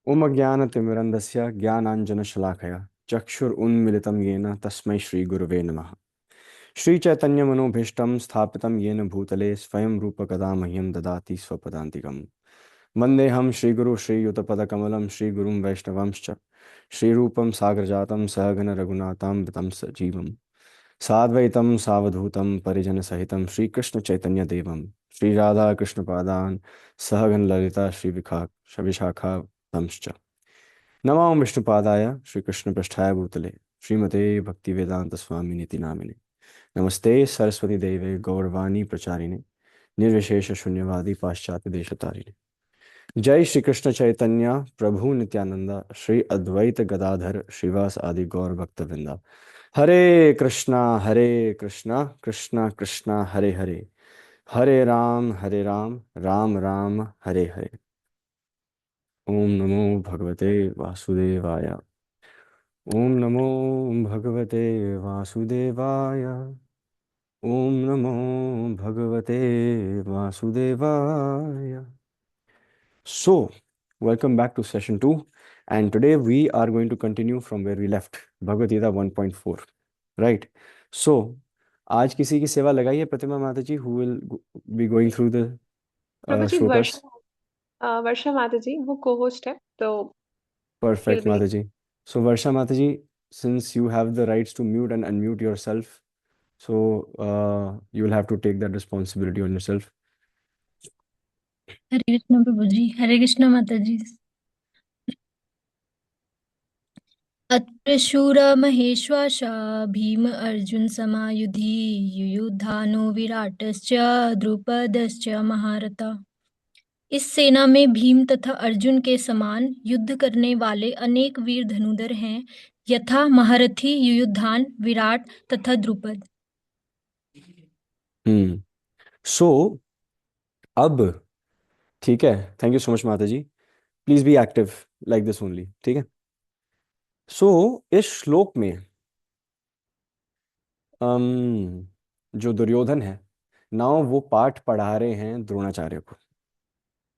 उमज्ञानतिमिरन्धस्य ज्ञानाञ्जनशलाकया चक्षुरुन्मिलितं येन तस्मै श्रीगुरवे नमः। श्रीचैतन्यमनोभीष्टं स्थापितं येन भूतले स्वयं रूपकदा मह्यं ददाति स्वपदान्तिकम्। वन्देऽहं श्रीगुरु श्रीयुतपदकमलं श्रीगुरुं वैष्णवंश्च श्रीरूपं साग्रजातं सहगण रघुनाथामृतं सजीवं साद्वैतं सावधूतं परिजनसहितं श्रीकृष्णचैतन्यदेवं श्रीराधाकृष्णपादान् सहगण ललिता विशाखांश्च नमो विष्णुपादाय श्रीकृष्णपृष्ठाय भूतले श्रीमते भक्तिवेदान्तस्वामिनिति नामिने। नमस्ते सरस्वती देवे गौरवाणी प्रचारिणे निर्विशेष शून्यवादी पाश्चात्य देशतारिणे। जय श्री कृष्ण चैतन्य प्रभु नित्यानंदा श्री अद्वैत गदाधर श्रीवास आदि गौर भक्त वृंदा। हरे कृष्णा कृष्णा कृष्णा हरे हरे, हरे राम राम राम हरे हरे। ओम नमो भगवते वासुदेवाय। ओम नमो भगवते वासुदेवाय। ओम नमो भगवते वासुदेवाय। So, welcome back to session 2, and today we are going to continue from where we left, Bhagavad Gita 1.4, right? So, आज किसी की सेवा लगाई है प्रतिमा माता जी, who will be going through the Prabhu ji shlokas? वर्षा माता जी वो को होस्ट है तो he'll Perfect, be माता जी. So, Varsha माता जी, since you have the rights to mute and unmute yourself, so you will have to take that responsibility on yourself. हरे कृष्ण प्रभु जी। हरे कृष्ण माता जी। अत्र शूर महेश्वास भीम अर्जुन समायुधि युयुधानो विराटश्च द्रुपदश्च महारथा। इस सेना में भीम तथा अर्जुन के समान युद्ध करने वाले अनेक वीर धनुधर हैं, यथा महारथी युयुधान, विराट तथा द्रुपद। So, अब ठीक है, थैंक यू सो मच माता जी, please be active like this only, ठीक है। सो इस श्लोक में जो दुर्योधन है ना, वो पाठ पढ़ा रहे हैं द्रोणाचार्य को,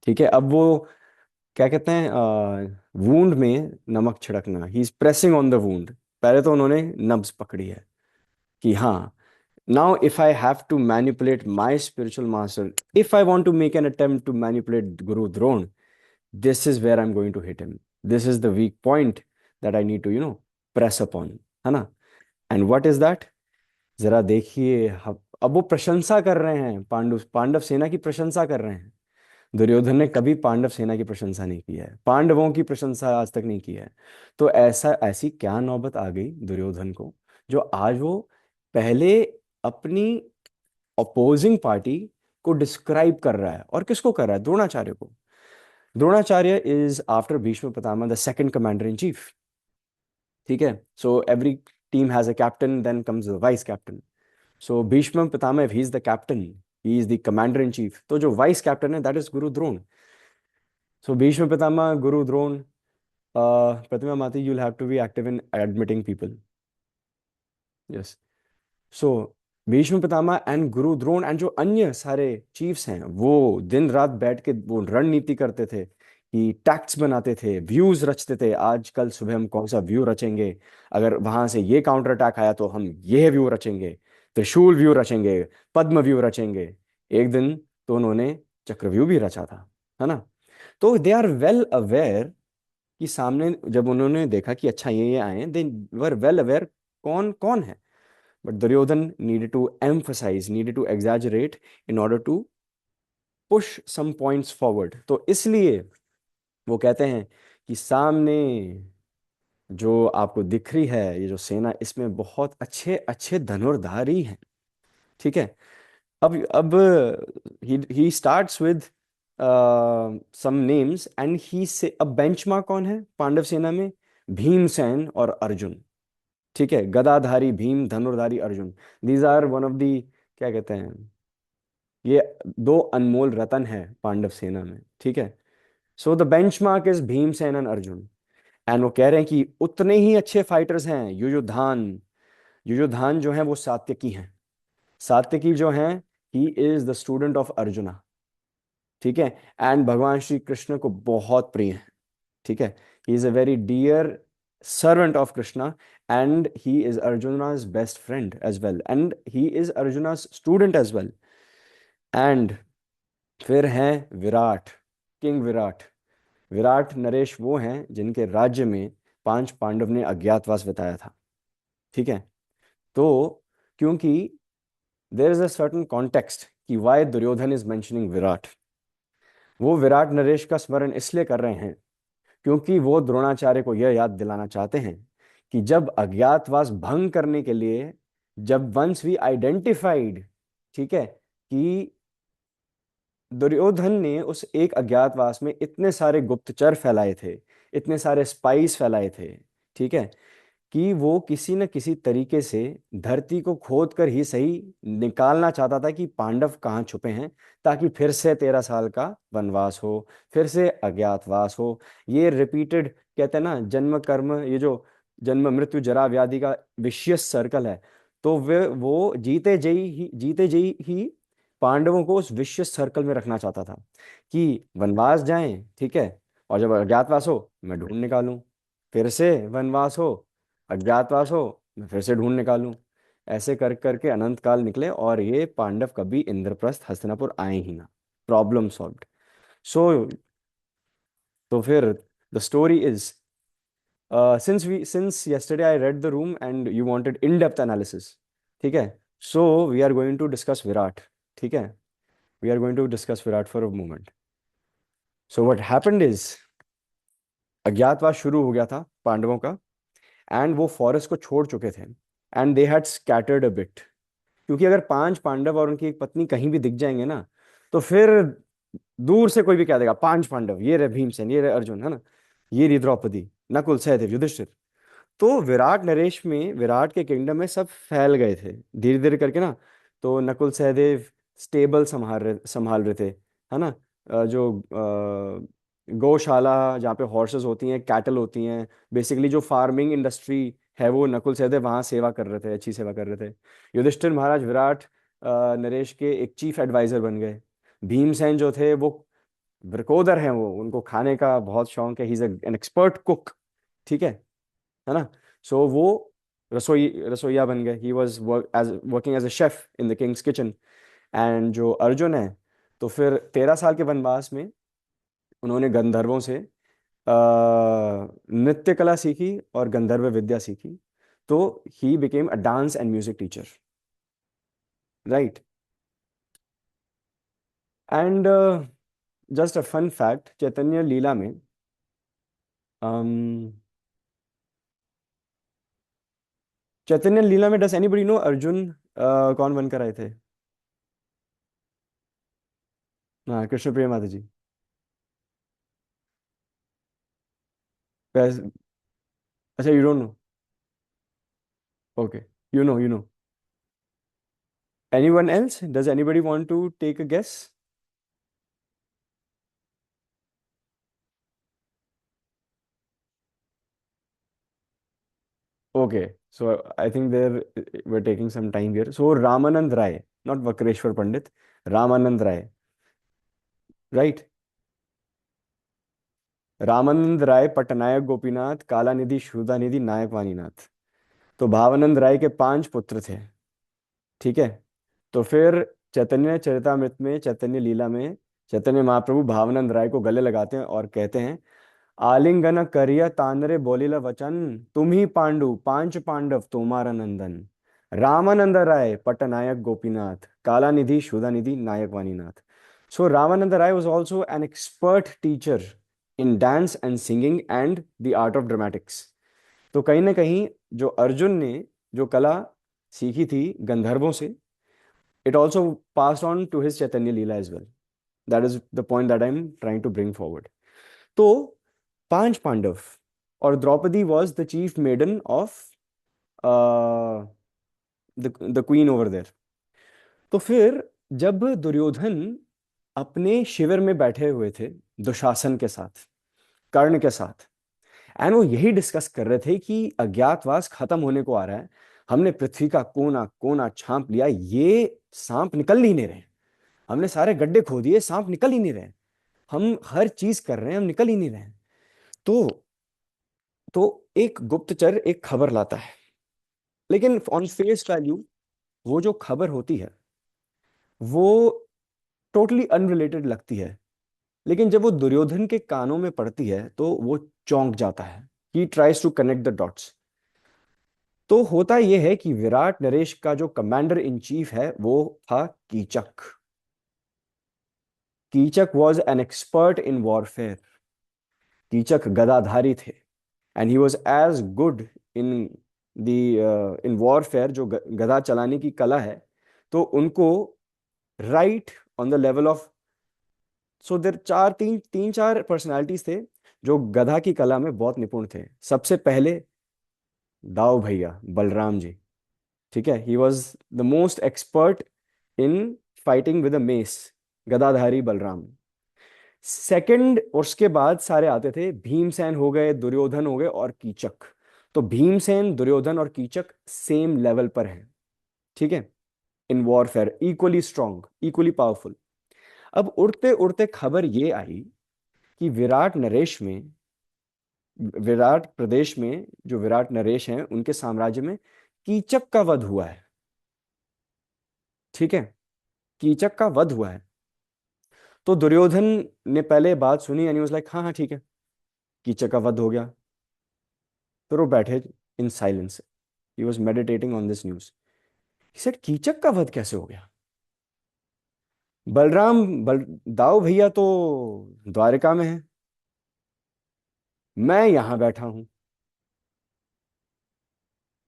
ठीक है। अब वो क्या कहते हैं, वूंड में नमक छिड़कना, he is pressing on the wound. पहले तो उन्होंने नब्ज पकड़ी है कि हाँ, now if I have to manipulate my spiritual master, if I want to make an attempt to manipulate guru Drona, this is where I'm going to hit him. This is the weak point that I need to, press upon, है ना। And what is that? जरा देखिए, अब वो प्रशंसा कर रहे हैं, पांडव पांडव सेना की प्रशंसा कर रहे हैं। दुर्योधन ने कभी पांडव सेना की प्रशंसा नहीं की है, पांडवों की प्रशंसा आज तक नहीं की है। तो ऐसी क्या नौबत आ गई दुर्योधन को, जो आज वो पहले अपनी अपोजिंग पार्टी को डिस्क्राइब कर रहा है। और किसको कर रहा है? द्रोणाचार्य को। Dronacharya is after Bhishma Pitamah the second commander in chief, ठीक है। So every team has a captain, then comes the vice captain. So Bhishma Pitamah, if he is the captain, he is the commander in chief, तो जो वाइस कैप्टन है that is गुरु द्रोण। सो भीष्म पितामह, गुरु द्रोण, प्रतिमा माती, you'll have to be active in admitting people, yes। So Bhishma Pitamah and Guru Drona and जो अन्य सारे chiefs हैं, वो दिन रात बैठ के वो रणनीति करते थे, कि टैक्ट्स बनाते थे, व्यूज रचते थे। आज कल सुबह हम कौन सा व्यू रचेंगे, अगर वहां से ये काउंटर अटैक आया तो हम ये व्यू रचेंगे, त्रिशूल व्यू रचेंगे, पद्म व्यू रचेंगे। एक दिन तो उन्होंने चक्रव्यूह भी रचा था, है ना। तो दे आर वेल अवेयर कि सामने जब उन्होंने देखा कि अच्छा ये आए, दे वर वेल अवेयर कौन कौन है। But Duryodhan needed to emphasize, needed to exaggerate in order to push some points forward. तो इसलिए वो कहते हैं कि सामने जो आपको दिख रही है ये जो सेना, इसमें बहुत अच्छे अच्छे धनुर्धारी हैं, ठीक है। अब he starts with some names and he say अब बेंचमार्क कौन है पांडव सेना में? भीमसेन और अर्जुन, ठीक है। गदाधारी भीम, धनुर्धारी Arjun, these are one of the, क्या कहते हैं, ये दो अनमोल रतन है पांडव सेना में, ठीक है। So the benchmark is Bhimsen and Arjun. And वो कह रहे हैं कि उतने ही अच्छे फाइटर्स हैं युयुधान। युयुधान जो है वो सात्यकी हैं। सात्यकी जो हैं, ही is the student of arjuna, ठीक है। एंड भगवान श्री कृष्ण को बहुत प्रिय है, ठीक है, he is a very dear servant of Krishna, and he is Arjuna's best friend as well, and he is Arjuna's student as well. And फिर हैं विराट, किंग विराट। विराट नरेश वो हैं जिनके राज्य में पांच पांडव ने अज्ञातवास बिताया था। ठीक है, तो क्योंकि there is a certain context कि why Duryodhan is mentioning Virat, वो विराट नरेश का स्मरण इसलिए कर रहे हैं क्योंकि वो द्रोणाचार्य को यह याद दिलाना चाहते हैं कि जब अज्ञातवास भंग करने के लिए, जब वंस वी आइडेंटिफाइड, ठीक है, कि दुर्योधन ने उस एक अज्ञातवास में इतने सारे गुप्तचर फैलाए थे, इतने सारे स्पाइस फैलाए थे, ठीक है, कि वो किसी न किसी तरीके से धरती को खोद कर ही सही निकालना चाहता था कि पांडव कहाँ छुपे हैं, ताकि फिर से 13 साल का वनवास हो, फिर से अज्ञातवास हो। ये रिपीटेड, कहते हैं ना, जन्म कर्म, ये जो जन्म मृत्यु जरा व्याधि का विशियस सर्कल है, तो वे वो जीते जी ही पांडवों को उस विशियस सर्कल में रखना चाहता था कि वनवास जाएं, ठीक है, और जब अज्ञातवास हो मैं ढूंढ निकालूं, फिर से वनवास हो, अज्ञातवास हो, मैं फिर से ढूंढ निकालूं। ऐसे कर करके अनंत काल निकले और ये पांडव कभी इंद्रप्रस्थ हस्तिनापुर आए ही ना। Problem solved. सो तो फिर the story is, since yesterday I read the room and you wanted in-depth analysis, ठीक है, so we are going to discuss Virat, ठीक है, we are going to discuss Virat for a moment. So what happened is, अज्ञातवास शुरू हो गया था पांडवों का, एंड वो फॉरेस्ट को छोड़ चुके थे, and they had scattered a bit, क्योंकि अगर पांच पांडव और उनकी एक पत्नी कहीं भी दिख जाएंगे ना, तो फिर दूर से कोई भी कह देगा पांच पांडव, ये रहे भीमसेन, ये रहे अर्जुन, है ना, ये रही द्रौपदी, नकुल सहदेव युधिष्ठिर। तो विराट नरेश में, विराट के किंगडम में सब फैल गए थे धीरे धीरे करके ना। तो नकुल सहदेव स्टेबल संभाल रहे थे, है ना, जो गौशाला जहाँ पे हॉर्सेस होती हैं, कैटल होती हैं, बेसिकली जो फार्मिंग इंडस्ट्री है, वो नकुल सहदेव वहाँ सेवा कर रहे थे, अच्छी सेवा कर रहे थे। युधिष्ठिर महाराज विराट नरेश के एक चीफ एडवाइजर बन गए। भीमसेन जो थे वो वृकोदर हैं, वो, उनको खाने का बहुत शौक है, he is an expert cook, ठीक है ना। सो वो रसोईया बन गए, he was working as a chef in the king's kitchen. And जो अर्जुन है, तो फिर 13 साल के वनवास में उन्होंने गंधर्वों से नृत्य कला सीखी और गंधर्व विद्या सीखी। तो he became a dance and music teacher, right. And just a fun fact, Chaitanya Lila में चैतन्य लीला में, डस एनीबडी नो अर्जुन कौन बनकर आए थे? हाँ, कृष्ण प्रिय माता जी। वैस- अच्छा, you don't know? Okay, you know. Anyone else? Does anybody want to take a guess? Okay, so I think there we're taking some time here. So Ramanand Rai, not Vakreshwar Pandit, Ramanand Rai, right? Ramanand Rai, Pattanayak Gopinath, Kalanidhi, Sudanidhi, Nayak Vaninath. तो भावानंद राय के पांच पुत्र थे, ठीक है। तो फिर चैतन्य चरितामृत में, चैतन्य लीला में, चैतन्य महाप्रभु भावानंद राय को गले लगाते हैं और कहते हैं, आलिंगन करिय तानरे बोलिला वचन, तुम ही पांडु पांच पांडव तोमारा नंदन। रामानंद राय, पट्टनायक गोपीनाथ, कालानिधि, शुदानिधि, नायक वाणीनाथ। सो रामानंद राय was also an expert teacher in dance and singing and the art of dramatics. तो कहीं ना कहीं जो अर्जुन ने जो कला सीखी थी गंधर्वों से, it also passed on to his Chaitanya Leela as well. That is the point that I'm trying to bring forward. तो पांच पांडव, और Draupadi was the chief maiden of the queen over there. तो फिर जब दुर्योधन अपने शिविर में बैठे हुए थे दुशासन के साथ, कर्ण के साथ, एंड वो यही डिस्कस कर रहे थे कि अज्ञातवास खत्म होने को आ रहा है, हमने पृथ्वी का कोना कोना छांप लिया, ये सांप निकल ही नहीं रहे, हमने सारे गड्ढे खोद दिए, सांप निकल ही नहीं रहे, हम हर चीज कर रहे हैं, हम निकल ही नहीं रहे। तो तो एक गुप्तचर एक खबर लाता है, लेकिन ऑन फेस वैल्यू वो जो खबर होती है वो टोटली अनरिलेटेड लगती है। लेकिन जब वो दुर्योधन के कानों में पड़ती है तो वो चौंक जाता है। He tries to connect the dots. तो होता यह है कि विराट नरेश का जो कमांडर इन चीफ है वो था Kichak. Kichak was an expert in warfare. Kichak गदाधारी थे, and he was as good in the in warfare, जो गदा चलाने की कला है। तो उनको right on the level of, so there चार तीन तीन चार पर्सनालिटीज थे जो गधा की कला में बहुत निपुण थे। सबसे पहले दाऊ भैया बलराम जी। ठीक है, he was the most expert in fighting with a mace, गदाधारी बलराम। सेकंड, और उसके बाद सारे आते थे, भीमसेन हो गए, दुर्योधन हो गए और कीचक। तो भीमसेन, दुर्योधन और कीचक सेम लेवल पर हैं। ठीक है, in warfare equally strong, equally powerful. अब उड़ते उड़ते खबर ये आई कि विराट नरेश में, विराट प्रदेश में जो विराट नरेश हैं उनके साम्राज्य में कीचक का वध हुआ है। ठीक है, कीचक का वध हुआ है। तो दुर्योधन ने पहले बात सुनी, यानी वाज लाइक हाँ हाँ ठीक है, कीचक का वध हो गया। फिर वो बैठे in silence. He was meditating on this news. He said Kichak का वध कैसे हो गया? दाऊ भैया तो द्वारिका में है, मैं यहां बैठा हूं,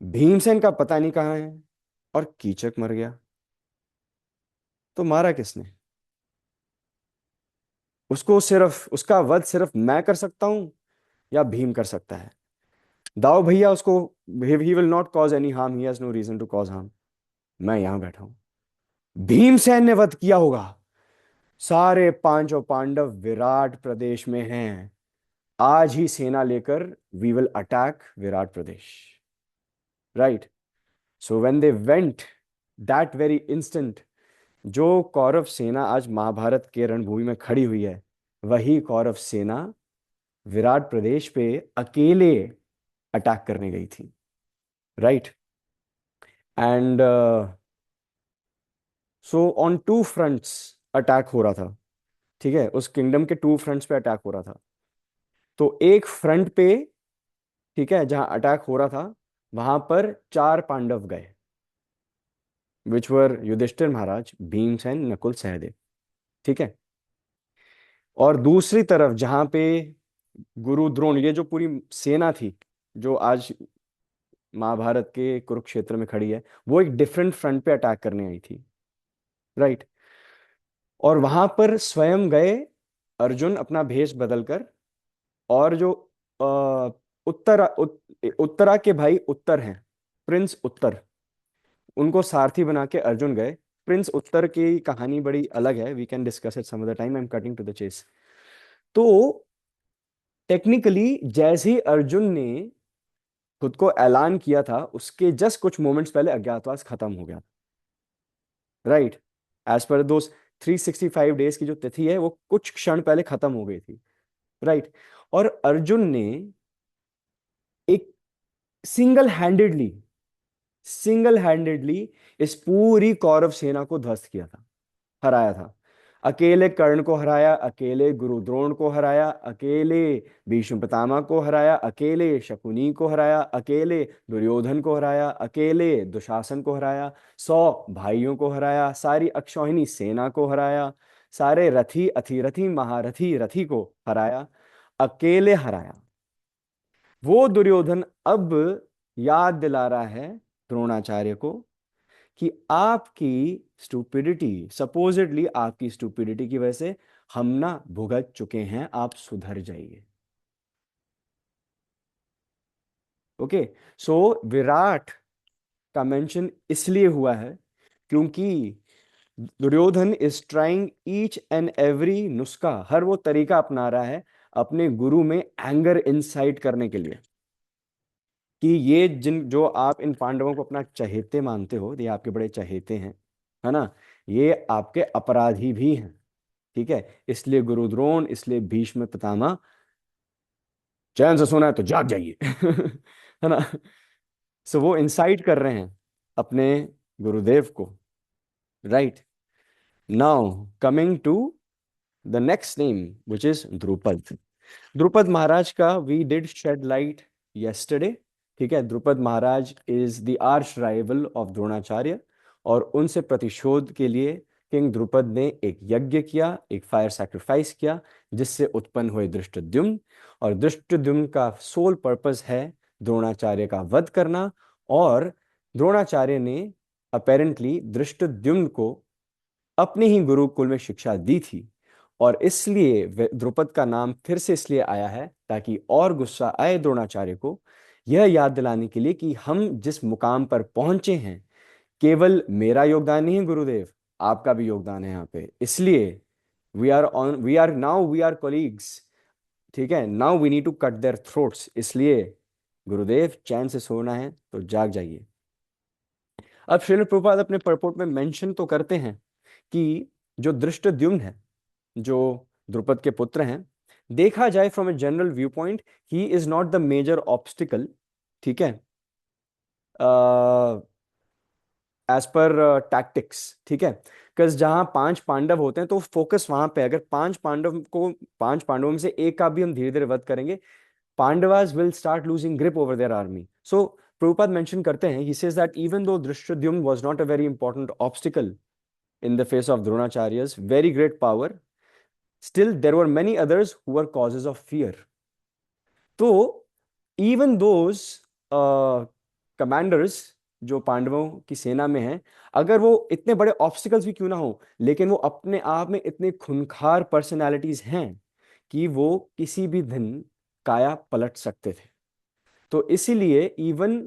भीमसेन का पता नहीं कहाँ है, और कीचक मर गया। तो मारा किसने उसको? सिर्फ उसका वध सिर्फ मैं कर सकता हूं या भीम कर सकता है? दाऊ भैया उसको, he will not cause any harm, he has no reason to cause harm. मैं यहां बैठा हूं, भीमसेन ने वध किया होगा। सारे पांचों पांडव विराट प्रदेश में हैं, आज ही सेना लेकर वी विल अटैक विराट प्रदेश। Right. So when they went, that very instant, जो कौरव सेना आज महाभारत के रणभूमि में खड़ी हुई है, वही कौरव सेना विराट प्रदेश पे अकेले अटैक करने गई थी। Right. And so on two fronts attack हो रहा था। ठीक है, उस किंगडम के टू फ्रंट्स पे अटैक हो रहा था। तो एक फ्रंट पे, ठीक है, जहां अटैक हो रहा था वहां पर चार पांडव गए, विच वर युधिष्ठिर महाराज, भीमसेन, नकुल, सहदेव। ठीक है। और दूसरी तरफ जहां पे गुरु द्रोण, ये जो पूरी सेना थी जो आज महाभारत के कुरुक्षेत्र में खड़ी है, वो एक डिफरेंट फ्रंट पे अटैक करने आई थी। राइट। और वहां पर स्वयं गए अर्जुन अपना भेष बदलकर, और जो उत्तरा के भाई उत्तर हैं, प्रिंस उत्तर, उनको सारथी बना के अर्जुन गए। प्रिंस उत्तर की कहानी बड़ी अलग है, we can discuss it some other time, I am cutting to the chase. तो टेक्निकली जैसे ही अर्जुन ने खुद को ऐलान किया था, उसके जस्ट कुछ मोमेंट्स पहले अज्ञातवास खत्म हो गया। राइट। एज पर दोस्त 365 डेज की जो तिथि है वो कुछ क्षण पहले खत्म हो गई थी। राइट। और अर्जुन ने एक सिंगल हैंडेडली इस पूरी कौरव सेना को ध्वस्त किया था, हराया था। अकेले कर्ण को हराया, अकेले गुरु द्रोण को हराया, अकेले भीष्म पितामह को हराया, अकेले शकुनी को हराया, अकेले दुर्योधन को हराया, अकेले दुशासन को हराया, 100 भाइयों को हराया, सारी अक्षौहिणी सेना को हराया, सारे रथी अथिरथी महारथी रथी को हराया, अकेले हराया। वो दुर्योधन अब याद दिला रहा है द्रोणाचार्य को कि आपकी स्टूपिडिटी, सपोजिटली आपकी स्टूपिडिटी की वजह से हम ना भुगत चुके हैं, आप सुधर जाइए। ओके। सो विराट का मेंशन इसलिए हुआ है क्योंकि Duryodhan is trying each and every नुस्खा, हर वो तरीका अपना रहा है अपने गुरु में एंगर इंसाइट करने के लिए, कि ये जिन जो आप इन पांडवों को अपना चहेते मानते हो, ये आपके बड़े चहेते हैं, है ना, ये आपके अपराधी भी हैं। ठीक है, इसलिए गुरु द्रोण, इसलिए भीष्म पितामह चैन से सोना है तो जाग जाइए। है ना? सो वो इंसाइट कर रहे हैं अपने गुरुदेव को, right? Now coming to the next name which is Drupada. Drupada Maharaj का we did shed light yesterday. ठीक है, Drupada Maharaj is the arch rival of Dronacharya, और उनसे प्रतिशोध के लिए किंग द्रुपद ने एक यज्ञ किया, एक फायर सैक्रिफाइस किया, जिससे उत्पन्न हुए धृष्टद्युम्न। और धृष्टद्युम्न का सोल पर्पस है द्रोणाचार्य का वध करना। और द्रोणाचार्य ने अपेरेंटली धृष्टद्युम्न को अपने ही गुरुकुल में शिक्षा दी थी, और इसलिए द्रुपद का नाम फिर से इसलिए आया है ताकि और गुस्सा आए द्रोणाचार्य को, यह याद दिलाने के लिए कि हम जिस मुकाम पर पहुंचे हैं, केवल मेरा योगदान नहीं है गुरुदेव, आपका भी योगदान है यहाँ पे। इसलिए वी आर कॉलीग्स। ठीक है, now we need to cut their throats. इसलिए गुरुदेव, चैन से सोना है तो जाग जाइए। अब श्रील प्रभुपाद अपने परपोर्ट में मेंशन तो करते हैं कि जो धृष्टद्युम्न है, जो द्रुपद के पुत्र हैं, देखा जाए from a general view point, he is not the major obstacle. ठीक है, एज पर टैक्टिक्स। ठीक है, बिकॉज जहां 5 पांडव होते हैं तो फोकस वहां पे, अगर 5 पांडवों में से एक का भी हम धीरे धीरे वध करेंगे, Pandavas will start losing grip over there army. So Prabhupada mention करते हैं, he says that even though Dhrishtadyumna was not a very important obstacle in the face of Dronacharya's very great power, still there were many others who were causes of fear. तो even those commanders जो पांडवों की सेना में हैं, अगर वो इतने बड़े ऑब्स्टिकल्स भी क्यों ना हो, लेकिन वो अपने आप में इतने खुनखार पर्सनालिटीज हैं कि वो किसी भी दिन काया पलट सकते थे। तो इसीलिए even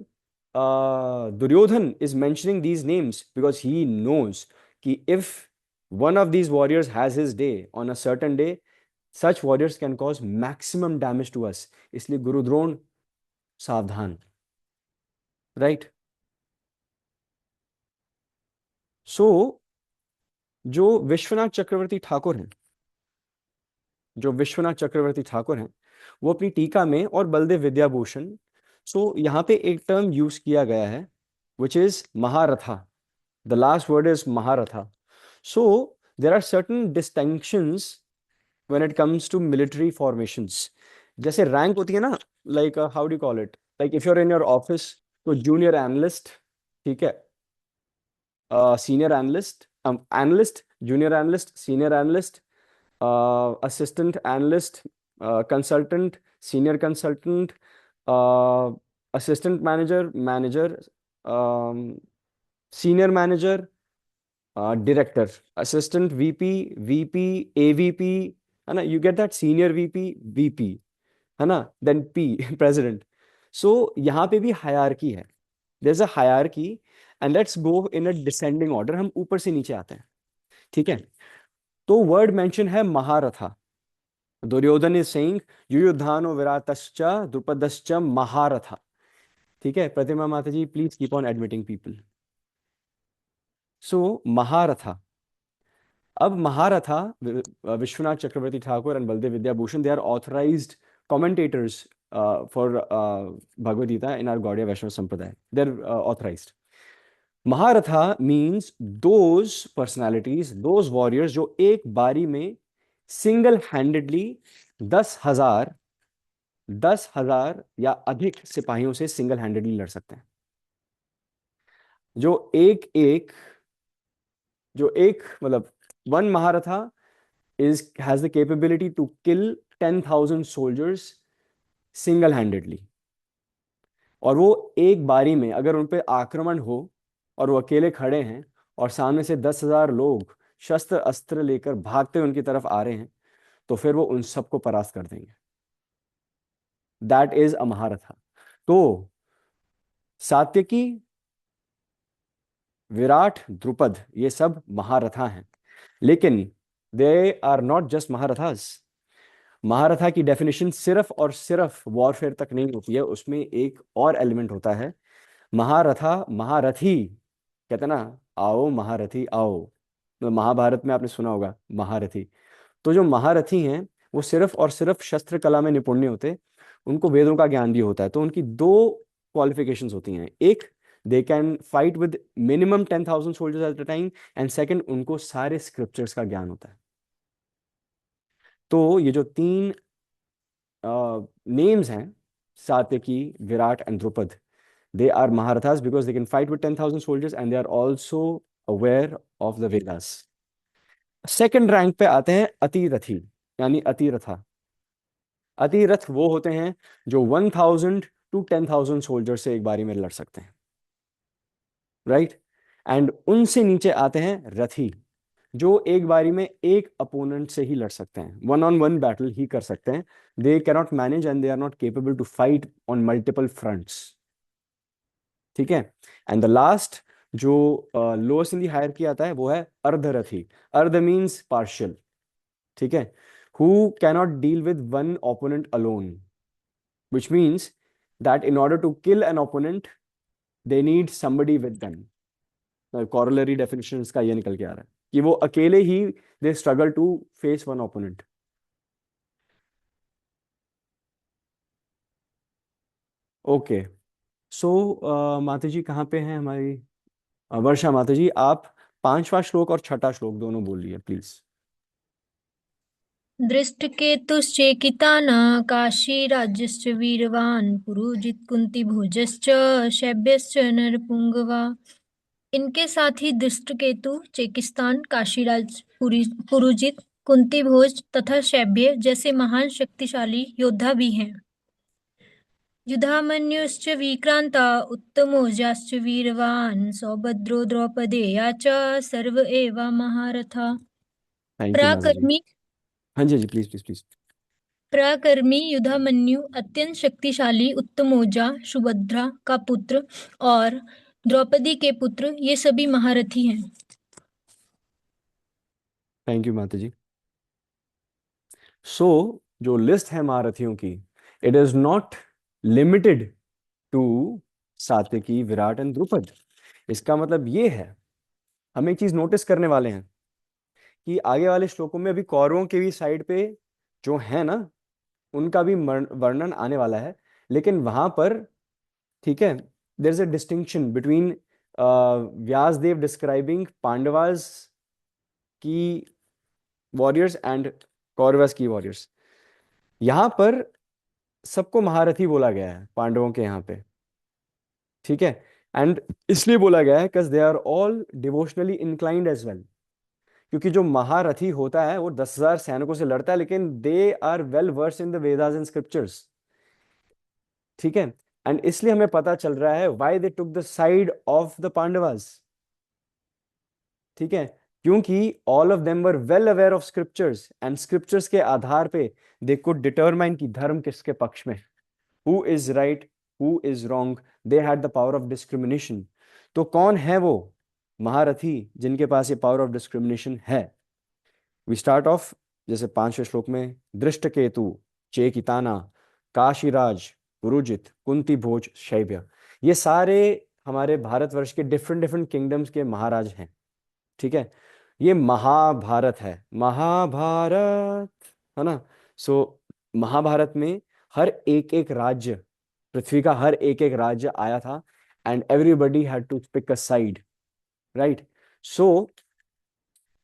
Duryodhana is mentioning these names because he knows कि if one of these warriors has his day on a certain day, such warriors can cause maximum damage to us. इसलिए गुरु द्रोण सावधान, राइट? सो जो विश्वनाथ चक्रवर्ती ठाकुर हैं, जो विश्वनाथ चक्रवर्ती ठाकुर हैं, वो अपनी टीका में, और बलदेव विद्याभूषण, सो यहाँ पे एक टर्म यूज किया गया है which is maharatha. The last word is Maharatha. So there are certain distinctions when it comes to military formations. जैसे रैंक होती है ना, like how do you call it? Like if you're in your office, तो junior analyst, ठीक है, senior analyst, analyst, junior analyst, senior analyst, assistant analyst, consultant, senior consultant, assistant manager, manager, senior manager, director, assistant VP, VP, AVP, है ना? You get that, senior VP, VP, है ना? Then P, president. सो यहाँ पे भी hierarchy है, there is a hierarchy, and let's go in a descending order, हम ऊपर से नीचे आते हैं। ठीक है, तो वर्ड मेंशन है महारथा। दुर्योधन इज सेइंग युयुधानो विराटश्च द्रुपदश्च महारथा। ठीक है, प्रतिमा माता जी, please keep on admitting people. So maharatha, अब maharatha, Vishwanath Chakravarti Thakur and Baladeva Vidyabhushana, they are authorised commentators for Bhagavad Gita in our Gaudiya Vaishnava Sampradaya. They're authorized. Maharatha means those personalities, those warriors जो एक बारी में सिंगल हैंडेडली 10,000 या अधिक सिपाहियों से सिंगल हैंडेडली लड़ सकते हैं। जो एक मतलब one महारथा has the capability to kill 10,000 soldiers single handedly। और वो एक बारी में अगर उन पे आक्रमण हो और वो अकेले खड़े हैं और सामने से 10,000 लोग शस्त्र अस्त्र लेकर भागते उनकी तरफ आ रहे हैं, तो फिर वो उन सबको परास्त कर देंगे। That is a maharatha. तो सात्यकी, विराट, द्रुपद, ये सब महारथा हैं, लेकिन they are not just maharathas. Maharatha की डेफिनेशन सिर्फ और सिर्फ वॉरफेयर तक नहीं होती है, उसमें एक और एलिमेंट होता है। महारथा, महारथी, कहते हैं ना, आओ महारथी आओ, तो महाभारत में आपने सुना होगा महारथी। तो जो महारथी हैं वो सिर्फ और सिर्फ शस्त्र कला में निपुण नहीं होते, उनको वेदों का ज्ञान भी होता है। तो उनकी दो क्वालिफिकेशंस होती हैं, एक दे can fight with minimum 10,000 soldiers at a time, and second उनको सारे स्क्रिप्चर्स का ज्ञान होता है। तो ये जो तीन नेम्स हैं, Satyaki, Virat and Drupada, they are maharathas because they can fight with 10,000 soldiers and they are also aware of the Vedas. Second rank पे आते हैं अतिरथी, यानी अतिरथा। अतिरथ वो होते हैं जो 1,000 to 10,000 सोल्जर से एक बारी में लड़ सकते हैं, राइट। एंड उनसे नीचे आते हैं रथी, जो एक बारी में एक अपोनेंट से ही लड़ सकते हैं, वन ऑन वन बैटल ही कर सकते हैं। They cannot manage and they are not capable to fight on multiple fronts, ठीक है। एंड द लास्ट जो लोएस्ट इन दी हायरार्की आता है वो है अर्धरथी। अर्ध मीन्स पार्शियल, ठीक है। Who cannot deal with one opponent alone, which means that in order to kill an opponent they need somebody with them। corollary definition इसका ये निकल के आ रहा है कि वो अकेले ही they struggle to face one opponent। Okay, so Mata ji कहाँ पे हैं हमारी? वर्षा माता जी, आप पांचवा श्लोक और छठा श्लोक दोनों बोल लिए प्लीज। दृष्टकेतुश्चेकितानः काशीराज्यश्च वीरवान् पुरुजित्कुन्तीभोजश्च शैब्यश्च नरपुङ्गवा। इनके साथ ही दृष्टकेतु, चेकिस्तान, काशीराज, पुरुजित, कुंतीभोज तथा शैब्य जैसे महान शक्तिशाली योद्धा भी हैं। युधामन्युश्च विक्रांता उत्तमौजाश्च वीरवान् सौभद्रो द्रौपदेया च सर्व एव महारथा। थैंक यू माता जी। पराक्रमी हाँ जी जी, प्लीज प्लीज प्लीज। पराक्रमी युधामन्यु अत्यंत शक्तिशाली उत्तमौजा, सुभद्रा का पुत्र और द्रौपदी के पुत्र ये सभी महारथी हैं। थैंक यू माता जी। सो जो लिस्ट है महारथियों की, it is not limited to Satyaki, Virat and Drupad. इसका मतलब ये है, हम एक चीज नोटिस करने वाले हैं कि आगे वाले श्लोकों में अभी कौरवों के भी साइड पे जो है ना, उनका भी वर्णन आने वाला है। लेकिन वहां पर, ठीक है, there is a distinction between Vyas Dev describing Pandavas की वॉरियर्स एंड कौरवस की वॉरियर्स। यहां पर सबको महारथी बोला गया है पांडवों के यहाँ पे, ठीक है। एंड इसलिए बोला गया है because they are all devotionally inclined as well. क्योंकि जो महारथी होता है वो 10,000 सैनिकों से लड़ता है, लेकिन they are well versed in the Vedas and scriptures, ठीक है। एंड इसलिए हमें पता चल रहा है why they took the side of the Pandavas, ठीक है। क्योंकि all of them were well aware of scriptures, and scriptures के आधार पे दे कुड डिटरमाइन कि धर्म किसके पक्ष में, who is right, who is wrong. They had the power of discrimination. तो कौन है वो महारथी जिनके पास ये पावर ऑफ डिस्क्रिमिनेशन है? वी स्टार्ट ऑफ जैसे पांचवें श्लोक में, दृष्टकेतु, चेकिताना, काशीराज, पुरुजित, कुंती भोज, शैब्य। ये सारे हमारे भारतवर्ष के डिफरेंट डिफरेंट किंगडम्स के महाराज हैं, ठीक है। ये महाभारत है, महाभारत, है ना। सो महाभारत में हर एक एक राज्य, पृथ्वी का हर एक एक राज्य आया था, and everybody had to pick a side, right. So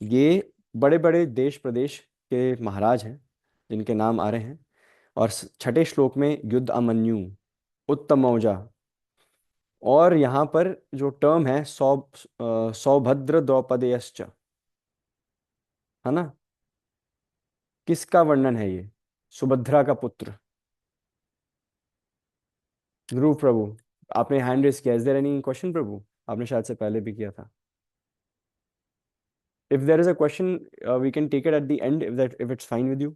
ये बड़े बड़े देश प्रदेश के महाराज हैं जिनके नाम आ रहे हैं। और छठे श्लोक में युद्ध अमन्यु, उत्तमौजा, और यहाँ पर जो टर्म है सौभद्र द्रौपदेयश्च, है ना। किसका वर्णन है ये? सुभद्रा का पुत्र। ध्रुव प्रभु, आपने हैंड रेस किया, इज देयर एनी क्वेश्चन प्रभु? आपने शायद से पहले भी किया था। If there is a question we can take it at the end, if it's fine with you.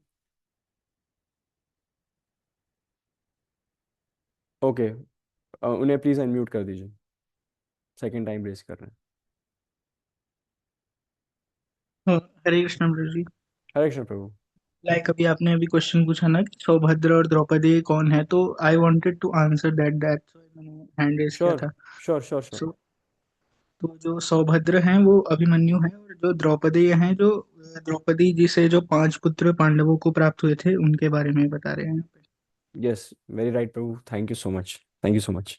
Okay, उन्हें प्लीज अनम्यूट कर दीजिए, सेकंड टाइम रेस कर रहे हैं। हरे कृष्ण प्रभु जी। हरे कृष्ण प्रभु। लाइक अभी आपने अभी क्वेश्चन पूछा ना कि सौभद्र और द्रौपदी कौन है, तो I wanted to answer that मैंने हैंड रेस किया श्योर था। Sure sure sure. सो तो जो सौभद्र हैं वो अभिमन्यु हैं, और जो द्रौपदी हैं, जो द्रौपदी जी से जो 5 पुत्र पांडवों को प्राप्त हुए थे उनके बारे में बता रहे हैं। Yes, very right Prabhu, thank you so much, thank you so much.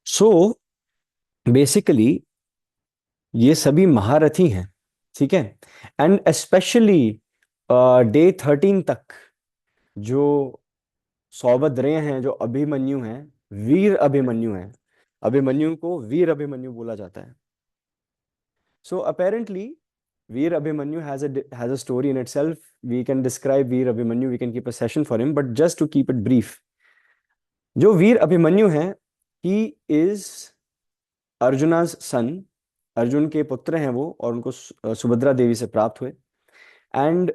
So basically ये सभी महारथी हैं, ठीक है। एंड स्पेशली डे 13 तक जो सौभद्र हैं, जो अभिमन्यु हैं, वीर अभिमन्यु हैं, अभिमन्यु को वीर अभिमन्यु बोला जाता है। So apparently Veer Abhimanyu has a story in itself. We can describe Veer Abhimanyu, we can keep a session for him, but just to keep it brief, जो वीर अभिमन्यु है, ही इज अर्जुना's सन, अर्जुन के पुत्र हैं वो, और उनको सुभद्रा देवी से प्राप्त हुए। And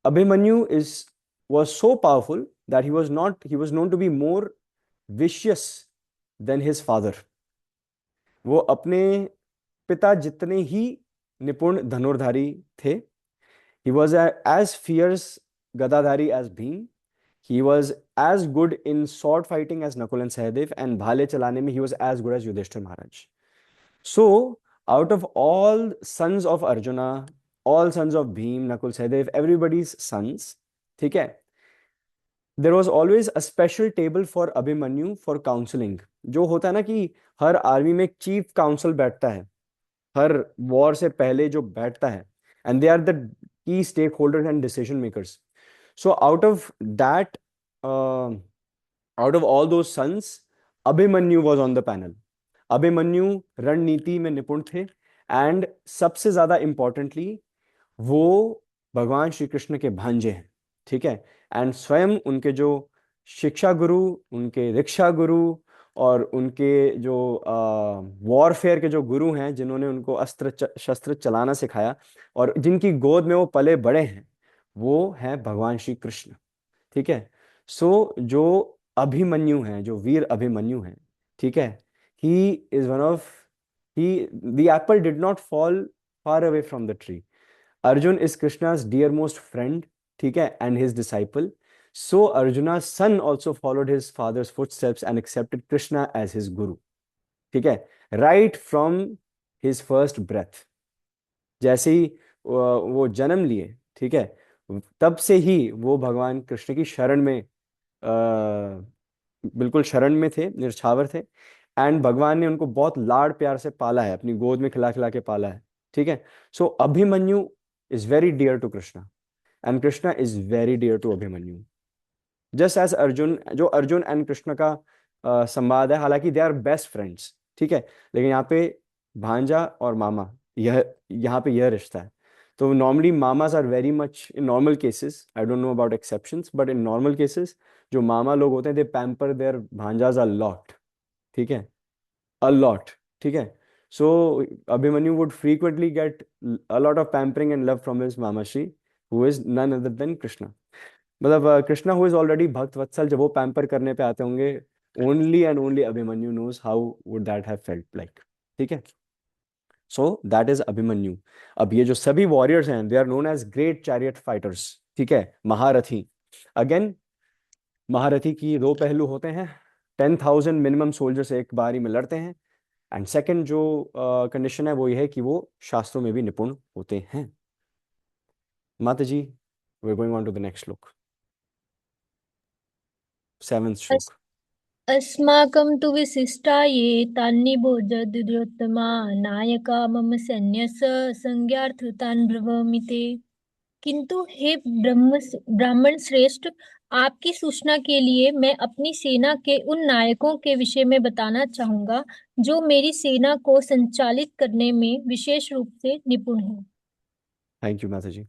Abhimanyu is was so powerful that he was known to be more vicious than his father. वो अपने पिता जितने ही निपुण धनुर्धारी थे। He was as fierce गदाधारी as Bhim. He was as good in sword fighting as Nakul and Sahadev, and भाले चलाने में he was as good as Yudhishthir Maharaj. So, out of all sons of Arjuna, all sons of Bhim, Nakul, Sahadev, everybody's sons, ठीक है, there was always a special table for Abhimanyu for counseling. जो होता है ना कि हर army में एक chief council बैठता है, हर वॉर से पहले जो बैठता है, and they are the key stakeholders and decision makers. So out of all those sons, Abhimanyu was on the panel. Abhimanyu रणनीति में निपुण थे, एंड सबसे ज्यादा इंपॉर्टेंटली वो भगवान श्री कृष्ण के भांजे हैं, ठीक है। एंड स्वयं उनके जो शिक्षा गुरु, उनके दीक्षा गुरु, और उनके जो वॉरफेयर के जो गुरु हैं, जिन्होंने उनको अस्त्र शस्त्र चलाना सिखाया और जिनकी गोद में वो पले बड़े हैं, वो हैं भगवान श्री कृष्ण, ठीक है। सो जो अभिमन्यु हैं, जो वीर अभिमन्यु हैं, ठीक है, he is one of he the Apple did not fall far away from the tree. Arjun is Krishna's dearmost friend, ठीक है, and his disciple. So Arjuna's son also followed his father's footsteps and accepted Krishna as his guru, ठीक है, right from his first breath. जैसे ही वो जन्म लिए, ठीक है, तब से ही वो भगवान कृष्ण की शरण में बिल्कुल शरण में थे, निर्छावर थे। एंड भगवान ने उनको बहुत लाड़ प्यार से पाला है, अपनी गोद में खिला खिला के पाला है, ठीक है। सो Abhimanyu is very dear to Krishna, and Krishna is very dear to Abhimanyu. Just as Arjun, जो अर्जुन एंड कृष्ण का संवाद है, हालांकि दे आर बेस्ट फ्रेंड्स, ठीक है, लेकिन यहाँ पे भांजा और मामा, यह यहाँ पे यह रिश्ता है। तो नॉर्मली मामाज are very much, in normal cases, I don't know about exceptions, but in normal cases जो मामा लोग होते हैं, दे पैम्पर देयर भांजाज अ लॉट, ठीक है, अ लॉट, ठीक है। So Abhimanyu would frequently get a lot of pampering and love from his Mamashi, who is none other than Krishna. मतलब कृष्णा who is already भक्त वत्सल, जब वो पैम्पर करने पे आते होंगे, only and only Abhimanyu knows how would that have felt like, ठीक है। So that is Abhimanyu. अब ये जो सभी warriors हैं, they are known as great chariot fighters, ठीक है, महारथी। Again, महारथी की दो पहलू होते हैं, 10,000 मिनिमम सोल्जर्स एक बारी में लड़ते हैं, एंड सेकंड जो कंडीशन है वो ये है कि वो शास्त्रों में भी निपुण होते हैं। Mata ji, we are going on to the next shloka, 7th श्लोक। अस्माकं तु विशिष्टा ये तान्निबोधद्योतमा नायका मम सैन्यस्य संज्ञार्थतान् ब्रवीमि ते। किंतु हे ब्राह्मण श्रेष्ठ, आपकी सूचना के लिए मैं अपनी सेना के उन नायकों के विषय में बताना चाहूंगा जो मेरी सेना को संचालित करने में विशेष रूप से निपुण हैं। थैंक यू माता जी।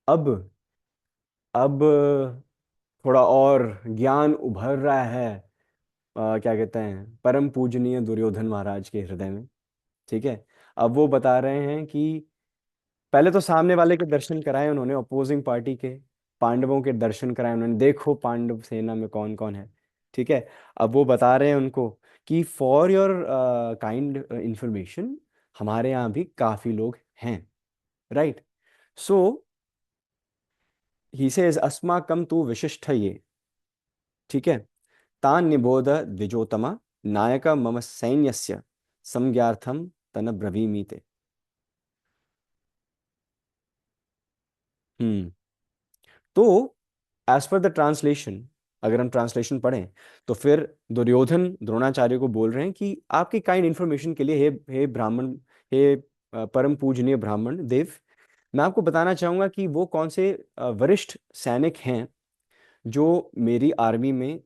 अब थोड़ा और ज्ञान उभर रहा है, क्या कहते हैं, परम पूजनीय दुर्योधन महाराज के हृदय में, ठीक है। अब वो बता रहे हैं कि पहले तो सामने वाले के दर्शन कराए उन्होंने, अपोजिंग पार्टी के पांडवों के दर्शन कराए उन्होंने, देखो पांडव सेना में कौन कौन है, ठीक है। अब वो बता रहे हैं उनको कि फॉर योर काइंड इंफॉर्मेशन, हमारे यहाँ भी काफी लोग हैं, राइट। सो ही सेज अस्माकं तु विशिष्ट ये, ठीक है, तान निबोध द्विजोतमा नायक मम सैन्यस्य संज्ञार्थम तन ब्रवीमीते। तो एज पर द ट्रांसलेशन, अगर हम ट्रांसलेशन पढ़ें तो फिर दुर्योधन द्रोणाचार्य को बोल रहे हैं कि आपकी काइंड इंफॉर्मेशन के लिए, हे ब्राह्मण, हे परम पूजनीय ब्राह्मण देव, मैं आपको बताना चाहूंगा कि वो कौन से वरिष्ठ सैनिक हैं जो मेरी आर्मी में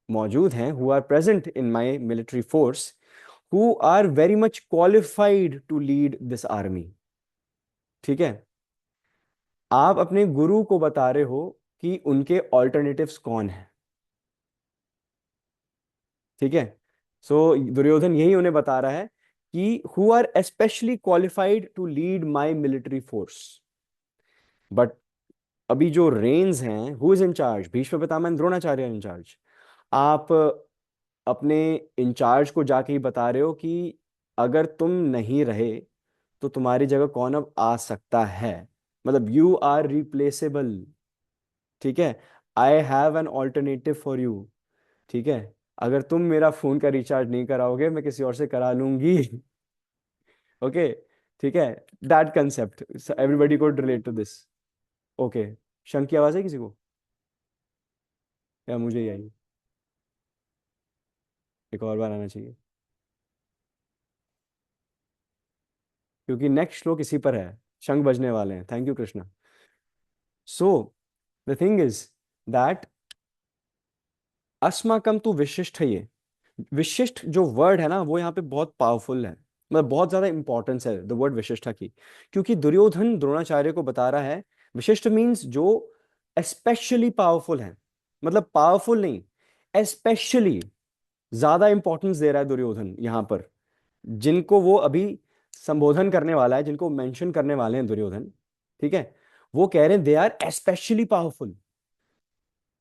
मौजूद हैं, who are present in my military force, who are very much qualified to lead this army. ठीक है, आप अपने गुरु को बता रहे हो कि उनके ऑल्टरनेटिव्स कौन हैं। ठीक है, सो दुर्योधन यही उन्हें बता रहा है कि who are specially qualified to lead my military force. But अभी जो रेंज हैं, who is in charge, Bhishma Pitamah Dronacharya in charge. आप अपने इंचार्ज को जाके ही बता रहे हो कि अगर तुम नहीं रहे तो तुम्हारी जगह कौन अब आ सकता है, मतलब यू आर रिप्लेसेबल। ठीक है, I have an alternative for you. ठीक है, अगर तुम मेरा फोन का रिचार्ज नहीं कराओगे मैं किसी और से करा लूंगी। ओके, ठीक है, that concept everybody could relate to this. Okay, शंख की आवाज है किसी को या मुझे ही आई? एक और बार आना चाहिए क्योंकि नेक्स्ट श्लोक इसी पर है, शंख बजने वाले हैं। Thank you Krishna. So the thing is that अस्माकम तु विशिष्ट है, ये विशिष्ट जो वर्ड है ना वो यहाँ पे बहुत पावरफुल है, मतलब बहुत ज्यादा इंपॉर्टेंस है द वर्ड विशिष्टा की, क्योंकि दुर्योधन द्रोणाचार्य को बता रहा है विशिष्ट मीन्स जो स्पेशली पावरफुल है, मतलब पावरफुल नहीं, स्पेशली ज्यादा इंपॉर्टेंस दे रहा है दुर्योधन यहाँ पर, जिनको वो अभी संबोधन करने वाला है, जिनको मेंशन करने वाले हैं दुर्योधन। ठीक है, वो कह रहे हैं they are specially powerful.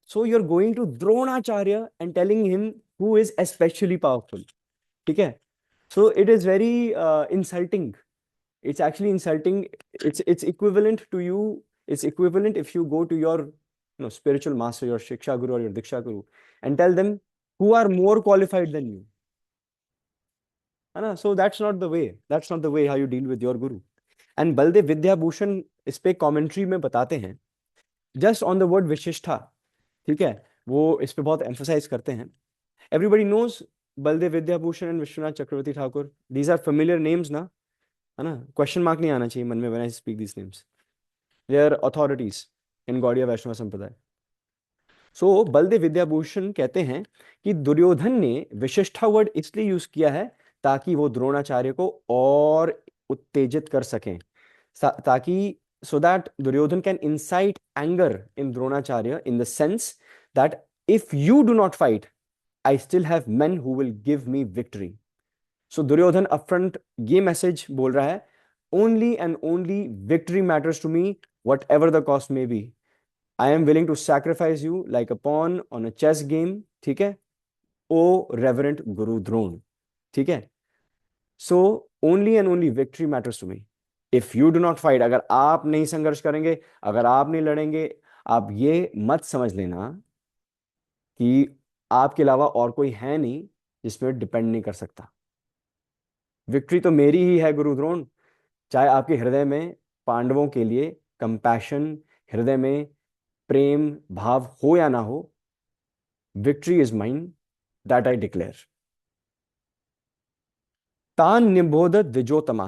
So you are going to Dronacharya and telling him who is specially powerful. ठीक है, so it is very insulting. It's actually insulting. It's equivalent to you. It's equivalent if you go to your spiritual master, your shiksha guru or your diksha guru, and tell them who are more qualified than you. है ना? So that's not the way. That's not the way how you deal with your guru. And Baldev Vidyabhushan इस पे commentary में बताते हैं just on the word विशिष्टा। ठीक है, वो इस पे बहुत emphasize करते हैं। Everybody knows Baladev Vidyabhushan and Vishwanath Chakravarti Thakur, these are familiar names ना, है ना? क्वेश्चन मार्क नहीं आना चाहिए मन में when I speak these names. They are authorities in Gaudiya वैष्णव संप्रदाय। सो बलदेव विद्याभूषण कहते हैं कि दुर्योधन ने विशिष्टा वर्ड इसलिए यूज किया है ताकि वो द्रोणाचार्य को और उत्तेजित कर सकें, ताकि so that Duryodhan can incite anger in Dronacharya in the sense that if you do not fight, I still have men who will give me victory. So Duryodhan upfront ये मैसेज बोल रहा है, only and only victory matters to me whatever the cost may be. I am willing to sacrifice you like a pawn on a chess game. ठीक है, O reverent guru Drona. ठीक है, so only and only victory matters to me if you do not fight. अगर आप नहीं संघर्ष करेंगे, अगर आप नहीं लड़ेंगे, आप ये मत समझ लेना कि आपके अलावा और कोई है नहीं जिसमें डिपेंड नहीं कर सकता। विक्ट्री तो मेरी ही है गुरु द्रोण, चाहे आपके हृदय में पांडवों के लिए कंपैशन, हृदय में प्रेम भाव हो या ना हो, victory is mine, that I declare. तान निबोध द्विजोतमा।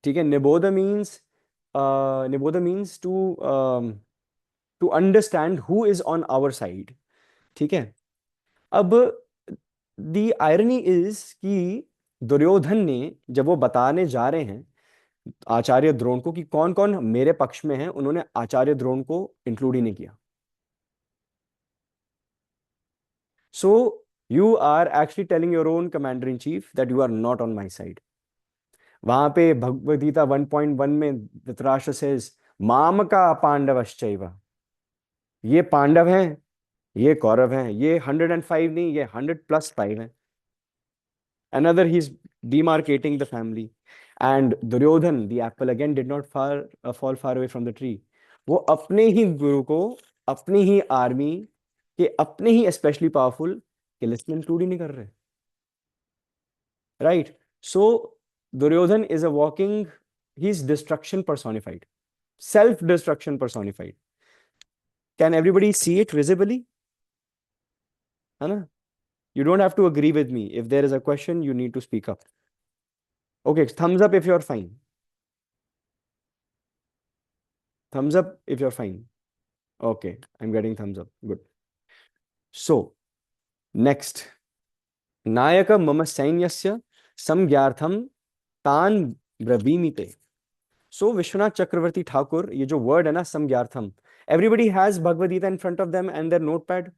ठीक है, निबोध means to understand who is on our side. ठीक है, अब द आयरनी इज कि दुर्योधन ने जब वो बताने जा रहे हैं आचार्य द्रोण को कि कौन कौन मेरे पक्ष में है, उन्होंने आचार्य द्रोण को इंक्लूड ही नहीं किया। So you are actually telling your own commander in chief that you are not on my side. वहां पे भगवद गीता 1.1 में धृतराष्ट्र सेज माम का पांडवश्चैव, ये पांडव हैं, ये कौरव हैं, ये 105 नहीं, ये 100+5 है। Another, he's demarcating the family. And Duryodhan, the apple again did not fall far away from the tree. वो अपने ही गुरु को अपनी ही आर्मी के अपने ही स्पेशली पावरफुल के लिस्ट में इंक्लूड ही नहीं कर रहे। Right, so Duryodhan is a walking, he is destruction personified, self destruction personified. Can everybody see it visibly? है ना? You don't have to agree with me. If there is a question, you need to speak up. Okay, thumbs up if you're fine. Thumbs up if you're fine. Okay, I'm getting thumbs up. Good. So, next. नायक मम सैन्यस्य समज्ञार्थम तान ब्रवीमिते. सो विश्वनाथ चक्रवर्ती ठाकुर, ये जो word है ना समज्ञार्थम, everybody has Bhagavad Gita in front of them and their notepad,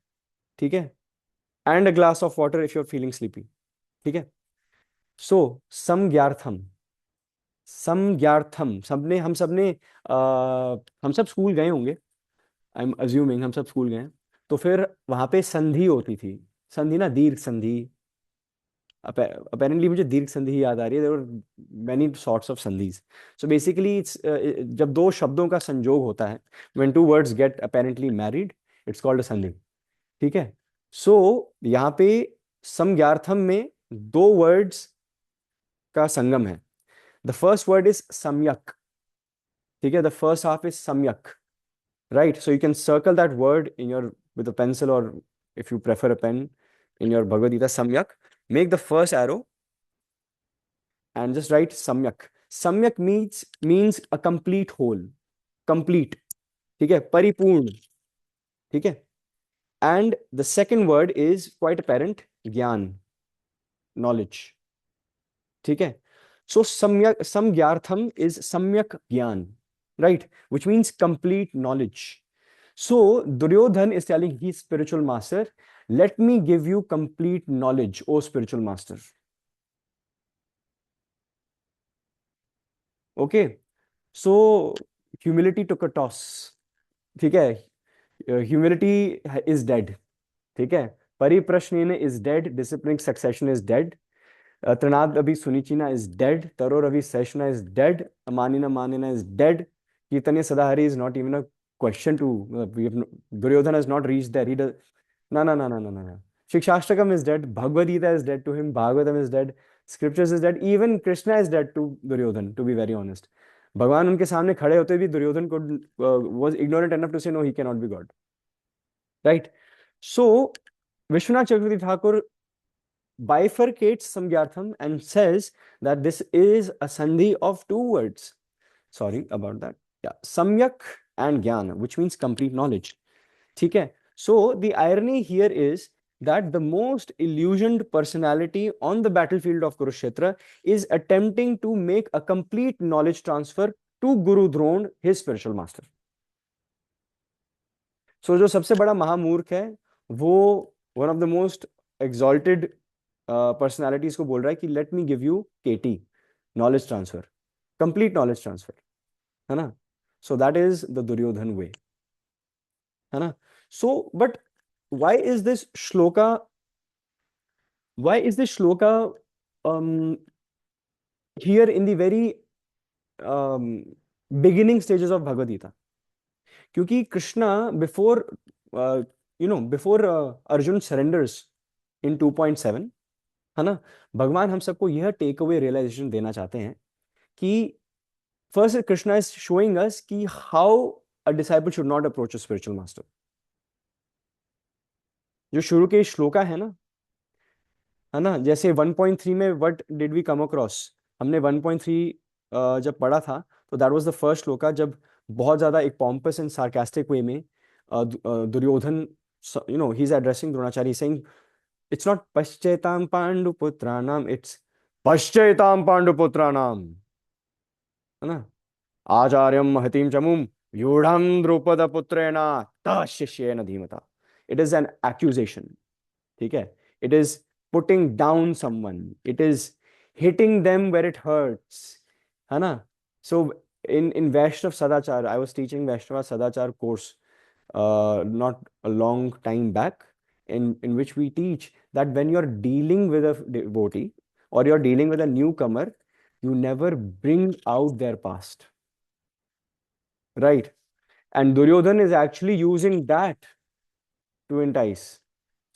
ठीक है, and a glass of water if you are feeling sleepy, ठीक है. सो समज्ञार्थम, समज्ञार्थम, सबने हम सबने हम सब स्कूल गए होंगे, आई एम अज्यूमिंग हम सब स्कूल गए हैं. तो फिर वहां पे संधि होती थी, संधि ना, दीर्घ संधि. अपेरेंटली मुझे दीर्घ संधि ही याद आ रही है. There were many sorts of sandhis. So basically it's जब दो शब्दों का संयोग होता है, when two words get apparently married, it's called a sandhi, ठीक है. सो यहाँ पे समज्ञार्थम में दो वर्ड्स का संगम है. द फर्स्ट वर्ड इज सम्यक, ठीक है. द फर्स्ट हाफ इज सम्यक, right? So you can circle that word in your with a pencil, or if you prefer a pen, in your Bhagavad Gita, samyak. Make the first arrow and just write samyak. Samyak means a complete whole, complete, ठीक है, परिपूर्ण, ठीक है. And the second word is quite apparent, ज्ञान, knowledge, ठीक है. So samyak, samgyartham is samyak jnana, right? Which means complete knowledge. So Duryodhan is telling his spiritual master, let me give you complete knowledge, O spiritual master. Okay. So humility took a toss, ठीक है. Humility is dead, ठीक है. परिप्रश्नेन is dead. Disciplinic succession is dead. Trinad Abhi Sunichina is dead. Taro Ravi Seshna is dead. Amanina Manina is dead. Kitanya Sadahari is not even a question to. Duryodhana has not reached there. He does. No, no, no, no, no, no, no. Shikshashtakam is dead. Bhagavad Gita is dead to him. Bhagavatam is dead. Scriptures is dead. Even Krishna is dead to Duryodhan, to be very honest. भगवान उनके सामने खड़े होते भी दुर्योधन को was ignorant enough to say no, he cannot be God. Right? So Vishwanath Chakravarti Thakur bifurcates Samgyartham and says that this is a sandhi of two words. Sorry about that. Yeah, Samyak and Jnana, which means complete knowledge. ठीक है. So the irony here is that the most illusioned personality on the battlefield of Kurukshetra is attempting to make a complete knowledge transfer to Guru Dron, his spiritual master. So जो सबसे बड़ा महामूर्ख है वो one of the most exalted personalities को बोल रहा है कि let me give you KT, knowledge transfer, complete knowledge transfer, है ना. So that is the Duryodhan way, है ना. So but why is this shloka here in the very beginning stages of Bhagavad Gita? क्योंकि Krishna before Arjun surrenders in 2.7, है ना, भगवान हम सबको यह टेक अवे रियलाइजेशन देना चाहते हैं कि first Krishna is showing us कि how a disciple should not approach a spiritual master. जो शुरू के श्लोका है ना, जैसे 1.3 में what did we come across, हमने 1.3 जब पढ़ा था तो that was the first shloka जब बहुत ज्यादा एक पॉम्पस एंड सार्कास्टिक वे में Duryodhana, he is addressing Dronacharya, saying it's not paschaitam panduputranam, it's paschaitam panduputranam, है ना. आचार्यम महतीम चमुम व्यूढ़म द्रुपद पुत्रेण तशिष्येन धीमता. It is an accusation, ठीक है. It is putting down someone. It is hitting them where it hurts, है ना. So in Vaishnav Sadachar, I was teaching Vaishnava Sadachar course not a long time back, in which we teach that when you're dealing with a devotee or you're dealing with a newcomer, you never bring out their past, right? And Duryodhan is actually using that to entice.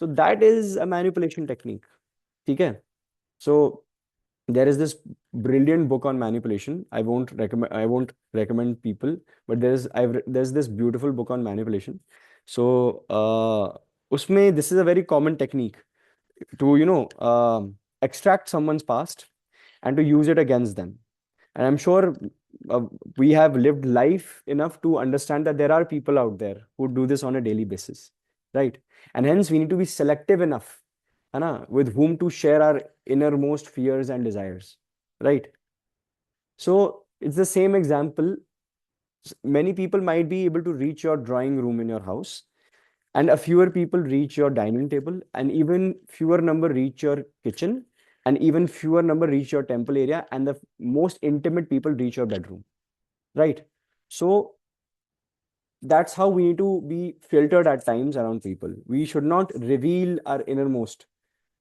So that is a manipulation technique, okay? So there is this brilliant book on manipulation. I won't recommend people, but there's this beautiful book on manipulation. So उसमें this is a very common technique to extract someone's past and to use it against them. And I'm sure uh, we have lived life enough to understand that there are people out there who do this on a daily basis, right? And hence we need to be selective enough, है ना, with whom to share our innermost fears and desires, right? So it's the same example. Many people might be able to reach your drawing room in your house, and a fewer people reach your dining table, and even fewer number reach your kitchen, and even fewer number reach your temple area, and the most intimate people reach your bedroom, right? So that's how we need to be filtered at times around people. We should not reveal our innermost,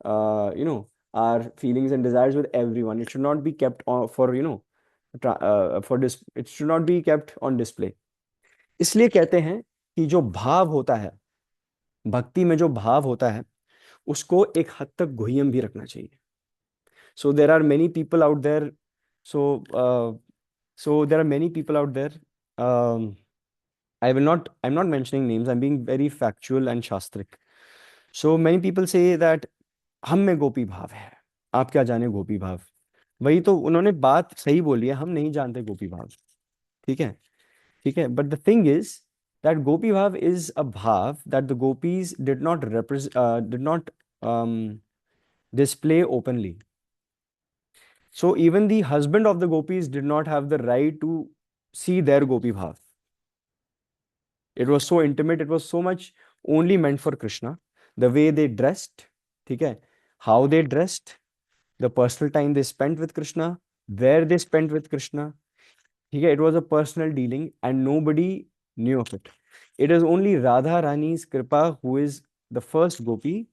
our feelings and desires with everyone. It should not be kept on for for this. It should not be kept on display. इसलिए कहते हैं कि जो भाव होता है, भक्ति में जो भाव होता है, उसको एक हद तक गुह्यम भी रखना चाहिए. So there are many people out there. So there are many people out there. I'm not mentioning names. I'm being very factual and shastric. So many people say that हम में गोपी भाव है, आप क्या जाने गोपी भाव. वही तो उन्होंने बात सही बोली है, हम नहीं जानते गोपी भाव. ठीक है, ठीक है. But the thing is that gopi bhav is a bhav that the gopis did not display openly. So even the husband of the gopis did not have the right to see their gopi bhav. It was so intimate. It was so much only meant for Krishna. The way they dressed, ठीक है, how they dressed, the personal time they spent with Krishna, where they spent with Krishna. ठीक है, it was a personal dealing and nobody knew of it. It is only Radha Rani's Kripa, who is the first gopi,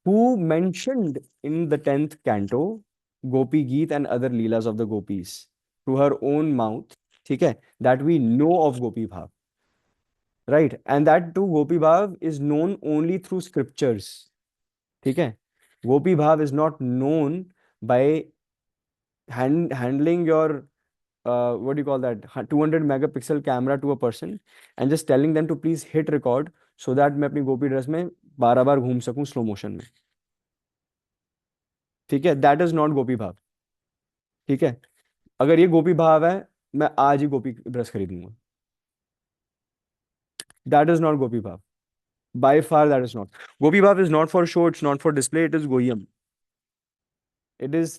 who mentioned in the 10th canto Gopi Geet and other leelas of the gopis through her own mouth, ठीक है, that we know of Gopi Bhav, right? And that too, Gopi Bhav is known only through scriptures, ठीक है. Gopi Bhav is not known by handling your what do you call that, 200 megapixel camera to a person and just telling them to please hit record so that मैं अपनी गोपी dress में 12 बार घूम सकूं slow motion में. ठीक है, that is not गोपी भाव. ठीक है, अगर ये गोपी भाव है, मैं आज ही गोपी ड्रेस खरीदूंगा. दैट इज नॉट गोपी भाव. By far that is not. Gopi bhav is not for show, it's not for display, it is goyam. It is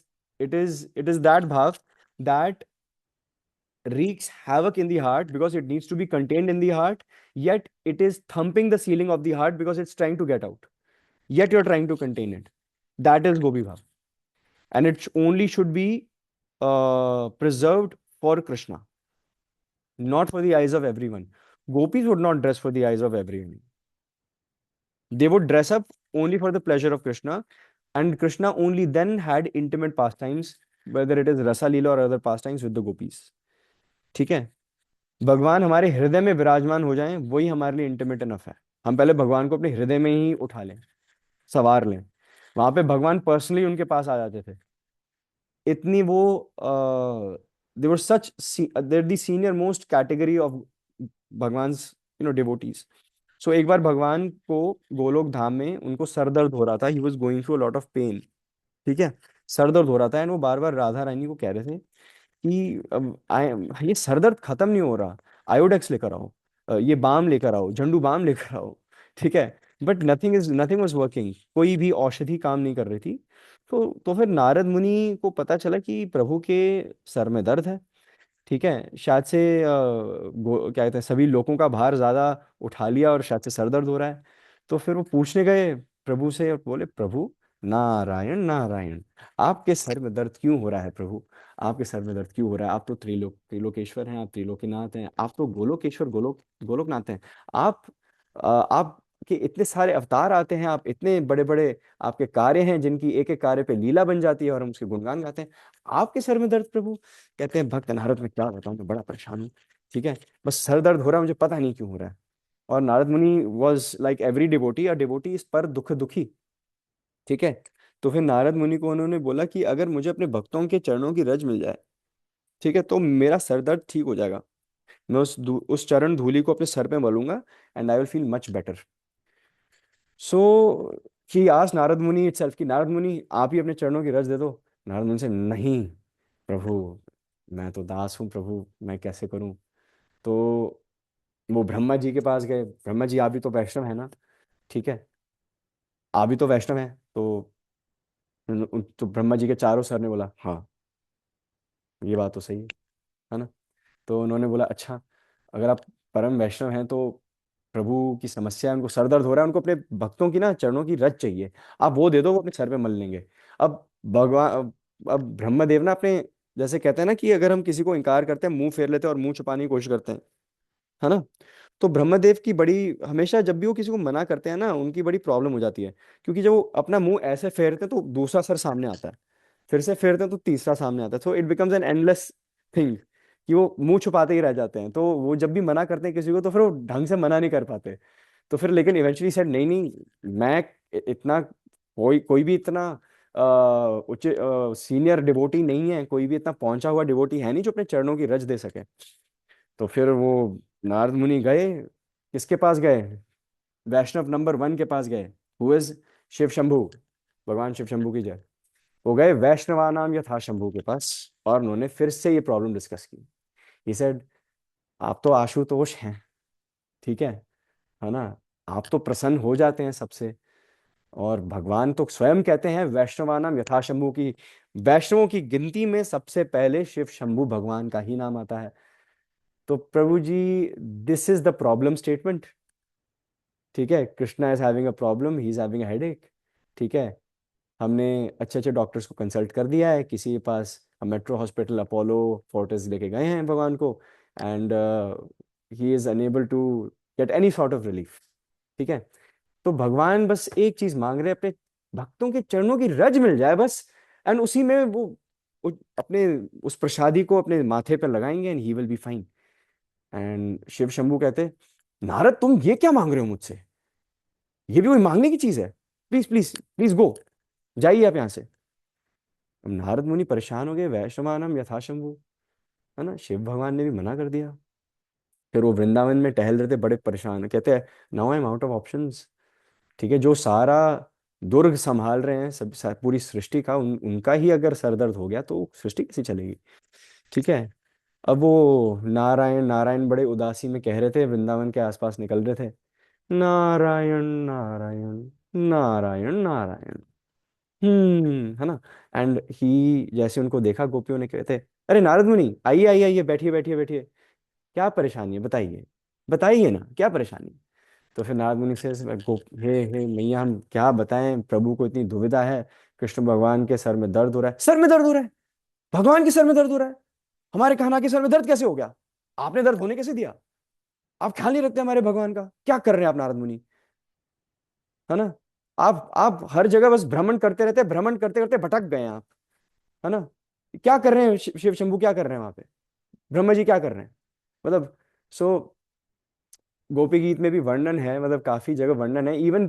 that bhav that wreaks havoc in the heart because it needs to be contained in the heart, yet it is thumping the ceiling of the heart because it's trying to get out, yet you're trying to contain it. That is gopi bhav, and it only should be preserved for Krishna, not for the eyes of everyone. Gopis would not dress for the eyes of everyone. They would dress up only for the pleasure of Krishna, and Krishna only then had intimate pastimes, whether it is Rasa Leela or other pastimes with the gopis. ठीक है, भगवान हमारे हृदय में विराजमान हो जाएं, वही हमारे लिए इंटीमेट इनफ है. हम पहले भगवान को अपने हृदय में ही उठा लें, सवार लें. वहां पे भगवान पर्सनली उनके पास आ जाते थे. इतनी वो they were such they're the senior most category of भगवान्स devotees. So एक बार भगवान को गोलोक धाम में उनको सर दर्द हो रहा था. He was going through a lot of pain. ठीक है, सर दर्द हो रहा था, एंड वो बार बार राधा रानी को कह रहे थे कि ये सर दर्द खत्म नहीं हो रहा, आयोडेक्स लेकर आओ, ये बाम लेकर आओ, झंडू बाम लेकर आओ. ठीक है, बट नथिंग वाज वर्किंग. कोई भी औषधि काम नहीं कर रही थी. तो फिर नारद मुनि को पता चला कि प्रभु के सर में दर्द है. ठीक है, शायद से क्या कहते हैं, सभी लोगों का भार ज्यादा उठा लिया और शायद से सर दर्द हो रहा है. तो फिर वो पूछने गए प्रभु से और बोले, प्रभु नारायण नारायण, आपके सर में दर्द क्यों हो रहा है प्रभु, आपके सर में दर्द क्यों हो रहा है. आप तो त्रिलोकेश्वर हैं, आप त्रिलोकीनाथ हैं, आप तो गोलोकेश्वर गोलोकनाथ हैं. आपके इतने सारे अवतार आते हैं, आप इतने बड़े बड़े आपके कार्य हैं जिनकी एक एक कार्य पे लीला बन जाती है और हम उसके गुणगान गाते हैं. आपके सर में दर्द प्रभु. कहते हैं, भक्त नारद, मैं क्या बताऊं, मैं बड़ा परेशान हूँ. ठीक है, बस सर दर्द हो रहा है, मुझे पता नहीं क्यों हो रहा है. और नारद मुनि was like every devotee, a devotee इस पर दुख दुखी. ठीक है, तो फिर नारद मुनि को उन्होंने बोला कि अगर मुझे अपने भक्तों के चरणों की रज मिल जाए, ठीक है, तो मेरा सर दर्द ठीक हो जाएगा. मैं उस चरण धूलि को अपने सर पे मलूंगा and I will feel much better. So he asked Narada Muni itself कि नारद मुनि आप ही अपने चरणों की रज दे दो। नारद मुनि से नहीं प्रभु, मैं तो दास हूँ प्रभु, मैं कैसे करूं। तो वो ब्रह्मा जी के पास गए। ब्रह्मा जी, आप भी तो वैष्णव है ना, ठीक है, आप भी तो वैष्णव है। तो ब्रह्मा जी के चारों सर ने बोला हाँ, ये बात तो सही है ना। तो उन्होंने बोला अच्छा, अगर आप परम वैष्णव हैं तो प्रभु की समस्या है, उनको सर दर्द हो रहा है, उनको अपने भक्तों की ना चरणों की रज चाहिए, आप वो दे दो, वो अपने सर पे मल लेंगे। अब भगवान अब ब्रह्मदेव ना अपने, जैसे कहते हैं ना कि अगर हम किसी को इनकार करते हैं, मुंह फेर लेते हैं और मुंह छुपाने की कोशिश करते हैं, है ना। तो ब्रह्मदेव की बड़ी, हमेशा जब भी वो किसी को मना करते हैं ना, उनकी बड़ी प्रॉब्लम हो जाती है। क्योंकि जब वो अपना मुंह ऐसे फेरते हैं तो दूसरा सर सामने आता है, फिर से फेरते हैं तो तीसरा सामने आता है, तो it becomes an endless thing कि वो मुंह छुपाते ही रह जाते हैं। तो वो जब भी मना करते हैं किसी को तो फिर वो ढंग से मना नहीं कर पाते। तो फिर लेकिन इवेंचुअली सेड नहीं नहीं, मैं इतना, कोई कोई भी इतना उच्च सीनियर डिवोटी नहीं है, कोई भी इतना पहुंचा हुआ डिवोटी है नहीं जो अपने चरणों की रज दे सके। तो फिर वो नारद मुनि गए, किसके पास गए, वैष्णव नंबर 1 के पास गए, हु इज शिव शंभू, भगवान शिव शंभू की जय। वो गए वैष्णवानाम यथा शंभू के पास, और उन्होंने फिर से ये प्रॉब्लम डिस्कस की। ही सेड आप तो आशुतोष हैं, ठीक है ना, आप तो प्रसन्न हो जाते हैं सबसे, और भगवान तो स्वयं कहते हैं वैष्णवानाम यथा शंभू की, वैष्णवों की गिनती में सबसे पहले शिव शंभू भगवान का ही नाम आता है। तो Prabhu ji, this is the problem statement, ठीक है, Krishna is having a problem, he is having a headache, ठीक है। हमने अच्छे अच्छे डॉक्टर्स को कंसल्ट कर दिया है, किसी के पास, हम मेट्रो हॉस्पिटल अपोलो फोर्टिस लेके गए हैं भगवान को, and he is unable to get any sort of relief, ठीक है। तो भगवान बस एक चीज मांग रहे हैं, अपने भक्तों के चरणों की रज मिल जाए बस, एंड उसी में अपने उस प्रसादी को अपने माथे पर लगाएंगे and he will be fine. And Shiv Shambhu कहते, नारद तुम ये क्या मांग रहे हो मुझसे, ये भी कोई मांगने की चीज है, प्लीज प्लीज प्लीज गो, जाइए आप यहाँ से। अब नारद मुनि परेशान हो गए, वैष्णवानम यथा शंभु, है ना, शिव भगवान ने भी मना कर दिया। फिर वो वृंदावन में टहल रहे थे, बड़े परेशान, कहते हैं now I am out of options, ठीक है, जो सारा दुर्ग संभाल रहे हैं सब, पूरी सृष्टि का, उनका ही अगर सरदर्द हो गया तो सृष्टि कैसी चलेगी, ठीक है। अब वो नारायण नारायण बड़े उदासी में कह रहे थे, वृंदावन के आसपास निकल रहे थे, नारायण नारायण नारायण नारायण, है ना। एंड ही, जैसे उनको देखा गोपियों ने, कहते अरे नारद मुनि आइए आइए आइए, बैठिए बैठिए बैठिए, क्या परेशानी है बताइए, बताइए ना क्या परेशानी है। तो फिर नारद मुनि से हे मैया, हम क्या बताएं, प्रभु को इतनी दुविधा है, कृष्ण भगवान के सर में दर्द हो रहा है, सर में दर्द हो रहा है, भगवान के सर में दर्द हो रहा है, हमारे कान्हा के सर में दर्द कैसे हो गया, आपने दर्द होने कैसे दिया, आप ख्याल नहीं रखते हमारे भगवान का, क्या कर रहे हैं आप नारद मुनि, है ना। आप हर जगह बस भ्रमण करते रहते हैं, भ्रमण करते करते भटक गए हैं आप, है ना। क्या कर रहे हैं शिव शंभू, क्या कर रहे हैं वहां पे, ब्रह्मा जी क्या कर रहे हैं, मतलब। सो गोपी गीत में भी वर्णन है, मतलब काफी जगह वर्णन है, इवन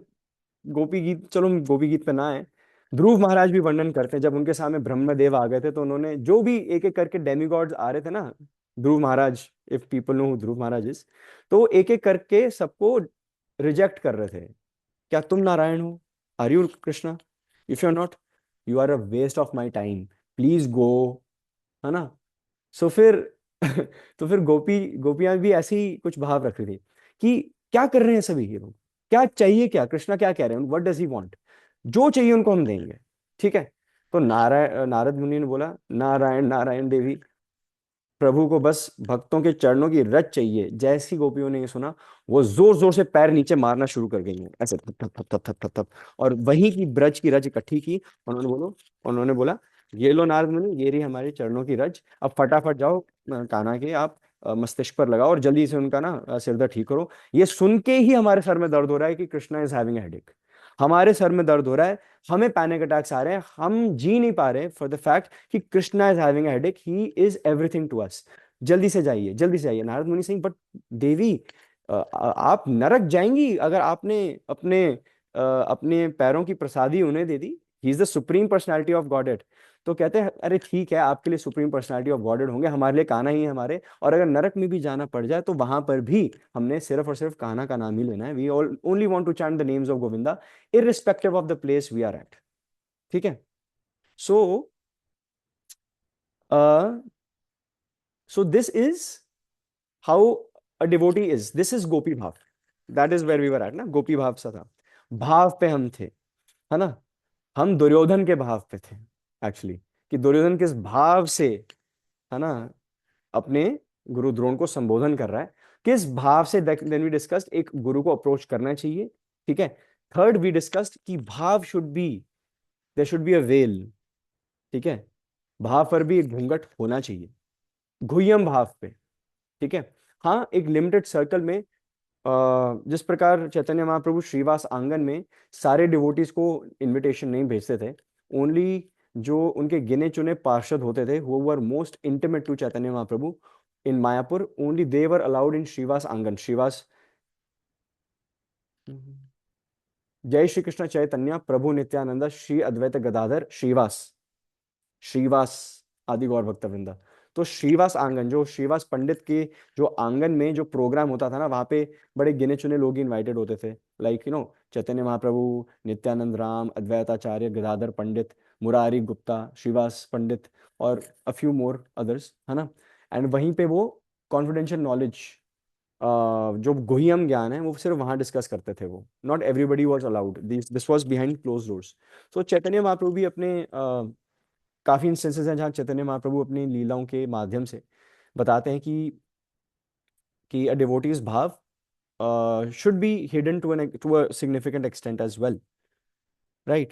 गोपी गीत, चलो हम गोपी गीत पे ना आए, ध्रुव महाराज भी वर्णन करते हैं, जब उनके सामने ब्रह्मदेव आ गए थे तो उन्होंने जो भी एक एक करके डेमीगॉड्स आ रहे थे ना, Dhruva Maharaj, if people know Dhruva Maharaj is, तो वो एक एक करके सबको रिजेक्ट कर रहे थे, क्या तुम नारायण हो, are you Krishna, if you are not, you are a waste of my time, please go, है ना। सो फिर तो फिर गोपियां भी ऐसे ही कुछ भाव रख रही थी कि क्या कर रहे हैं सभी ये लोग, क्या चाहिए, क्या कृष्णा क्या कह रहे हैं, व्हाट डज ही वांट, जो चाहिए उनको हम देंगे, ठीक है। तो नारद मुनि ने बोला, नारायण नारायण देवी, प्रभु को बस भक्तों के चरणों की रज चाहिए। जैसी गोपियों ने ये सुना, वो जोर जोर से पैर नीचे मारना शुरू कर गई हैं, ऐसे थप थप थप थप थप थप थप, और वहीं की ब्रज की रज इकट्ठी की। उन्होंने बोला ये लो नारद मुनि, ये रही हमारे चरणों की रज, अब फटाफट जाओ कान्हा के आप मस्तिष्क पर लगाओ और जल्दी से उनका ना सिर दर्द ठीक करो। ये सुन के ही हमारे सर में दर्द हो रहा है कि कृष्णा इज हैविंग हेडेक, हमारे सर में दर्द हो रहा है, हमें पैनिक अटैक्स आ रहे हैं, हम जी नहीं पा रहे फॉर द फैक्ट कि Krishna is having a headache, he is everything to us, जल्दी से जाइए जल्दी से जाइए। नारद मुनि सिंह, बट देवी आप नरक जाएंगी अगर आपने अपने अपने पैरों की प्रसादी उन्हें दे दी, he is the supreme personality of Godhead, तो कहते हैं अरे ठीक है, आपके लिए सुप्रीम पर्सनालिटी ऑफ गॉडेड होंगे, हमारे लिए कान्हा ही है हमारे, और अगर नरक में भी जाना पड़ जाए तो वहां पर भी हमने सिर्फ और सिर्फ कान्हा का नाम ही लेना है। We all only want to chant the names of Govinda irrespective of the place we are at. ठीक है। So so this is how a devotee is, this is Gopi bhava. That is where we were at ना, गोपी भाव सा था, भाव पे हम थे, है ना। हम दुर्योधन के भाव पे थे एक्चुअली, कि दुर्योधन किस भाव से, है ना, अपने गुरु द्रोण को संबोधन कर रहा है, किस भाव से। देन वी डिस्कस्ड एक गुरु को अप्रोच करना चाहिए। ठीक है। थर्ड वी डिस्कस्ड कि भाव should be, there should be a well. ठीक है। भाव पर भी एक घूंघट होना चाहिए, गुह्यम भाव पे। ठीक है। हाँ, एक लिमिटेड सर्कल में, जिस प्रकार चैतन्य महाप्रभु श्रीवास आंगन में सारे डिवोटीज को इनविटेशन नहीं भेजते थे, ओनली जो उनके गिने चुने पार्षद होते थे, who were most intimate to Chaitanya Mahaprabhu in Mayapur, only they were allowed in Shrivas आंगन। श्रीवास, जय श्री कृष्ण चैतन्य प्रभु नित्यानंद श्री अद्वैत गदाधर श्रीवास, श्रीवास आदि गौर भक्त वृंदा। तो श्रीवास आंगन, जो श्रीवास पंडित के जो आंगन में जो प्रोग्राम होता था ना, वहां पे बड़े गिने चुने लोग इनवाइटेड होते थे, लाइक चैतन्य महाप्रभु, नित्यानंद राम, अद्वैताचार्य, गदाधर पंडित, मुरारी गुप्ता, श्रीवास पंडित, और अ फ्यू मोर अदर्स, है ना। एंड वहीं पे वो कॉन्फिडेंशियल नॉलेज, जो गुह्यम ज्ञान है, वो सिर्फ वहां डिस्कस करते थे। वो not everybody was allowed, this was behind close doors. तो चैतन्य महाप्रभु भी अपने काफी इंस्टेंसेस हैं जहाँ चैतन्य महाप्रभु अपनी लीलाओं के माध्यम से बताते हैं कि अ डिवोटीज भाव should be hidden to a significant extent as well, right?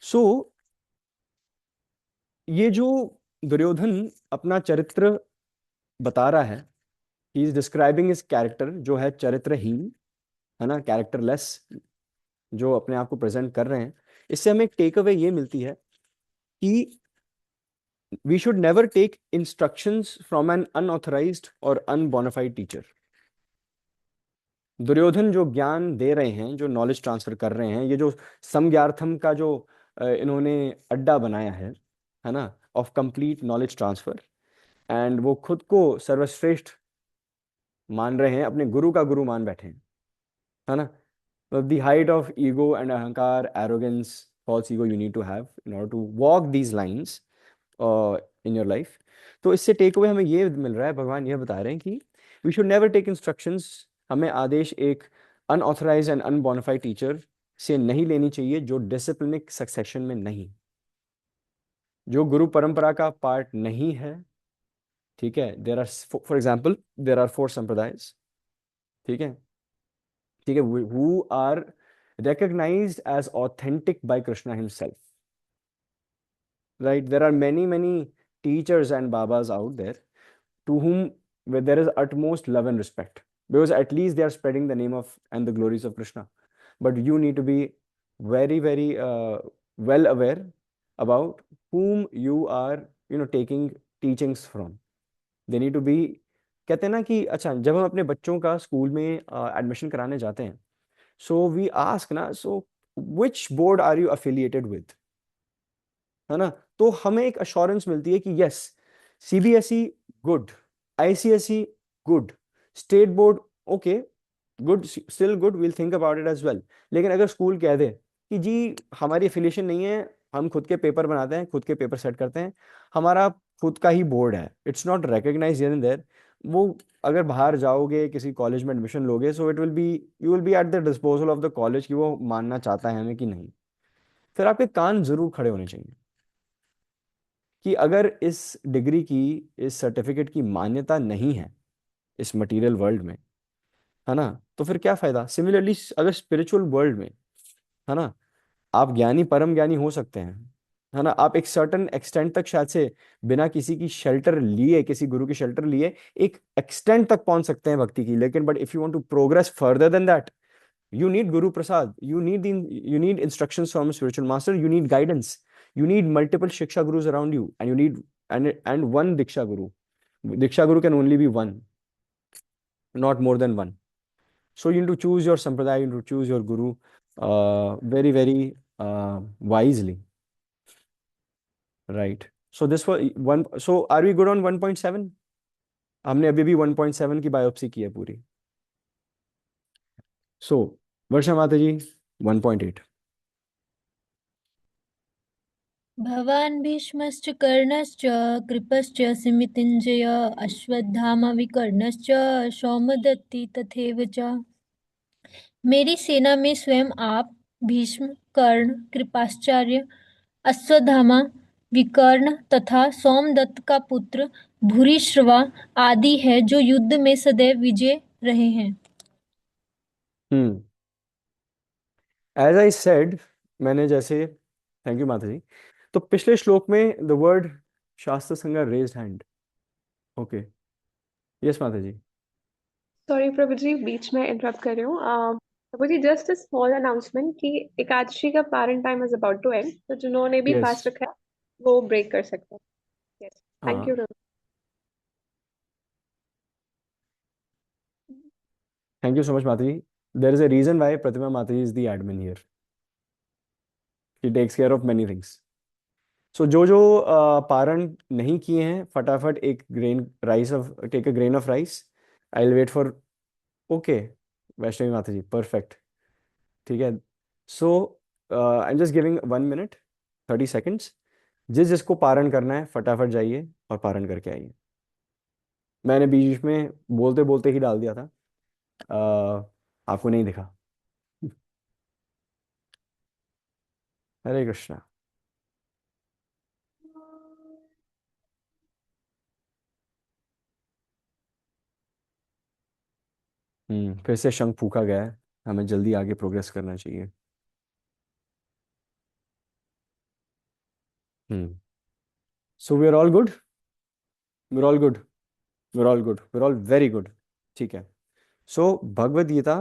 So ये जो दुर्योधन अपना चरित्र बता रहा है, ही इज डिस्क्राइबिंग इस कैरेक्टर जो है चरित्रहीन, है ना, कैरेक्टरलेस, जो अपने आप को प्रेजेंट कर रहे हैं। इससे हमें एक टेक अवे ये मिलती है कि we should never take instructions from an unauthorized और अनबोनाफाइड टीचर। दुर्योधन जो ज्ञान दे रहे हैं, जो नॉलेज ट्रांसफर कर रहे हैं, ये जो समज्ञार्थम का जो इन्होंने अड्डा बनाया है ना, of complete knowledge transfer, and वो खुद को सर्वश्रेष्ठ मान रहे हैं, अपने गुरु का गुरु मान बैठे हैं, है ना। The height of ego and ahankar, arrogance, false ego you need to have in order to walk these lines in your life. तो इससे टेक अवे हमें ये मिल रहा है, भगवान ये बता रहे हैं कि we should never take instructions, हमें आदेश एक अनऑथराइज एंड अनबोनाफाइड टीचर से नहीं लेनी चाहिए, जो डिसिप्लिनिक सक्सेशन में नहीं, जो गुरु परंपरा का पार्ट नहीं है। ठीक है। There are, for example, there are 4 संप्रदायस। ठीक है। ठीक है, who are recognized as authentic by Krishna himself, right? There are many teachers and babas out there to whom where there is utmost love and respect, because at least they are spreading the name of and the glories of Krishna. But you need to be very well aware about whom you are taking teachings from. They need to be, कहते हैं ना कि अच्छा, जब हम अपने बच्चों का स्कूल में एडमिशन कराने जाते हैं, सो वी आस्क ना, so which board are you affiliated with, है ना। तो हमें एक अश्योरेंस मिलती है कि yes, CBSE good, ICSE good, state board okay, good, still good, will think about it as well. लेकिन अगर स्कूल कह दे कि जी हमारी एफिलिएशन नहीं है, हम खुद के पेपर बनाते हैं, खुद के पेपर सेट करते हैं, हमारा खुद का ही बोर्ड है, it's not recognized here and there, वो अगर बाहर जाओगे किसी कॉलेज में एडमिशन लोगे, so it will be, you will be at the disposal of the college कि वो मानना चाहता है हमें कि नहीं। फिर आपके कान जरूर खड़े होने चाहिए कि अगर इस डिग्री की, इस सर्टिफिकेट की मान्यता नहीं है इस मटेरियल वर्ल्ड में, है ना, तो फिर क्या फायदा। सिमिलरली अगर स्पिरिचुअल वर्ल्ड में, है ना, आप ज्ञानी, परम ज्ञानी हो सकते हैं, है ना, आप एक सर्टन एक्सटेंट तक शायद से बिना किसी की शेल्टर लिए, किसी गुरु की शेल्टर लिए, एक एक्सटेंट तक पहुंच सकते हैं भक्ति की। लेकिन but if you want to progress further then that, you need guru prasad, you need instructions from a spiritual master, you need guidance, you need multiple shiksha gurus around you, and you need, and one diksha guru. Diksha guru can only be one, not more than one. So you need to choose your sampradaya, you need to choose your guru very wisely. Right. So this one, so are we good on 1.7? हमने अभी भी 1.7 की biopsy की है पूरी। सो वर्षा माता जी 1.8। भवान् भीष्मश्च कर्णश्च कृपश्च सिमितिञ्जय अश्वत्थामा विकर्णश्च सौमदत्ति तथैव च। मेरी सेना में स्वयं आप, भीष्म, कर्ण, कृपाचार्य, अश्वत्थामा, विकर्ण तथा सोमदत्त का पुत्र भूरिश्रवा आदि है जो युद्ध में सदैव विजय रहे हैं। हम्म, एज आई सेड, मैंने जैसे, थैंक यू माता जी। तो पिछले श्लोक में द वर्ड शास्त्र संज्ञा रेज्ड हैंड। ओके, यस माता जी। सॉरी प्रभु जी, बीच में इंटरप्ट कर रही हूँ। प्रभु जी, जस्ट अ स्मॉल अनाउंसमेंट कि एकादशी का पारण time is about to end, तो जिन्होंने भी यस। फास्ट रखा है वो ब्रेक कर सकते हैं। यस, थैंक हाँ, you Prabhu. Thank you so much माता ji. There is a reason why Pratima Mata ji is the admin here. He takes care of many things. So जो जो पारण नहीं किए हैं, फटाफट एक grain rice of, take a grain of rice. I will wait for, okay, Vaishnavi Mata ji perfect. ठीक है। So I am just giving 1 minute 30 seconds. जिस जिसको पारण करना है फटाफट जाइए और पारण करके आइए। मैंने बीच में बोलते बोलते ही डाल दिया था, आपको नहीं दिखा। हरे कृष्णा। फिर से शंख फूका गया है, हमें जल्दी आगे प्रोग्रेस करना चाहिए। Hmm. So we are all good, we are all good, we are all good, we are all very good. ठीक है। सो भगवद गीता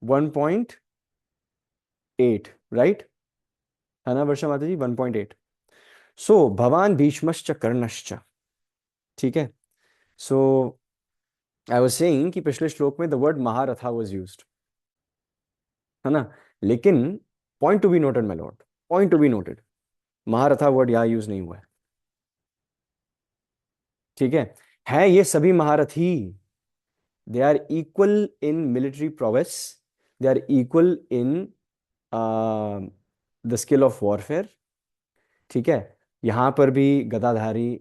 1.8, राइट, है ना वर्षा माता जी? 1.8। सो भवान भीष्मश्च कर्णश्च। ठीक है। सो आई वाज सेइंग कि पिछले श्लोक में the word maharatha was used, है ना? लेकिन point to be noted my lord, point to be noted, maharatha word यहाँ यूज नहीं हुआ है। ठीक है ये सभी maharathi, they are equal in military prowess, they are equal in the skill of warfare. ठीक है। यहाँ पर भी गदाधारी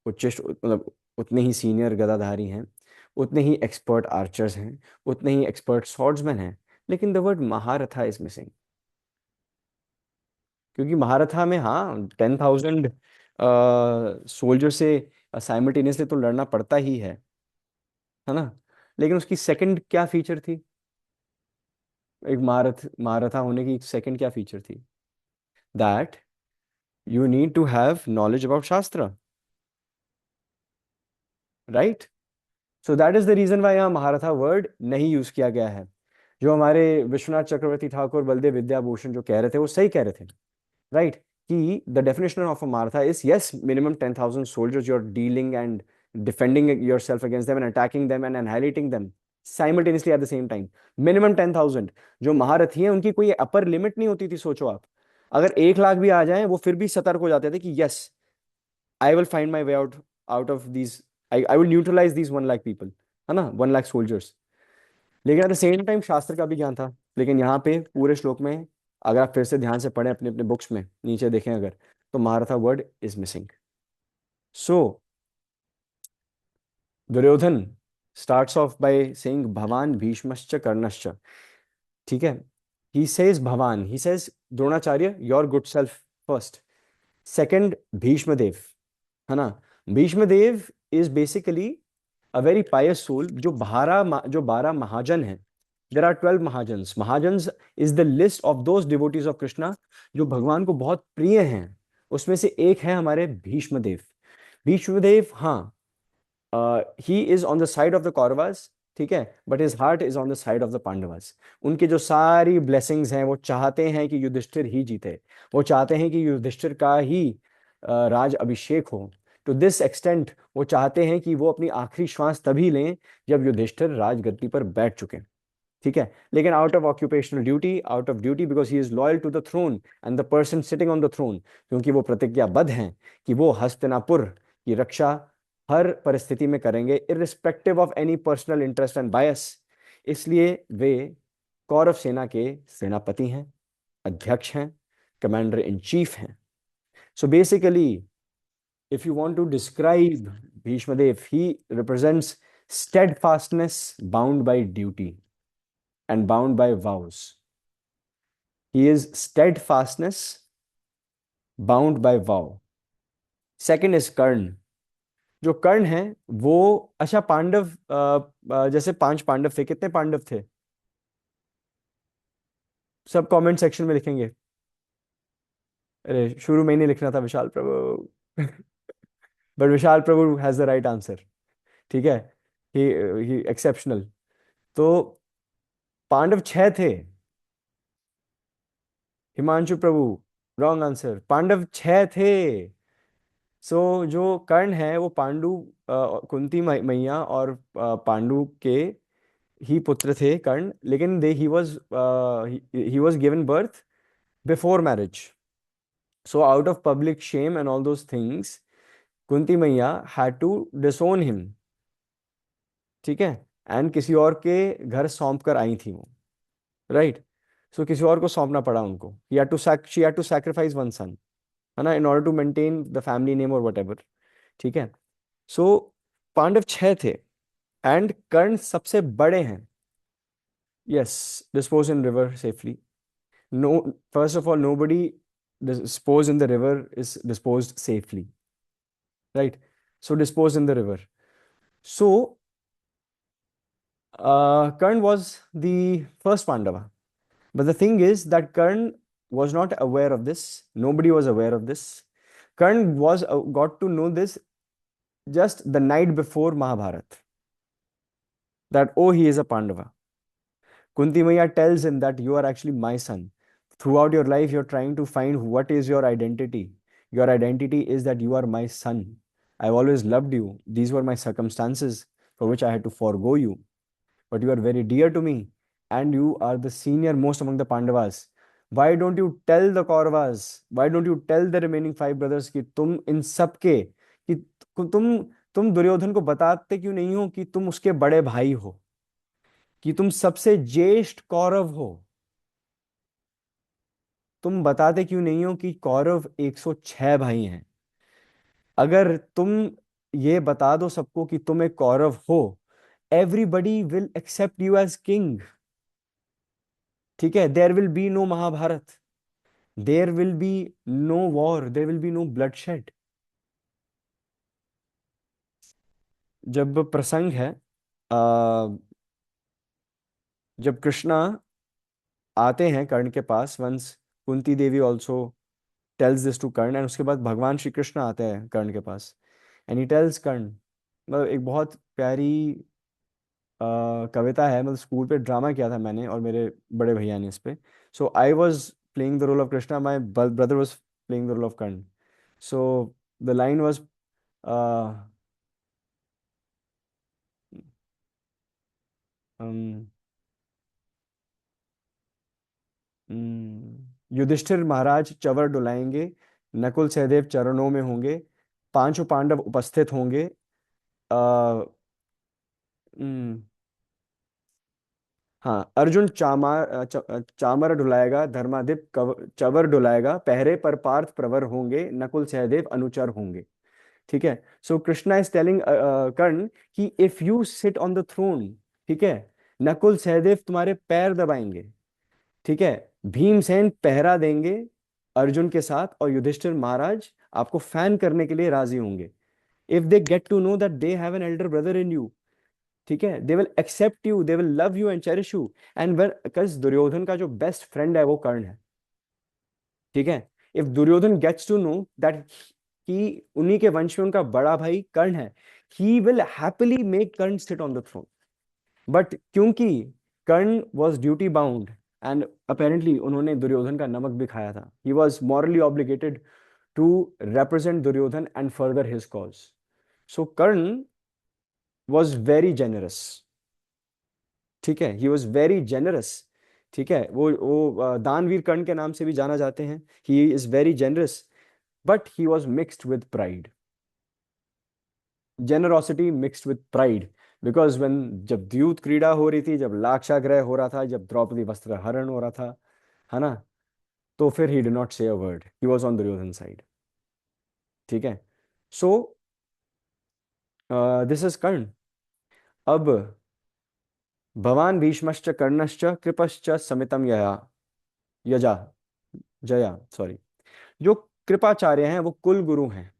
उच्च, मतलब उतने ही सीनियर गदाधारी हैं, उतने ही एक्सपर्ट आर्चर्स हैं, उतने ही एक्सपर्ट स्वॉर्ड्समैन हैं, लेकिन द वर्ड महारथा इज मिसिंग। क्योंकि महारथा में हाँ 10,000 सोल्जर से साइमल्टेनियसली तो लड़ना पड़ता ही है ना? लेकिन उसकी सेकंड क्या फीचर थी? एक महारथा होने की सेकंड क्या फीचर थी? That you need to have knowledge about shastra, right? So that is the reason why यहाँ महारथा वर्ड नहीं यूज किया गया है। जो हमारे विश्वनाथ चक्रवर्ती ठाकुर बलदेव विद्याभूषण जो कह रहे थे वो सही कह रहे थे, राइट? कि the definition of a Martha is yes minimum 10,000 soldiers you're dealing and defending yourself against them and attacking them and annihilating them simultaneously at the same time, minimum 10,000। जो महारथी हैं उनकी कोई अपर लिमिट नहीं होती थी। सोचो आप, अगर 1 लाख भी आ जाएं वो फिर भी सतर्क हो जाते थे कि yes I will find my way out out of these, I will neutralize these 1 lakh people, है ना, 1 लाख सोल्जर्स। लेकिन एट द सेम टाइम शास्त्र का भी ज्ञान था। लेकिन यहाँ पे पूरे श्लोक में अगर आप फिर से ध्यान से पढ़ें अपने अपने बुक्स में नीचे देखें अगर, तो maharatha word is missing. So Duryodhana starts off by saying भवान भीष्मश्च कर्णश्च। ठीक है। ही सेज भवान, he says Dronacharya your good self first, second Bhishmadeva, है ना? Bhishmadeva is basically a very pious soul. जो 12 महाजन हैं, there are 12 mahajanas. Mahajanas is the list of those devotees of Krishna जो भगवान को बहुत प्रिय हैं। उसमें से एक है हमारे भीष्मदेव। भीष्मदेव, हाँ, he is on the side of the Kauravas, ठीक है, but his heart is on the side of the Pandavas. उनकी जो सारी ब्लेसिंग्स हैं वो चाहते हैं कि युधिष्ठिर ही जीते, वो चाहते हैं कि युधिष्ठिर का ही राज अभिषेक हो। टू दिस एक्सटेंट वो चाहते हैं कि वो अपनी आखिरी श्वास तभी लें जब युधिष्ठिर राजगद्दी पर बैठ चुके हैं। ठीक है, लेकिन out of occupational duty, out of duty because he is loyal to the throne and the person sitting on the throne, क्योंकि वो प्रतिज्ञाबद्ध हैं कि वो हस्तिनापुर की रक्षा हर परिस्थिति में करेंगे, irrespective of any personal interest and बायस। इसलिए वे कौरव सेना के सेनापति हैं, अध्यक्ष हैं, कमांडर इन चीफ हैं। So basically if you want to describe Bhishma Dev, he represents steadfastness bound by duty and bound by vows. He is steadfastness bound by vow. Second is Karn. जो कर्ण है वो, अच्छा पांडव, जैसे 5 पांडव थे, कितने पांडव थे? सब कमेंट सेक्शन में लिखेंगे। अरे शुरू में ही नहीं लिखना था Vishal Prabhu. But Vishal Prabhu has the right answer, ठीक है, ही एक्सेप्शनल। तो पांडव 6 थे। हिमांशु प्रभु रॉन्ग आंसर, पांडव 6 थे। सो जो कर्ण है वो पांडु, कुंती मैया और पांडु के ही पुत्र थे कर्ण, लेकिन they he was given birth before marriage. So out of public shame and all those things, Kunti Maiya had to डिसोन him, ठीक है, एंड किसी और के घर सौंप कर आई थी वो, राइट। सो किसी और को सौंपना पड़ा उनको, she had to sacrifice one son, है ना, in order to maintain the family name और वट, ठीक है। सो पांडव 6 थे एंड कर्ण सबसे बड़े हैं। Yes, dispose in river safely. No, first of all nobody dispose in the river is disposed safely, right. So dispose in the river. So Karn was the first Pandava. But the thing is that Karn was not aware of this. Nobody was aware of this. Karn was got to know this just the night before Mahabharat. That, oh, he is a Pandava. Kunti Maya tells him that you are actually my son. Throughout your life, you're trying to find what is your identity. Your identity is that you are my son. I've always loved you. These were my circumstances for which I had to forego you. But you are very dear to me, and you are the senior most among the Pandavas. Why don't you tell the Kauravas? Why don't you tell the remaining 5 brothers कि तुम इन सब के, कि तुम दुर्योधन को बताते क्यों नहीं हो कि तुम उसके बड़े भाई हो, कि तुम सबसे ज्येष्ठ कौरव हो? तुम बताते क्यों नहीं हो कि कौरव 106 भाई हैं? अगर तुम ये बता दो सबको कि तुम एक कौरव हो, everybody will accept you as king, ठीक है। there will be no Mahabharat, there will be no war, there will be no bloodshed। जब प्रसंग है, जब कृष्णा आते हैं कर्ण के पास, once Kunti Devi also tells this to Karna, and उसके बाद भगवान श्री कृष्ण आते हैं कर्ण के पास, एंड ही टेल्स कर्ण, मतलब एक बहुत प्यारी कविता है, मतलब स्कूल पे ड्रामा किया था मैंने और मेरे बड़े भैया ने इस पे। So I was playing the role of Krishna, my brother was playing the role of Karna. So the line was, Yudhishthira Maharaj चवर डुलाएंगे, नकुल सहदेव चरणों में होंगे, 5 पांडव उपस्थित होंगे, हाँ, अर्जुन चामर डुलाएगा, धर्माधिप चवर डुलाएगा, पहरे पर पार्थ प्रवर होंगे, नकुल सहदेव अनुचर होंगे, ठीक है। So Krishna is telling Karna कि if you sit on the throne, ठीक है, नकुल सहदेव तुम्हारे पैर दबाएंगे, ठीक है, भीमसेन पहरा देंगे अर्जुन के साथ, और युधिष्ठिर महाराज आपको फैन करने के लिए राजी होंगे। If they get to know that they have an elder brother in you, ठीक है, they will accept you, they will love you and cherish you. And because Duryodhan का जो बेस्ट फ्रेंड है वो कर्ण है, ठीक है। If Duryodhan gets to know that कि उन्हीं के वंश में उनका बड़ा भाई कर्ण है, he will happily make Karna sit on the throne. But क्योंकि Karna was duty bound and apparently उन्होंने दुर्योधन का नमक भी खाया था, he was morally obligated to represent Duryodhana and further his cause. So Karn was very generous. ठीक है, ही वॉज वेरी जेनरस। ठीक है, वो दानवीर कर्ण के नाम से भी जाना जाते हैं। He is very generous, but he was mixed with pride. Generosity mixed with pride, because when जब द्यूत क्रीड़ा हो रही थी, जब लाक्षागृह हो रहा था, जब द्रौपदी वस्त्र हरण हो रहा था, है ना, तो फिर ही did not say a word, he was on Duryodhan side. ठीक है, सो दिस इज कर्ण। अब भवान भीष्मश्च कर्णश्च कृपश्च समितम यया यजा जया सॉरी, जो कृपाचार्य हैं वो कुल गुरु हैं।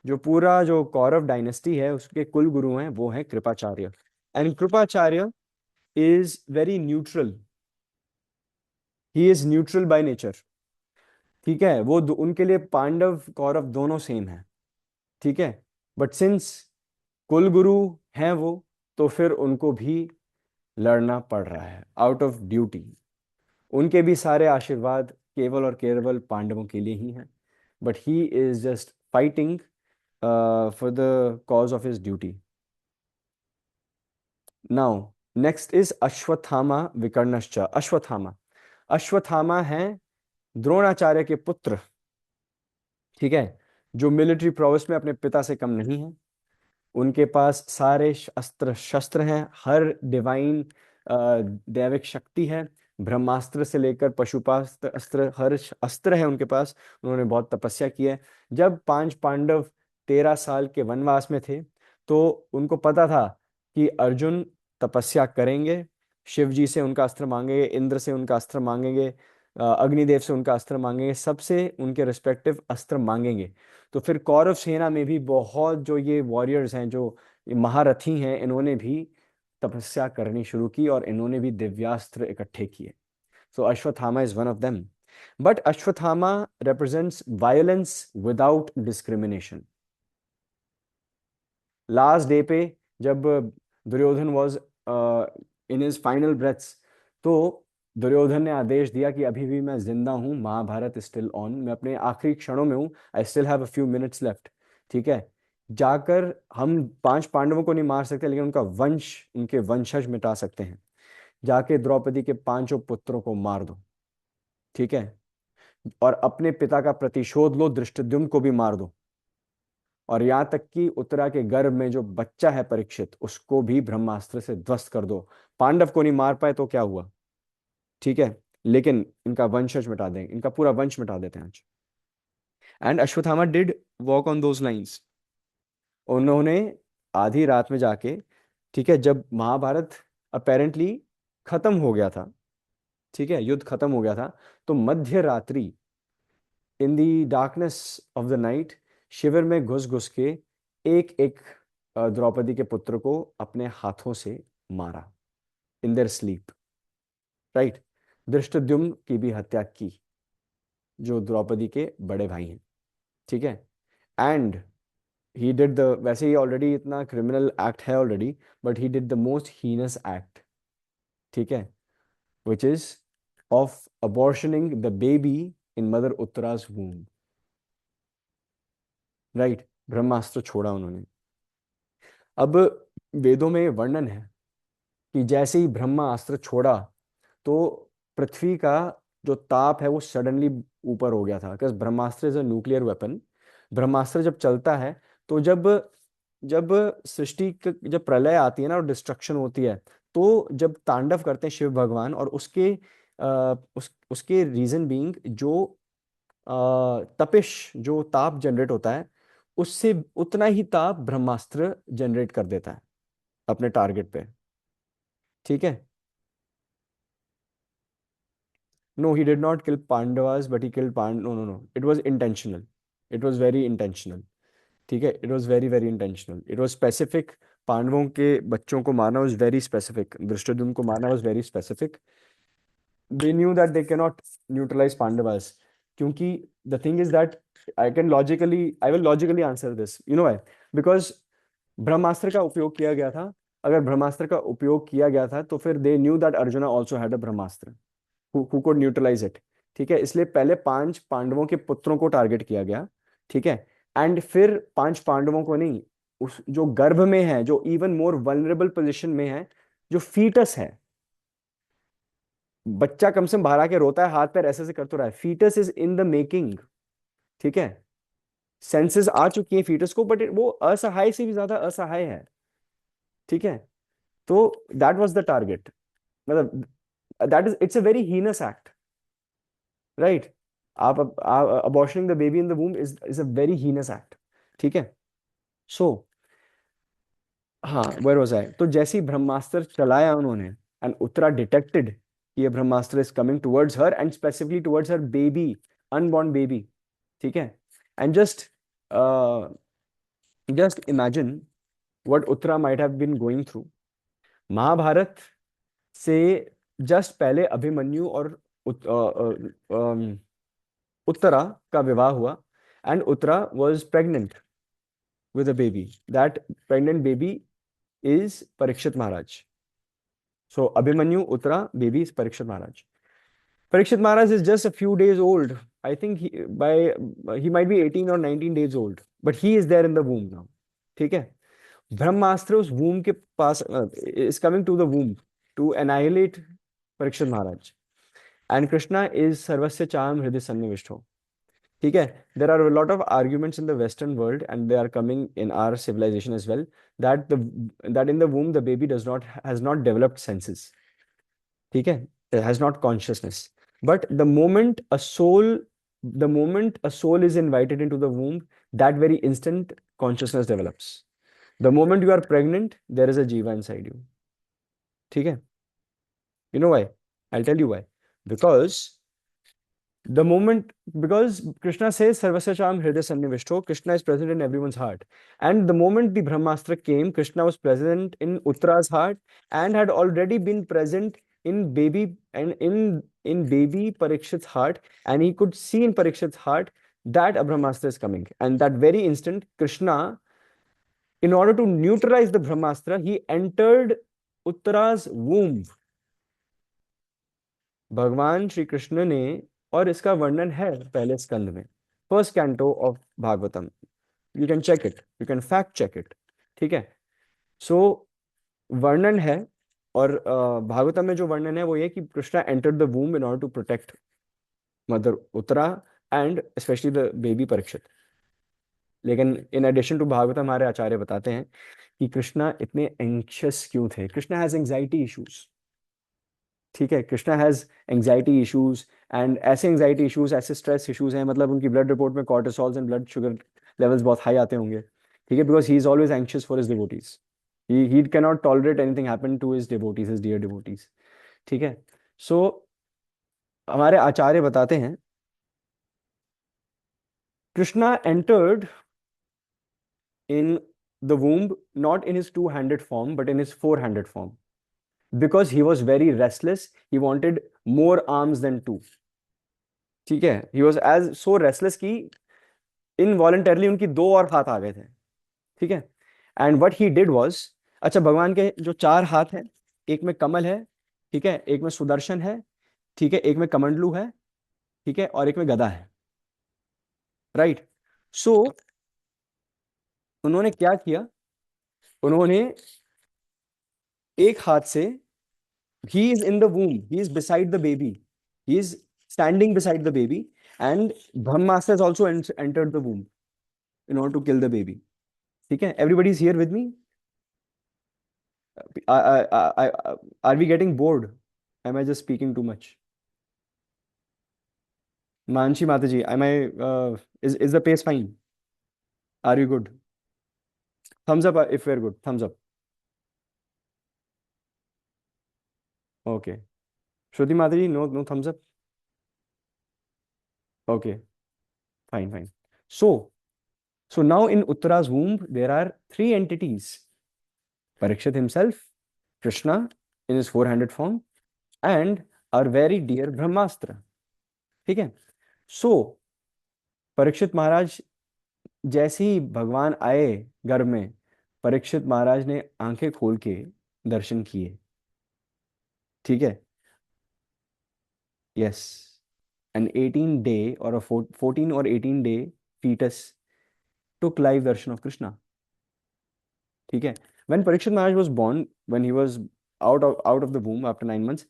जो पूरा जो कौरव डायनेस्टी है उसके कुल गुरु हैं वो हैं Kripacharya. And Kripacharya is very neutral, he is neutral by nature. ठीक है, वो उनके लिए पांडव कौरव दोनों सेम है। ठीक है, बट सिंस कुल गुरु हैं वो, तो फिर उनको भी लड़ना पड़ रहा है आउट ऑफ ड्यूटी। उनके भी सारे आशीर्वाद केवल और केवल पांडवों के लिए ही हैं, but he is just fighting for the cause of his duty. Now next is Ashwatthama विकर्णश्च। अश्वत्थामा, अश्वत्थामा है द्रोणाचार्य के पुत्र। ठीक है, जो मिलिट्री प्रोवेस में अपने पिता से कम नहीं है। उनके पास सारे अस्त्र शस्त्र हैं, हर डिवाइन दैविक शक्ति है, ब्रह्मास्त्र से लेकर पशुपास्त्र अस्त्र, हर अस्त्र है उनके पास। उन्होंने बहुत तपस्या की है। जब 5 पांडव 13 साल के वनवास में थे, तो उनको पता था कि अर्जुन तपस्या करेंगे, शिव जी से उनका अस्त्र मांगेंगे, इंद्र से उनका अस्त्र मांगेंगे, अग्निदेव से उनका अस्त्र मांगेंगे, सबसे उनके रिस्पेक्टिव अस्त्र मांगेंगे। तो फिर कौरव सेना में भी बहुत जो ये वॉरियर्स हैं, जो ये महारथी हैं, इन्होंने भी तपस्या करनी शुरू की और इन्होंने भी दिव्यास्त्र इकट्ठे किए। So Ashwatthama is one of them, but Ashwatthama represents violence without discrimination. Last day पे जब Duryodhana was in his final breaths, तो दुर्योधन ने आदेश दिया कि अभी भी मैं जिंदा हूं, महाभारत स्टिल ऑन, मैं अपने आखिरी क्षणों में हूं, I still have a few minutes left. ठीक है, जाकर हम 5 पांडवों को नहीं मार सकते, लेकिन उनका वंश, उनके वंशज मिटा सकते हैं। जाके द्रौपदी के 5 पुत्रों को मार दो। ठीक है, और अपने पिता का प्रतिशोध लो, धृष्टद्युम्न को भी मार दो। और यहां तक कि उत्तरा के गर्भ में जो बच्चा है परीक्षित, उसको भी ब्रह्मास्त्र से ध्वस्त कर दो। पांडव को नहीं मार पाए तो क्या हुआ, ठीक है, लेकिन इनका वंशज मिटा देंगे, इनका पूरा वंश मिटा देते हैं आज। And Ashwatthama did walk on those lines. उन्होंने आधी रात में जाके, ठीक है, जब महाभारत अपेरेंटली खत्म हो गया था, ठीक है, युद्ध खत्म हो गया था, तो मध्य रात्रि, इन दी डार्कनेस ऑफ द नाइट, शिविर में घुस घुस के एक एक द्रौपदी के पुत्र को अपने हाथों से मारा, in their sleep. Right, Dhrishtadyumna की भी हत्या की, जो द्रौपदी के बड़े भाई हैं। ठीक है, एंड ही डिड द, वैसे ही ऑलरेडी इतना क्रिमिनल एक्ट है already, but he did the most heinous act. ठीक है, which is of abortioning the baby in mother Uttara's womb. Right, brahmastra छोड़ा उन्होंने। अब वेदों में वर्णन है कि जैसे ही ब्रह्मास्त्र छोड़ा, तो पृथ्वी का जो ताप है वो सडनली ऊपर हो गया था, because brahmastra is a nuclear weapon. Brahmastra जब चलता है, तो जब जब जब प्रलय आती है ना और डिस्ट्रक्शन होती है, तो जब तांडव करते हैं शिव भगवान, और उसके रीजन बीइंग जो तपिश, जो ताप जनरेट होता है, उससे उतना ही ताप ब्रह्मास्त्र जनरेट कर देता है अपने टारगेट पे। ठीक है, no, he did not kill Pandavas, but he killed no, no, no, it was intentional, it was very intentional। ठीक है, it was very very intentional, it was specific। पांडवों के बच्चों को मारना was very specific, धृष्टद्युम्न को मारना was very specific। they knew that they cannot neutralize Pandavas, क्योंकि the thing is that I will logically answer this, you know why? Because ब्रह्मास्त्र का उपयोग किया गया था। अगर ब्रह्मास्त्र का उपयोग किया गया था, तो फिर they knew that Arjuna also had a Brahmastra who could neutralize it। ठीक है, इसलिए पहले 5 पांडवों के पुत्रों को टारगेट किया गया। ठीक है, एंड फिर 5 पांडवों को नहीं, उस जो गर्भ में है, जो इवन मोर वल्नरेबल पोजिशन में है, जो फीटस है, बच्चा कम से कम बाहर आके रोता है, हाथ पैर ऐसे ऐसे कर तो रहा है, foetus is in the making. ठीक है, सेंसेस आ चुकी हैं फीटस को, बट वो असहाय से भी ज्यादा असहाय है। ठीक है, तो दैट वाज द टारगेट, मतलब that is, it's a very heinous act, right. आप abortioning the baby in the womb is a very heinous act. ठीक है, सो हाँ, वेयर वाज आई, तो जैसे ही ब्रह्मास्त्र चलाया उन्होंने, एंड उत्तरा डिटेक्टेड कि ये brahmastra is coming towards her, and specifically towards her baby, unborn baby. ठीक है, and just imagine what Uttara might have been going through. Mahabharata से जस्ट पहले अभिमन्यु और उत्तरा का विवाह हुआ, and Uttara was pregnant with a baby. That pregnant baby is Parikshit Maharaj. So Abhimanyu Uttara baby is Parikshit Maharaj. Parikshit Maharaj is just a few days old. I think he might be 18 or 19 days old, but he is there in the womb now. ठीक है, ब्रह्मास्त्र उस womb के पास is coming to the womb to annihilate Parikshit Maharaj. And Krishna is Sarvasya Cham Hriday Sannivishto. ठीक है, there are a lot of arguments in the Western world, and they are coming in our civilization as well, that in the womb the baby has not developed senses. ठीक है, it has not consciousness. But the moment a soul is invited into the womb, that very instant consciousness develops. The moment you are pregnant, there is a jiva inside you. ठीक है, you know why? I'll tell you why. Because the moment, because Krishna says Sarvasya Cham Hriday Sannivishto, Krishna is present in everyone's heart. And the moment the Brahmastra came, Krishna was present in Uttara's heart and had already been present in baby and in baby Parikshit's heart, and he could see in Parikshit's heart that a Brahmastra is coming. And that very instant, Krishna, in order to neutralize the Brahmastra, he entered Uttara's womb. भगवान श्री कृष्ण ने, और इसका वर्णन है पहले स्कंद में, first canto of Bhagavatam, you can check it, you can fact check it. ठीक है, सो वर्णन है, और भागवतम में जो वर्णन है वो ये कि Krishna entered the womb in order to protect mother Uttara and specially the baby Parikshit. लेकिन इन एडिशन टू भागवतम हमारे आचार्य बताते हैं कि कृष्णा इतने एंग्शियस क्यों थे। Krishna has anxiety issues. ठीक है, Krishna has anxiety issues, and ऐसे एंग्जाइटी इश्यूज, ऐसे स्ट्रेस इश्यूज हैं, मतलब उनकी ब्लड रिपोर्ट में cortisols and blood sugar levels बहुत हाई आते होंगे। ठीक है, because he is always anxious for his devotees, he can not tolerate anything happen to his devotees, his dear devotees. ठीक है, सो हमारे आचार्य बताते हैं Krishna entered in the womb not in his two-handed form but in his four-handed form, because he was very restless, he wanted more arms than two. ठीक है, he was as so restless कि involuntarily उनकी दो और हाथ आ गए थे। ठीक है, and what he did was, अच्छा भगवान के जो चार हाथ हैं, एक में कमल है, ठीक है, एक में सुदर्शन है, ठीक है, एक में कमंडलू है, ठीक है, और एक में गदा है, राइट। सो उन्होंने क्या किया, उन्होंने एक हाथ से, he is in the womb, he is beside the baby, he is standing beside the baby, and Brahmastra has also entered the womb in order to kill the baby. ठीक है, everybody is here with me? Are we getting bored? Am I just speaking too much? Manshi Mataji, am I is the pace fine? Are you good? Thumbs up if we're good. Thumbs up. Okay. Shruti Mataji, no thumbs up. Okay, fine. So now in Uttara's womb there are three entities: Parikshit himself, Krishna in his four-handed form, and our very dear Brahmastra. ठीक है, so Parikshit महाराज जैसे ही भगवान आए घर में, परीक्षित महाराज ने आंखें खोल के दर्शन किए। ठीक है, yes, an 18-day or a 14 or 18-day fetus took live darshan of Krishna. ठीक है, when Parikshit Maharaj was born, when he was out of the womb after 9 months,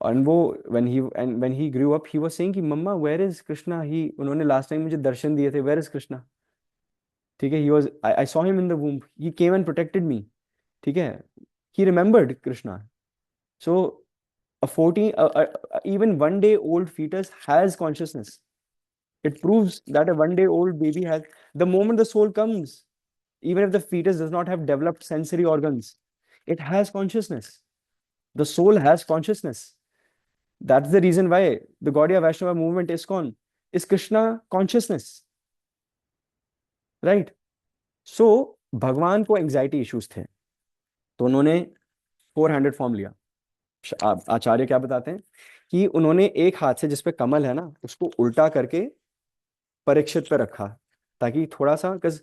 And वो when he grew up he was saying कि मम्मा where is Krishna, he उन्होंने last time मुझे दर्शन दिए थे, where is Krishna. ठीक है, he was I saw him in the womb, he came and protected me. ठीक है, he remembered Krishna. So a 14 even 1 day old fetus has consciousness. It proves that a 1 day old baby has, the moment the soul comes, even if the fetus does not have developed sensory organs, it has consciousness. The soul has consciousness. That's the reason why the Gaudiya Vaishnava movement ISKCON is Krishna consciousness, right? So भगवान को anxiety issues थे, तो उन्होंने 400 form लिया. आचार्य क्या बताते हैं कि उन्होंने एक हाथ से जिसपे कमल है ना, उसको उल्टा करके परीक्षित पे रखा, ताकि थोड़ा सा, because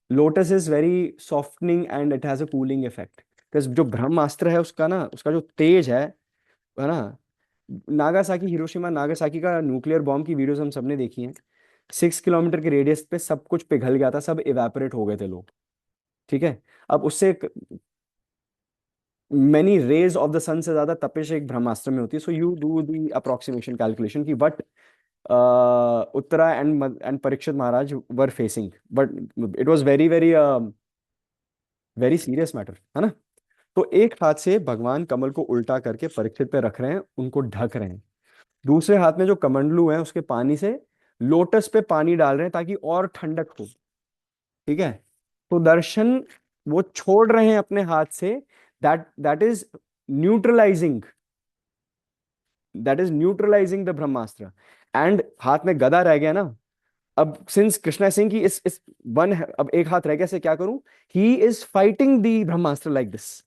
lotus is very softening and it has a cooling effect. Because जो ब्रह्मास्त्र है उसका ना, उसका जो तेज है ना, नागासाकी, हिरोशिमा नागासाकी का न्यूक्लियर बॉम्ब की वीडियोस हम सबने देखी हैं. 6 किलोमीटर के रेडियस पे सब कुछ पिघल गया था, सब इवेपोरेट हो गए थे लोग. ठीक है, अब उससे many rays of the sun से ज्यादा तपिश एक ब्रह्मास्त्र में होती है. So you do the approximation calculation की what Uttara and Parikshit Maharaj were facing, but it was very very very serious matter, है ना. तो एक हाथ से भगवान कमल को उल्टा करके परीक्षित पे रख रहे हैं, उनको ढक रहे हैं. दूसरे हाथ में जो कमंडलू है उसके पानी से लोटस पे पानी डाल रहे हैं ताकि और ठंडक हो. ठीक है, तो दर्शन वो छोड़ रहे हैं अपने हाथ से. That is neutralising, the Brahmastra. And हाथ में गदा रह गया ना. अब सिंस कृष्णा सिंह की इस वन है, अब एक हाथ रह गया, से क्या करूं. He is fighting the Brahmastra like this.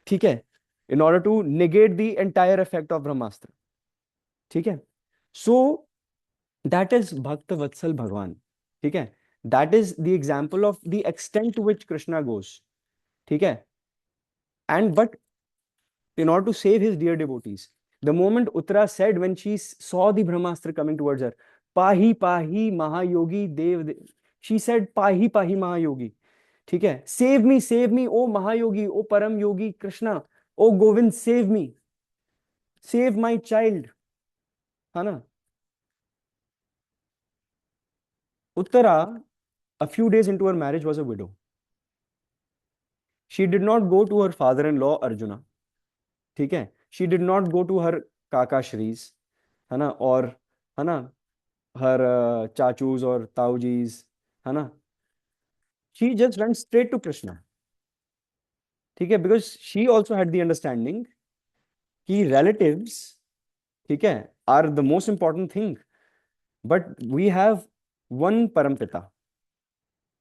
ठीक है, in order to negate the entire effect of Brahmastra. ठीक है, सो दैट इज भक्त वत्सल भगवान. ठीक है, that is the example of the extent to which Krishna goes. ठीक है, and but in order to save his dear devotees, the moment Uttara said, when she saw the Brahmastra coming towards her, pahi pahi Mahayogi Dev, she said pahi pahi Mahayogi. ठीक है, save me ओ महायोगी, ओ परम योगी कृष्णा, ओ Govind, save me, save my child. है ना. Uttara, a few days into her marriage, was a widow. She did not go to her father-in-law Arjuna. ठीक है, she did not go to her काका श्रीज, है ना, और है ना, हर चाचूज और ताऊजीज, है ना. She just went straight to Krishna. ठीक है, because she also had the understanding कि रिलेटिव्स, ठीक है, are the most important thing, but we have one परम पिता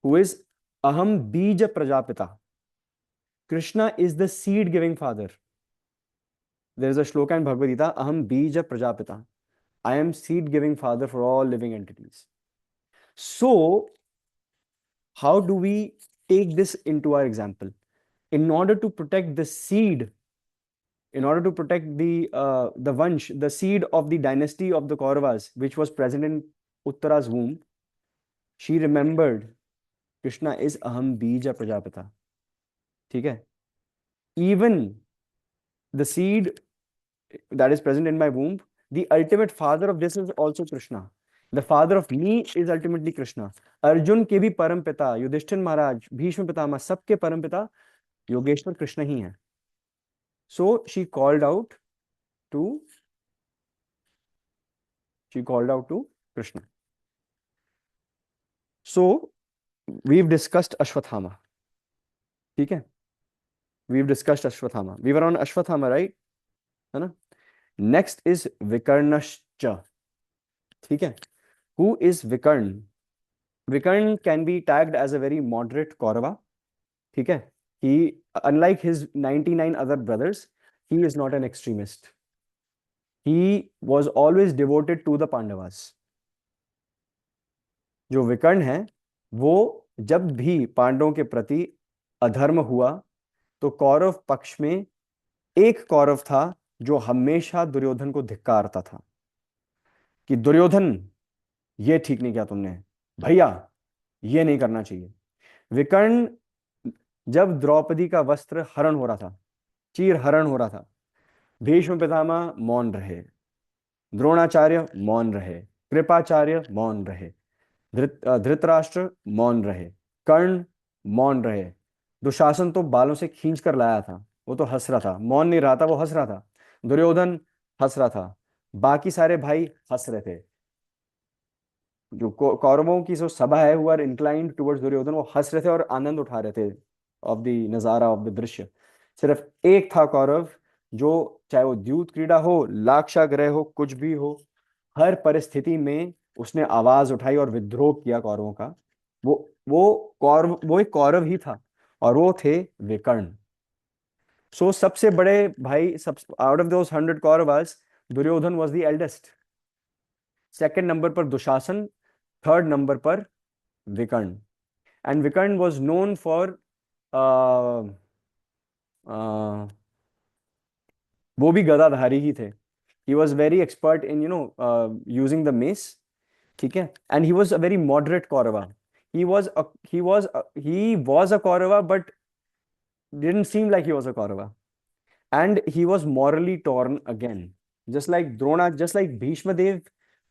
हु इज अहम बीज प्रजापिता. Krishna is the seed giving father. There is a shloka in Bhagavad Gita, Aham Bija Prajapita. I am seed giving father for all living entities. So, how do we take this into our example? In order to protect the seed, in order to protect the Vansh, the seed of the dynasty of the Kauravas, which was present in Uttara's womb, she remembered Krishna is Aham Bija Prajapita. ठीक है, even the seed that is present in my womb, the ultimate father of this is also Krishna. The father of me is ultimately Krishna. Arjun के भी परम पिता, युधिष्ठिर महाराज, भीष्म पितामह, सबके परम पिता योगेश्वर कृष्ण ही हैं. So she called out to Krishna. So we've discussed Ashwathama. ठीक है, we've discussed Ashwathama. We were on Ashwathama, right? है ना. Next is Vikarnascha. ठीक है, who is Vikarn? Vikarn can be tagged as a very moderate Kaurava. ठीक है, he, unlike his 99 other brothers, he is not an extremist. He was always devoted to the Pandavas. जो विकर्ण है वो जब भी पांडवों के प्रति अधर्म हुआ तो कौरव पक्ष में एक कौरव था जो हमेशा दुर्योधन को धिक्कारता था कि दुर्योधन ये ठीक नहीं किया तुमने, भैया ये नहीं करना चाहिए. विकर्ण जब द्रौपदी का वस्त्र हरण हो रहा था, चीर हरण हो रहा था, भीष्म पितामह मौन रहे, द्रोणाचार्य मौन रहे, कृपाचार्य मौन रहे, धृतराष्ट्र मौन रहे, कर्ण मौन रहे, दुशासन तो बालों से खींच कर लाया था, वो तो हंस रहा था, मौन नहीं रहा था, वो हंस रहा था। दुर्योधन हंस रहा था, बाकी सारे भाई हंस रहे थे। जो कौरवों की जो सभा है, who are inclined towards Duryodhan, वो हंस रहे थे और आनंद उठा रहे थे ऑफ द नजारा, ऑफ द दृश्य। सिर्फ एक था कौरव, जो चाहे वो द्यूत क्रीड़ा हो, लाक्षागृह हो, कुछ भी हो, हर परिस्थिति में उसने आवाज उठाई और विद्रोह किया कौरवों का। वो एक कौरव ही था, और वो थे विकर्ण। सो सबसे बड़े भाई, सब out of those 100 Kauravas, Duryodhan was the eldest. Second number पर दुशासन, थर्ड नंबर पर विकर्ण। एंड विकर्ण वॉज नोन फॉर, वो भी गदाधारी ही थे। He was very expert in using the mess. ठीक है, and he was a very moderate Kaurava. he was a, he was a Kaurava, but didn't seem like he was a Kaurava. And he was morally torn again, just like Drona, just like Bhishma Dev,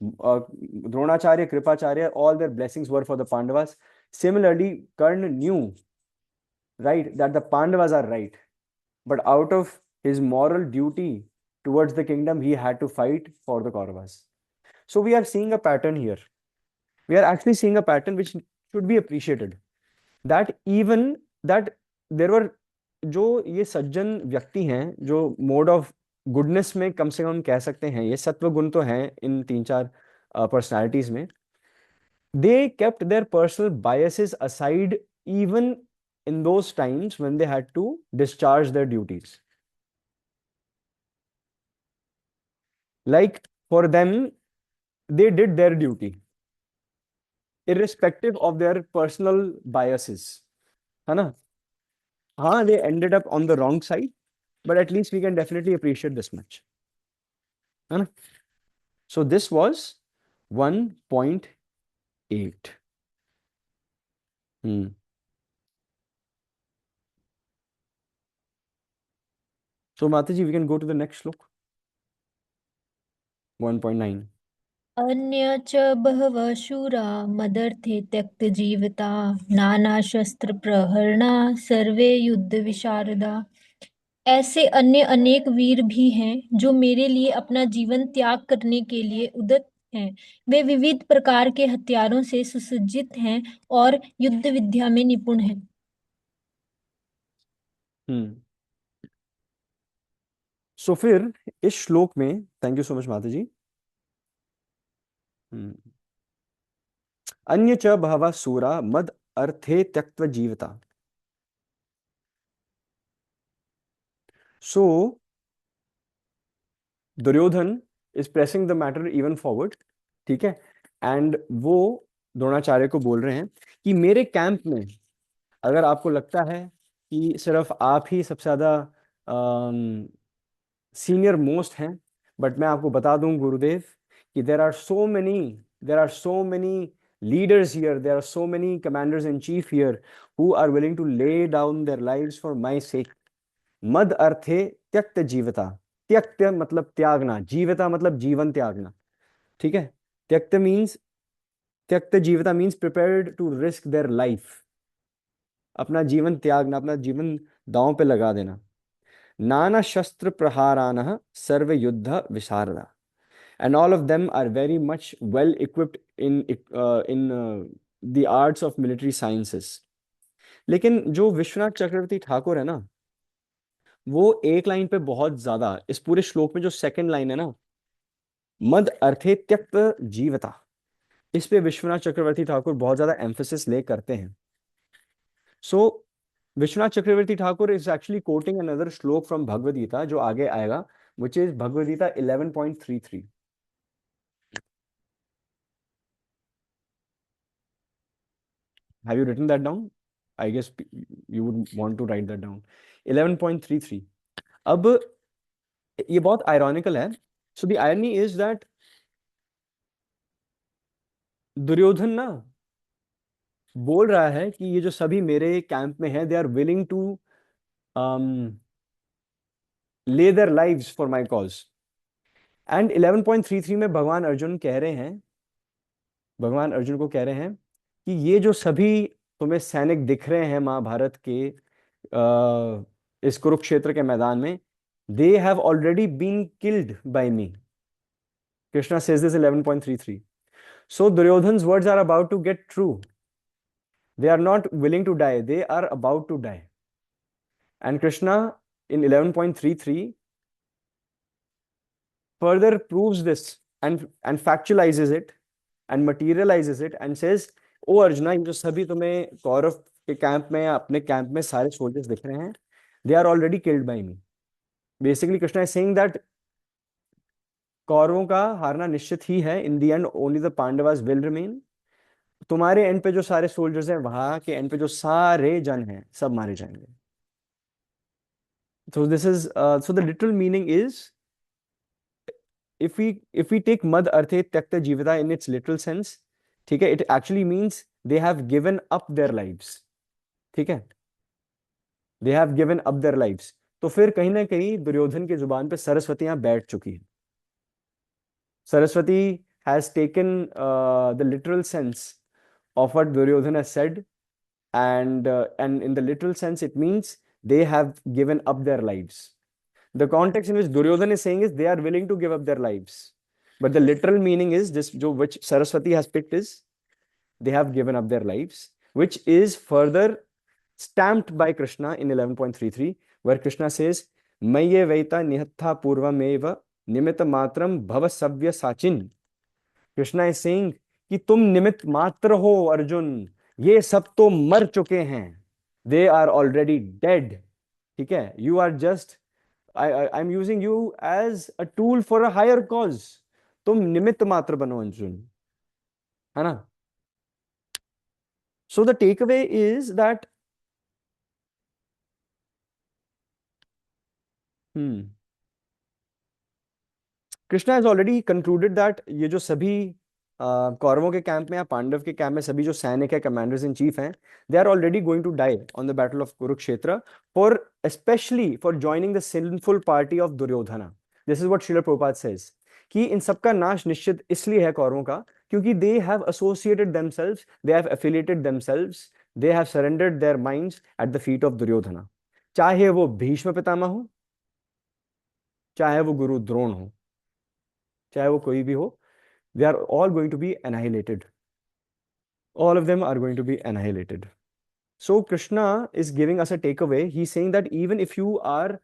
Dronacharya, Kripacharya, all their blessings were for the Pandavas. Similarly, Karna knew, right, that the Pandavas are right, but out of his moral duty towards the kingdom, he had to fight for the Kauravas. So we are seeing a pattern here. We are actually seeing a pattern which should be appreciated. That even that there were, जो ये सज्जन व्यक्ति हैं, जो mode of goodness में कम से कम कह सकते हैं, ये सत्व गुण तो हैं इन तीन चार पर्सनालिटीज में। They kept their personal biases aside even in those times when they had to discharge their duties. Like for them, they did their duty irrespective of their personal biases, है ना? हाँ, they ended up on the wrong side, but at least we can definitely appreciate this much, है ना? So this was 1.8. So Mataji, we can go to the next slok. 1.9. अन्य च बहवः शूरा मदर्थे त्यक्तजीविता नानाशस्त्रप्रहरणा सर्वे युद्ध विशारदा। ऐसे अन्य अनेक वीर भी हैं जो मेरे लिए अपना जीवन त्याग करने के लिए उद्यत हैं। वे विविध प्रकार के हथियारों से सुसज्जित हैं और युद्ध विद्या में निपुण हैं। So फिर इस श्लोक में, थैंक यू सो मच माता जी, अन्य च बहवः सूरा मद अर्थे त्यक्त्वा जीवता। So Duryodhan is pressing the matter even forward, ठीक है, एंड वो द्रोणाचार्य को बोल रहे हैं कि मेरे कैंप में अगर आपको लगता है कि सिर्फ आप ही सबसे ज्यादा सीनियर मोस्ट हैं, बट मैं आपको बता दूं गुरुदेव कि there are so many leaders here, there are so many commanders in chief here who are willing to lay down their lives for my sake. मद अर्थे त्यक्त जीवता। त्यक्त मतलब त्यागना, जीवता मतलब जीवन त्यागना, ठीक है। त्यक्त मीन्स, त्यक्त जीवता means prepared to risk their life, अपना जीवन त्यागना, अपना जीवन दांव पे लगा देना। नाना शस्त्र प्रहारान सर्व युद्ध विशारदा, and all of them are very much well equipped in the arts of military sciences. लेकिन जो विश्वनाथ चक्रवर्ती ठाकुर है ना, वो एक लाइन पे बहुत ज्यादा, इस पूरे श्लोक में जो सेकंड लाइन है ना, मद अर्थे त्यक्त जीवता, इस पे विश्वनाथ चक्रवर्ती ठाकुर बहुत ज्यादा एम्फोसिस ले करते हैं। So Vishwanath Chakravarti Thakur is actually quoting another shloka from Bhagavad Gita जो आगे आएगा, which is Bhagavad Gita 11.33. Have you written that down? I guess you would want to write that down. 11.33. अब ये बहुत आयरॉनिकल है। So the irony is that Duryodhan ना बोल रहा है कि ये जो सभी मेरे कैंप में हैं, they are willing to lay their lives for my cause. And 11.33 में भगवान अर्जुन कह रहे हैं, भगवान अर्जुन को कह रहे हैं कि ये जो सभी तुम्हें सैनिक दिख रहे हैं महाभारत के इस कुरुक्षेत्र के मैदान में, they have already been killed by me. Krishna says this 11.33. So Duryodhan's words are about to get true. They are not willing to die, they are about to die. And Krishna in 11.33 further proves this and factualizes it and materializes it and says, ओ अर्जुना, ये जो सभी तुम्हें कौरव के camp में या अपने camp में सारे सोल्जर्स दिख रहे हैं, they are already killed by me. Basically Krishna is saying that कौरवों का हारना निश्चित ही है. In the end only the Pandavas will remain. तुम्हारे एंड पे जो सारे सोल्जर्स हैं, वहां के एंड पे जो सारे जन हैं, सब मारे जाएंगे. So this is so the literal meaning is, if we take mad arthe tyakta jivita in its literal sense, ठीक है, it actually means they have given up their lives. ठीक है, they have given up their lives. तो फिर कहीं ना कहीं दुर्योधन की जुबान पे सरस्वती यहाँ बैठ चुकी है. Saraswati has taken the literal sense of what Duryodhana has said, and in the literal sense it means they have given up their lives. The context in which Duryodhana is saying is they are willing to give up their lives, but the literal meaning is this, which Saraswati has picked, is they have given up their lives, which is further stamped by Krishna in 11.33, where Krishna says, Maye Vaita Nihatha Purvameva Nimita Matram Bhava Savya Sachin. Krishna is saying कि तुम निमित्त मात्र हो अर्जुन, ये सब तो मर चुके हैं. They are already dead. ठीक है, you are just, I am using you as a tool for a higher cause. तुम निमित्त मात्र बनो अर्जुन, है ना. So the take away is that Krishna has already concluded that ये जो सभी कौरवों के कैंप में या पांडव के कैंप में सभी जो सैनिक है, कमांडर्स इन चीफ हैं, they are already going to die on the battle of Kurukshetra, for specially for joining the sinful party of Duryodhana. This is what Srila Prabhupada says, कि इन सबका नाश निश्चित इसलिए है कौरवों का, क्योंकि they have associated themselves, they have affiliated themselves, they have surrendered their minds at the feet of Duryodhana. चाहे वो भीष्म पितामह हो, चाहे वो गुरु द्रोण हो, चाहे वो कोई भी हो, they are all going to be annihilated. All of them are going to be annihilated. So Krishna is giving us a takeaway. He's saying that even if you are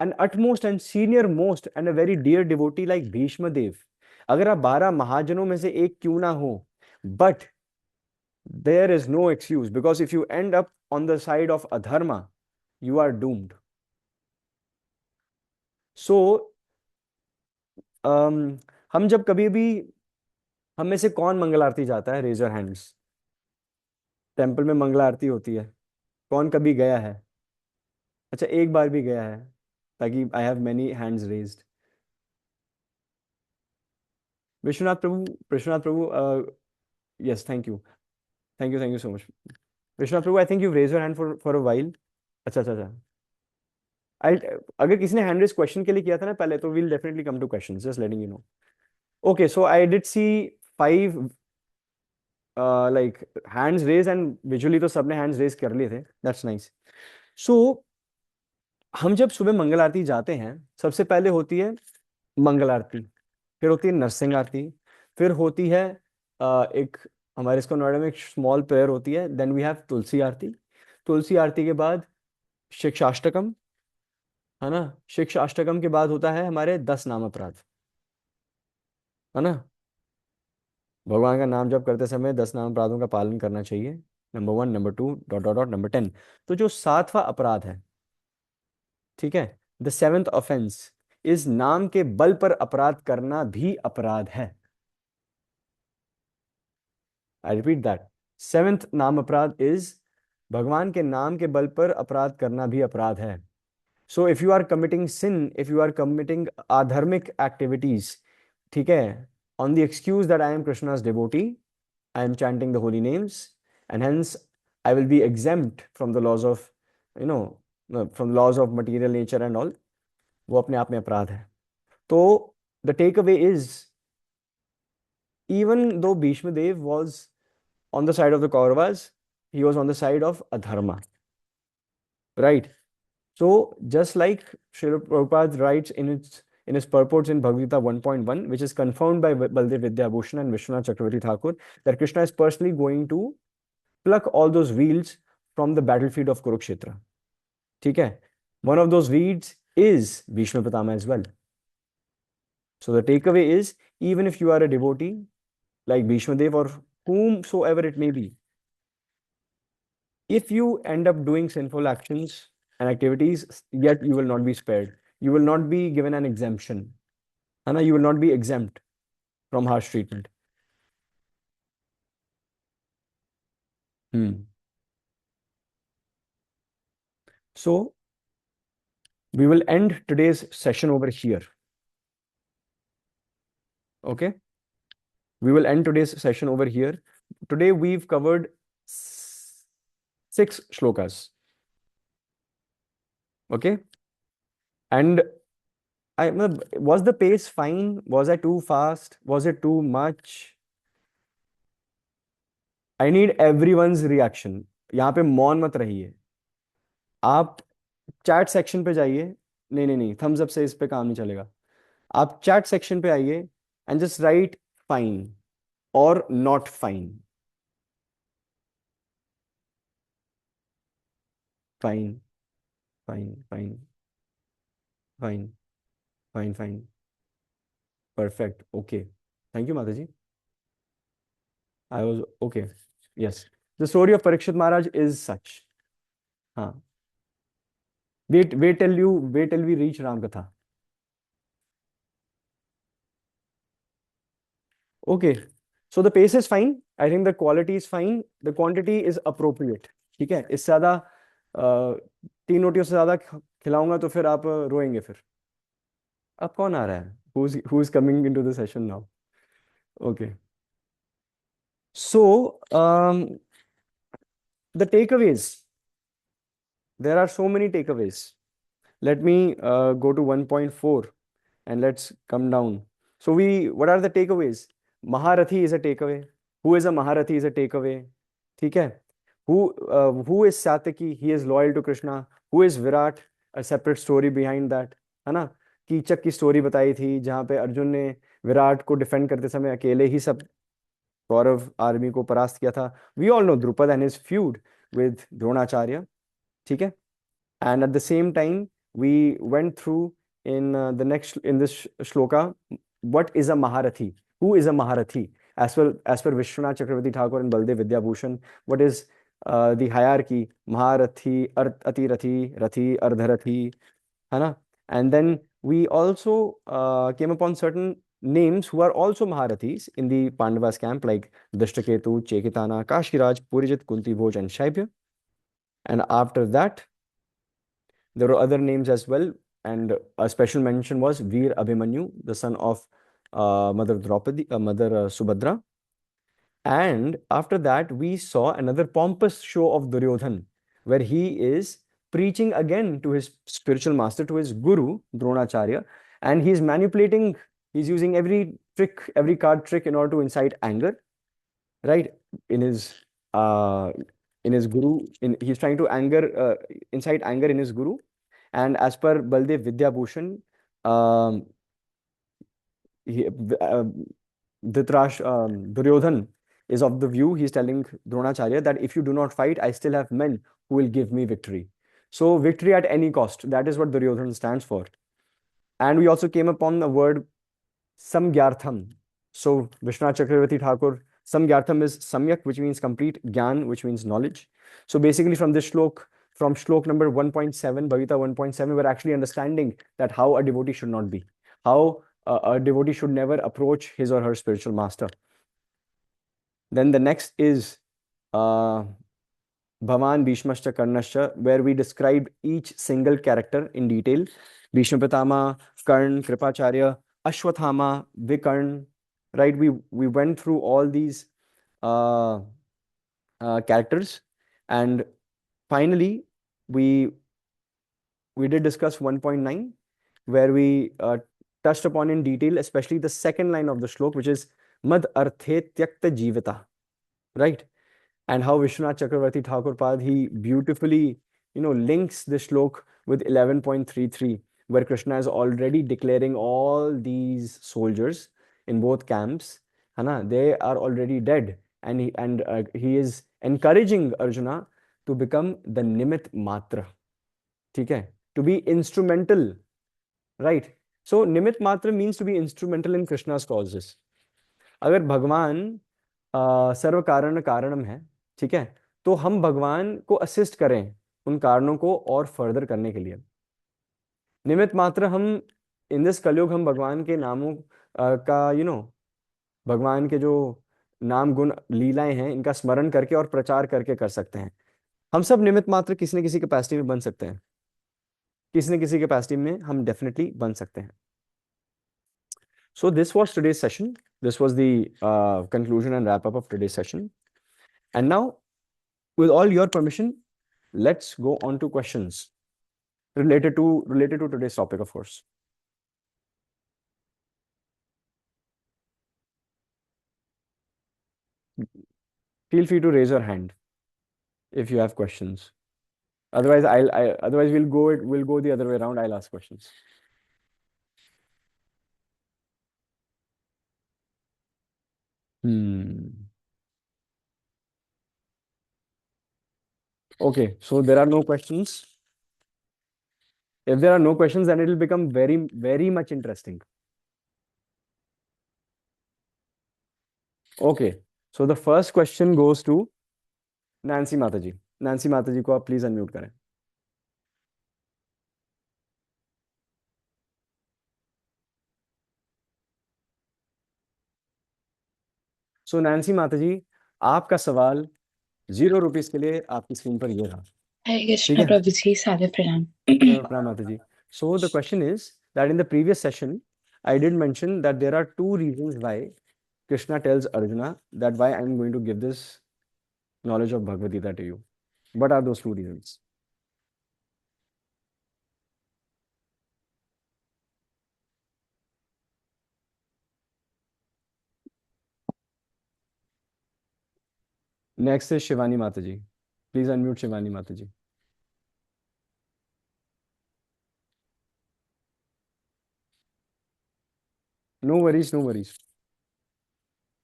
an utmost and senior most and a very dear devotee like Bhishma Dev, अगर आप 12 महाजनों में से एक क्यों ना हो, but there is no excuse, because if you end up on the side of adharma, you are doomed. So हम जब कभी भी, हम में से कौन मंगल आरती जाता है? Raise your hands. टेंपल में मंगल आरती होती है, कौन कभी गया है? अच्छा, एक बार भी गया है, ताकि I have many hands raised. Vishwanath Prabhu, Vishwanath Prabhu, yes, thank you, thank you so much. Vishwanath Prabhu, I think you raise your hand for a while. अच्छा अच्छा अच्छा. आई, अगर किसी ने हैंड रेज क्वेश्चन के लिए किया था ना पहले, तो we'll definitely come to questions, just letting you know. Okay, so I did see 5 like hands raised, and visually तो सबने hands raise कर लिए थे. That's nice. So हम जब सुबह मंगल आरती जाते हैं, सबसे पहले होती है मंगल आरती, फिर होती है नरसिंह आरती, फिर होती है एक हमारे इसको नोएडा में एक स्मॉल प्रेयर होती है. देन वी हैव तुलसी आरती. तुलसी आरती के बाद शिक्षाष्टकम, है ना. शिक्षाष्टकम के बाद होता है हमारे 10 नाम अपराध, है ना. भगवान का नाम जप करते समय 10 नाम अपराधों का पालन करना चाहिए. Number 1, number 2, dot dot dot, number 10. तो जो 7वां अपराध है, ठीक है, द 7th ऑफेंस इस नाम के बल पर अपराध करना भी अपराध है. आई रिपीट दैट, 7th नाम अपराध इज भगवान के नाम के बल पर अपराध करना भी अपराध है. So if you are committing sin, if you are committing अधार्मिक एक्टिविटीज, ठीक है, on the excuse that I am Krishna's devotee, I am chanting the holy names, and hence I will be exempt from the laws of, from the laws of material nature and all. वो अपने आप में अपराध है। तो the take away is, even though Bhishma Dev was on the side of the Kauravas, he was on the side of adharma, right? So just like Srila Prabhupada writes in his purports in Bhagavad Gita 1.1, which is confirmed by Baldev Vidyabhushan and Vishwanath Chakravarti Thakur, that Krishna is personally going to pluck all those weeds from the battlefield of Kurukshetra. ठीक है? One of those weeds is Bhishma Pitama as well. So the takeaway is, even if you are a devotee like Bhishma Dev or whomsoever it may be, if you end up doing sinful actions and activities, yet you will not be spared. You will not be given an exemption. Anna, you will not be exempt from harsh treatment. So we will end today's session over here. Okay? We will end today's session over here. Today we've covered 6 shlokas. Okay? And was the pace fine? Was I too fast? Was it too much? I need everyone's reaction. यहाँ पे मौन मत रहिए. आप chat section पे जाइए. नहीं नहीं नहीं, थम्स अप से इस पे काम नहीं चलेगा. आप चैट सेक्शन पे आइए एंड जस्ट राइट फाइन और not fine. Fine, fine, fine, fine, fine, fine. Perfect. Okay. Thank you, Mataji. I was okay. Yes. The story of Parikshit Maharaj is such. Huh. Wait till we reach Ram Katha. Okay. So the pace is fine. I think the quality is fine. The quantity is appropriate. ठीक है. इससे ज़्यादा 3 रोटियों से ज़्यादा खिलाऊंगा तो फिर आप रोएंगे फिर. अब कौन आ रहा है? Who's coming into the session now? Okay. So the takeaways. There are so many takeaways. Let me go to 1.4 and let's come down. So what are the takeaways? Maharathi is a takeaway. Who is a Maharathi is a takeaway. ठीक है? Who is Satyaki? He is loyal to Krishna. Who is Virat? A separate story behind that. है ना? कीचक की story बताई थी जहाँ पे अर्जुन ने विराट को डिफेंड करते समय अकेले ही सब कौरव आर्मी को परास्त किया था. We all know Drupad and his feud with Dronacharya. ठीक है? And at the same time, we went through in this shloka, what is a Maharathi? Who is a Maharathi? As per Vishwanath Chakravarti Thakur and Baldev Vidyabhushan, what is the hierarchy? Maharathi, Atirathi, Rathi, Ardharathi, है ना? And then we also came upon certain names who are also Maharathis in the Pandavas camp, like Drishtaketu, Chekitana, Kashiraj, Purijit, Kunti Bhoj, and Shaibya. And after that, there were other names as well, and a special mention was Veer Abhimanyu, the son of Mother Draupadi, Mother Subhadra. And after that, we saw another pompous show of Duryodhan, where he is preaching again to his spiritual master, to his guru, Dronacharya, and he's manipulating, he's using every trick, every card trick in order to incite anger, right? In his guru, he's trying to incite anger in his guru. And as per Baldev Vidyabhushan, Duryodhan is of the view, he's telling Dronacharya that if you do not fight, I still have men who will give me victory. So victory at any cost, that is what Duryodhan stands for. And we also came upon the word Samgyartham. So Vishwanath Chakravarti Thakur, Samgyartham is Samyak, which means complete, Gyan, which means knowledge. So basically from this shlok, from shlok number 1.7, Bhavita 1.7, we're actually understanding that how a devotee should not be, how a devotee should never approach his or her spiritual master. Then the next is Bhavan Bhishmascha Karnascha, where we described each single character in detail. Bhishma Pitama, Karn, Kripacharya, Ashwathama, Vikarn, right? We went through all these characters, and finally we did discuss 1.9, where we touched upon in detail, especially the second line of the shlok, which is Mad Arthe Tyakta Jivata, right? And how Vishwanath Chakravarti Thakur Pad, he beautifully, links the shlok with 11.33, where Krishna is already declaring all these soldiers in both camps, they are already dead. And he is encouraging Arjuna to become the Nimit Matra, okay? To be instrumental, right? So Nimit Matra means to be instrumental in Krishna's causes. अगर भगवान सर्व कारण कारणम है, ठीक है, तो हम भगवान को असिस्ट करें उन कारणों को और फर्दर करने के लिए। निमित्त मात्र हम इन दिस कलयुग हम भगवान के नामों का भगवान के जो नाम गुण लीलाएं हैं इनका स्मरण करके और प्रचार करके कर सकते हैं। हम सब निमित्त मात्र किसी न किसी कैपेसिटी में बन सकते हैं, किसी न किसी कैपेसिटी में हम डेफिनेटली बन सकते हैं। So this was today's session. This was the conclusion and wrap up of today's session. And now, with all your permission, let's go on to questions related to today's topic, of course. Feel free to raise your hand if you have questions. Otherwise, otherwise we'll go the other way around. I'll ask questions. Okay, so there are no questions. If there are no questions, then it will become very, very much interesting. Okay, so the first question goes to Nancy Mataji. Nancy Mataji को आप please unmute करें. So Nancy Mataji, आपका सवाल 0 rupees के लिए आपकी screen पर ये रहा. हरे कृष्ण प्रभु जी, सादर प्रणाम. प्रणाम माताजी. So the question is that in the previous session, I did mention that there are 2 reasons why Krishna tells Arjuna that why I'm going to give this knowledge of Bhagavad Gita to you. What are those 2 reasons? Next is Shivani Mataji. Please unmute Shivani Mataji. No worries, no worries.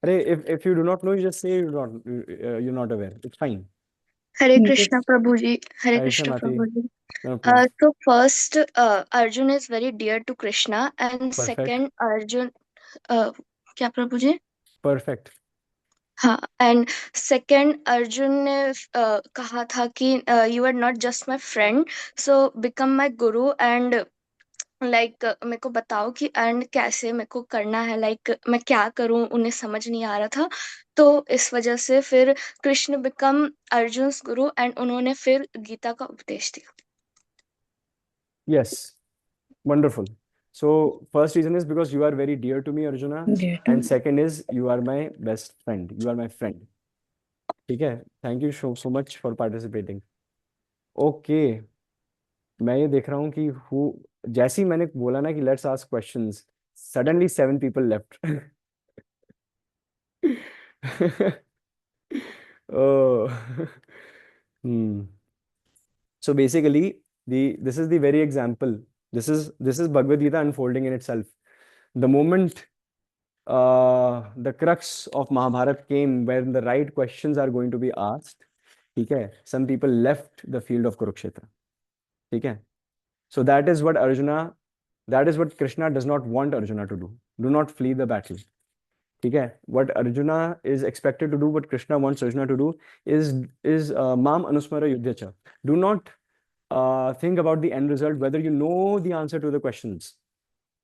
If you do not know, you just say you're not aware. It's fine. हरे कृष्ण प्रभु जी. हरे Hare Krishna Krishna, Prabhu ji. No problem. So first, Arjun is very dear to Krishna, and Perfect. second, Arjun, क्या प्रभु जी? Perfect. हाँ, and second, Arjun ने कहा था कि you are not just my friend, so become my guru and like मेरे को बताओ कि अर्न कैसे मेरे को करना है, लाइक मैं क्या करूं, उन्हें समझ नहीं आ रहा था. तो इस वजह से फिर Krishna become Arjun Guru and उन्होंने फिर गीता का उपदेश दिया. Yes, wonderful. So first reason is because you are very dear to me, Arjuna, and second is you are my best friend. You are my friend. ठीक है. Thank you so much for participating. Okay. मैं ये देख रहा हूँ कि जैसे ही मैंने बोला ना कि let's ask questions, suddenly 7 people left. Oh. So basically, this is the very example. This is Bhagavad Gita unfolding in itself. The moment the crux of Mahabharata came, when the right questions are going to be asked, okay, some people left the field of Kurukshetra. Okay, so that is what Krishna does not want Arjuna to do. Do not flee the battle. Okay, what Arjuna is expected to do, what Krishna wants Arjuna to do is Mam Anusmara Yudhyacha. Do not think about the end result, whether you know the answer to the questions.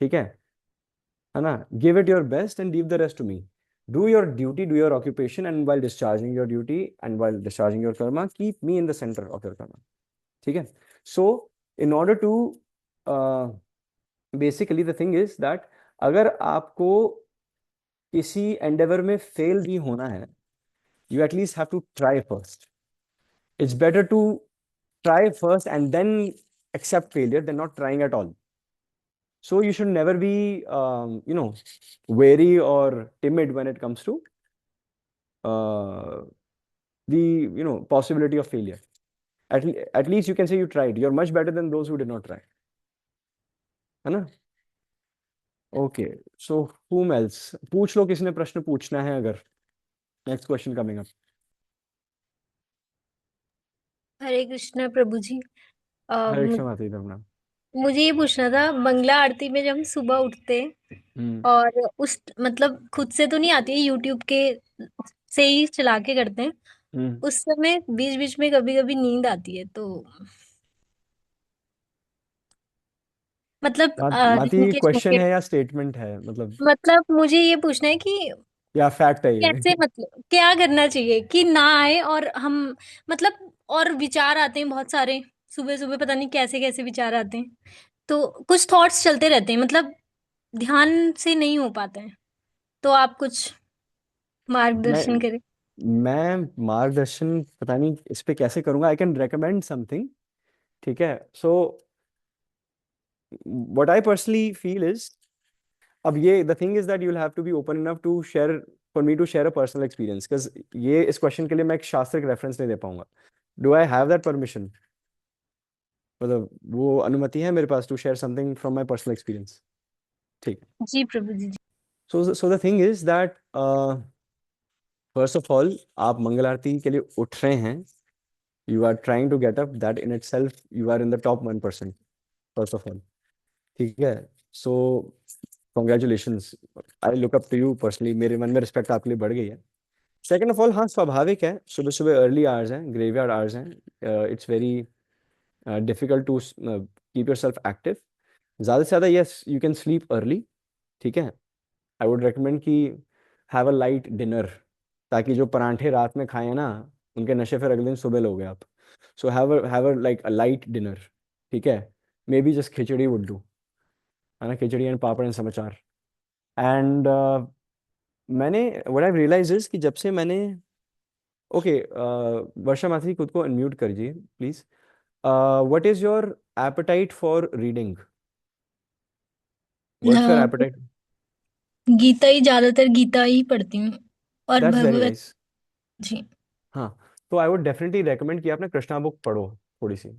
Okay, give it your best and leave the rest to me. Do your duty, do your occupation, and while discharging your duty and while discharging your karma, keep me in the center of your karma. Okay, so in order to basically the thing is that अगर आपको किसी endeavor में fail नहीं होना है, you at least have to try first. It's better to try first and then accept failure than not trying at all. So you should never be wary or timid when it comes to uh, the possibility of failure. At least you can say you tried. You're much better than those who did not try. है ना? Okay, so whom else? पूछ लो किसने प्रश्न पूछना है अगर. Next question coming up. हरे कृष्णा प्रभु जी। हरे मु- कृष्ण माता प्रणाम. मुझे ये पूछना था, मंगला आरती में जब हम सुबह उठते हम्म. और उस मतलब खुद से तो नहीं आती है, यूट्यूब के से ही चला के करते हैं, हम्म. उस समय बीच बीच में कभी कभी नींद आती है, तो मतलब माती इनके क्वेश्चन झोंके, है या स्टेटमेंट है, मतलब मतलब मुझे ये पूछना है कि या फैक्ट है ये? कैसे, मतलब क्या करना चाहिए कि ना आए, और हम मतलब और विचार आते हैं बहुत सारे, सुबह सुबह पता नहीं कैसे कैसे विचार आते हैं, तो कुछ थॉट्स चलते रहते हैं, मतलब ध्यान से नहीं हो पाते हैं, तो आप कुछ मैं मार्गदर्शन करें। मैं मार्गदर्शन पता नहीं इस पे कैसे करूंगा. I can recommend something. ठीक है. So what I personally feel is, अब ये the thing is that you will have to be open enough to share, for me to share a personal experience, because ये इस question के लिए मैं एक शास्त्रिक रेफरेंस नहीं दे पाऊंगा. Do I have that permission? मतलब वो अनुमति है मेरे पास to share something from my personal experience? ठीक. जी प्रभु जी। So the thing is that first of all, आप मंगल आरती के लिए उठ रहे हैं, you are trying to get up, that in itself you are in the top 1%, first of all. ठीक है. So congratulations, I look up to you personally. मेरे मन में रिस्पेक्ट आपके लिए बढ़ गई है. सेकेंड ऑफ ऑल, हाँ स्वाभाविक है, सुबह सुबह अर्ली आवर्स हैं, ग्रेवयार्ड आवर्स हैं, it's very difficult to keep yourself active. ज़्यादा से ज़्यादा yes you can sleep early. ठीक है. आई वुड रिकमेंड कि हैव अ लाइट डिनर, ताकि जो परांठे रात में खाए ना, उनके नशे फिर अगले दिन सुबह लोगे आप. So have a like a light dinner. ठीक है. May be just khichdi would do, है ना, खिचड़ी एंड पापड़ एंड समाचार. एंड मैंने व्हाट आई रियलाइज इज कि जब से मैंने, ओके, वर्षा माथुरी खुद को अनम्यूट करिए please. What is your appetite for reading? What's your uh, appetite? Gita ही, ज्यादातर गीता ही पढ़ती हूँ और दैट्स वेरी भगवत नाइस. जी। हाँ. तो आई वुड डेफिनेटली रेकमेंड कि आप ना कृष्णा बुक पढ़ो थोड़ी सी.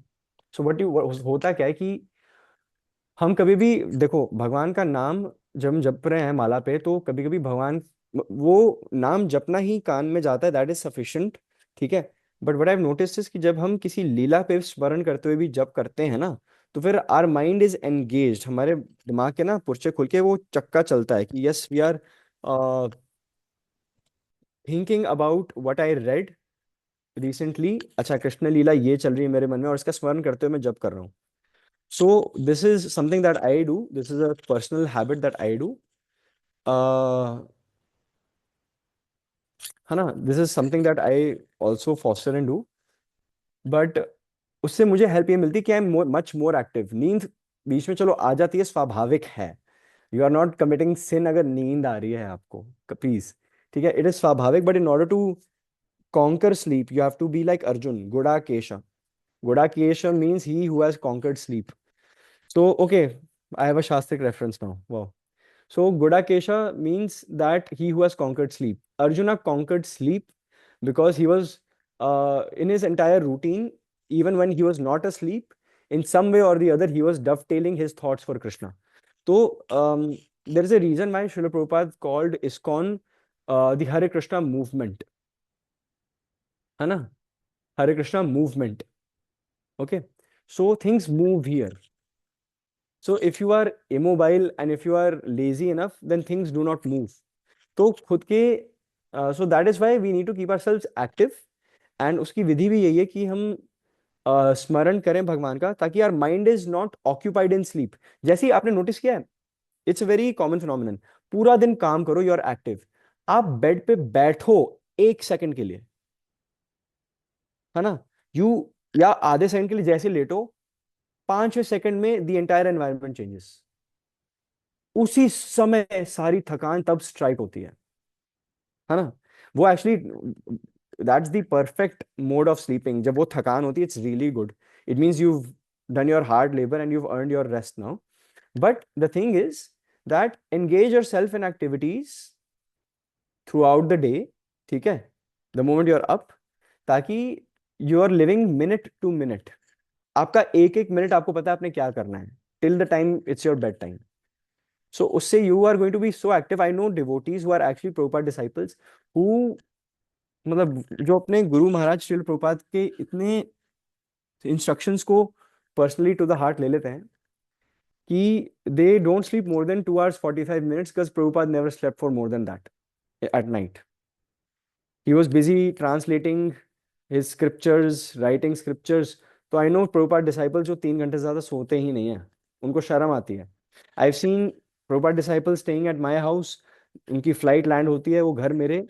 सो व्हाट यू, होता क्या है कि हम कभी भी देखो भगवान का नाम जब हम जप रहे हैं माला पे, तो कभी कभी भगवान, वो नाम जपना ही कान में जाता है, दैट इज सफिशिएंट. ठीक है. But what I have noticed is कि जब हम किसी लीला पे स्मरण करते हुए भी जप करते हैं ना, तो फिर आर माइंड इज एंगेज्ड, हमारे दिमाग के ना पुर्चे खुल के वो चक्का चलता है कि yes we are thinking about what I read recently. अच्छा, कृष्ण लीला ये चल रही है मेरे मन में और इसका स्मरण करते हुए मैं जप कर रहा हूँ. So this is something that I do. This is a personal habit that I do. Uh, है ना? This is something that I also foster and do. But उससे मुझे हेल्प ये मिलती है कि I am much more active. नींद बीच में चलो आ जाती है, स्वाभाविक है. You are not committing sin अगर नींद आ रही है आपको, प्लीज. ठीक है. इट इज स्वाभाविक, but in order to conquer sleep you have to be like Arjun, Gudakesha. Gudakesha means he who has conquered sleep. So okay, I have a Shastric reference now. Wow. So Gudakesha means that he who has conquered sleep. Arjuna conquered sleep because he was in his entire routine, even when he was not asleep, in some way or the other, he was dovetailing his thoughts for Krishna. So there is a reason why Srila Prabhupada called ISKCON the Hare Krishna movement. है ना? Hare Krishna movement. Okay. So things move here. So if you are immobile and if you are lazy enough, then things do not move. तो खुद के so that is why we need to keep ourselves active. And उसकी विधि भी यही है कि हम स्मरण करें भगवान का, ताकि our mind is not occupied in sleep. जैसे ही आपने नोटिस किया है, it's a very common phenomenon. पूरा दिन काम करो, यू आर एक्टिव, आप बेड पे बैठो 1 सेकंड के लिए, है ना, यू, या आधे सेकंड के लिए जैसे लेटो, 5 सेकंड में द एंटायर एनवायरनमेंट चेंजेस. उसी समय सारी थकान तब स्ट्राइक होती है ना. वो actually that's the perfect mode of sleeping. जब वो थकान होती है, it's really good. It means you done your hard labour and you earned your rest now. But the thing is that engage yourself in activities throughout the day, ठीक है, the moment you're up, ताकि you are living minute to minute. आपका एक एक minute आपको पता है आपने क्या करना है till the time it's your bedtime. So उससे you are going to be so active. I know devotees who are actually Prabhupada disciples who मतलब जो अपने गुरु महाराज श्रील प्रभुपाद के इतने इंस्ट्रक्शंस को पर्सनली टू द हार्ट ले लेते हैं कि they don't sleep more than 2 hours 45 minutes because Prabhupada never slept for more than that at night. He was busy translating his scriptures, writing scriptures. तो I know Prabhupada disciples जो 3 घंटे से ज़्यादा सोते ही नहीं है, उनको शर्म आती है. I've seen Prabhupada disciples staying at my house. उनकी फ्लाइट लैंड होती है, वो घर मेरे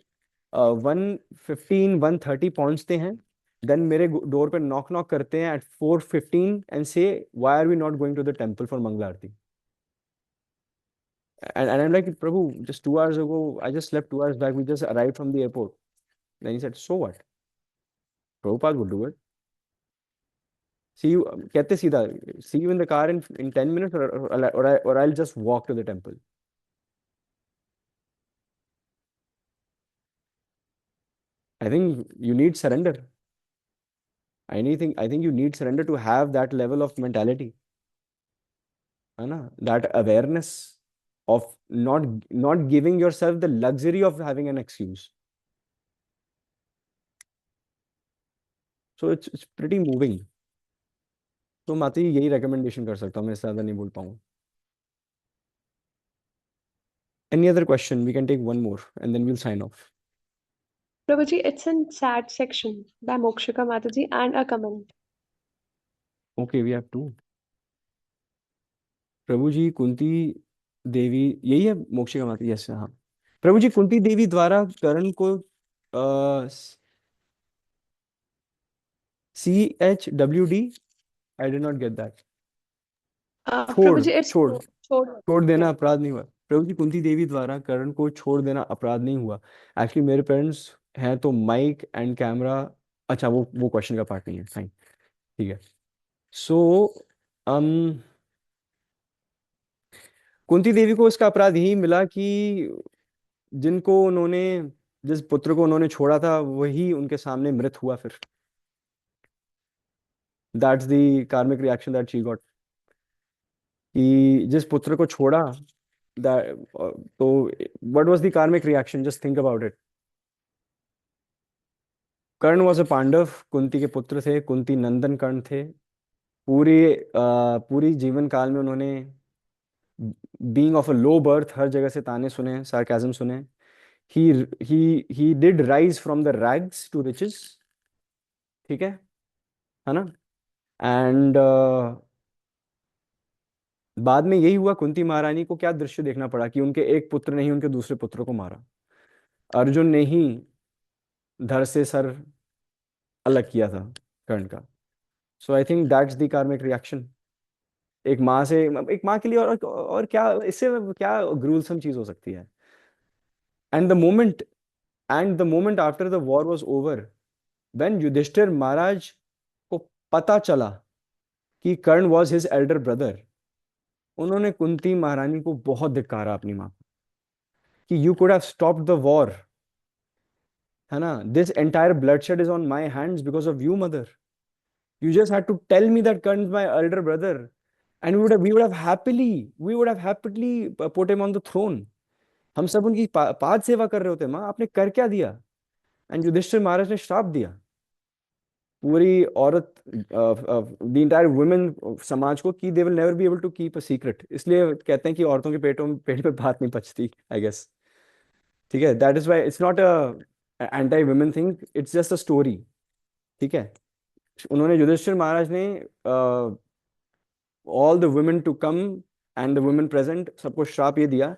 1:15 1:30 पहुंचते हैं. देन मेरे डोर पे नॉक नॉक करते हैं at 4:15 and say why are we not going to the temple for Mangal Aarti. And I'm like, Prabhu, just 2 hours ago, I just slept 2 hours back. We just arrived from the airport. Then he said, so what? Prabhupada would do it. See you, कहते सीधा, see you in the car in 10 minutes or I'll just walk to the temple. I think you need surrender. I think you need surrender to have that level of mentality. है ना? That awareness of not giving yourself the luxury of having an excuse. So it's pretty moving. तो माता जी यही recommendation कर सकता हूँ, मैं इससे ज़्यादा नहीं बोल पाऊँ. Any other question? We can take one more and then we'll sign off. Prabhuji, it's in chat section by Mokshika Mataji and a comment. Okay, we have two. प्रभु जी कुंती देवी, यही है मोक्षिका माता? यस, हाँ. प्रभु जी कुंती देवी द्वारा कर्ण को CHWD, I did not get that. Prabhuji, it's छोड़ छोड़. देना Yeah. अपराध नहीं हुआ. प्रभु जी कुंती देवी द्वारा कर्ण को छोड़ देना अपराध नहीं हुआ. एक्चुअली मेरे पेरेंट्स हैं तो माइक एंड कैमरा, अच्छा वो क्वेश्चन का पार्ट नहीं है. फाइन, ठीक है. सो कुंती देवी को इसका अपराध यही मिला कि जिस पुत्र को उन्होंने छोड़ा था वही उनके सामने मृत हुआ. फिर that's the karmic reaction that she got. कि जिस पुत्र को छोड़ा, तो what was the karmic reaction? Just think about it. Karna was a Pandav, Kunti के पुत्र थे, कुंती नंदन कर्ण थे. पूरी जीवन काल में उन्होंने being of a low birth हर जगह से ताने सुने, सार्केज्म सुने. he did rise from the rags to riches, ठीक है ना? एंड बाद में यही हुआ, कुंती महारानी को क्या दृश्य देखना पड़ा कि उनके एक पुत्र ने ही उनके दूसरे पुत्र को मारा. अर्जुन ने ही धड़ से सर अलग किया था कर्ण का. So I think that's the karmic reaction. एक माँ के लिए और क्या, इससे क्या ग्रूलसम चीज हो सकती है. And the moment after the war was over, when Yudhishthir Maharaj को पता चला कि Karna was his elder brother, उन्होंने कुंती महारानी को बहुत धिक्कारा अपनी माँ कि you could have stopped the war, है ना? This entire bloodshed is on my hands because of you mother. You just had to tell me that Karn is my elder brother, and we would have happily put him on the throne. हम सब उनकी पाद सेवा कर रहे होते. माँ आपने कर क्या दिया? एंड युधिष्ठिर महाराज ने श्राप दिया पूरी औरत, द एंटायर वुमेन समाज को कि they will never be able to keep a secret. इसलिए कहते हैं कि औरतों के पेट पे बात नहीं पचती, आई गेस. ठीक है, that is why it's not a anti women thing, it's just a story. ठीक है. उन्होंने युधिष्ठिर महाराज ने all the women to come and the women present सबको श्राप ये दिया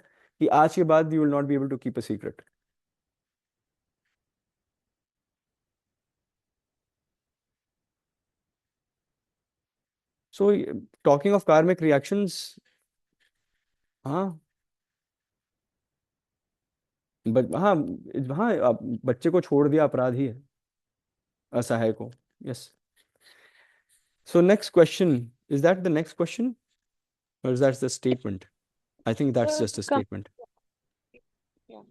कि आज के बाद you will not be able to keep a secret. So talking of karmic reactions, हाँ हाँ हाँ, बच्चे को छोड़ दिया अपराध ही है, असहाय को. Yes. So next question, is that the next question? Or is that the statement? I think that's just a Come. statement. Yeah.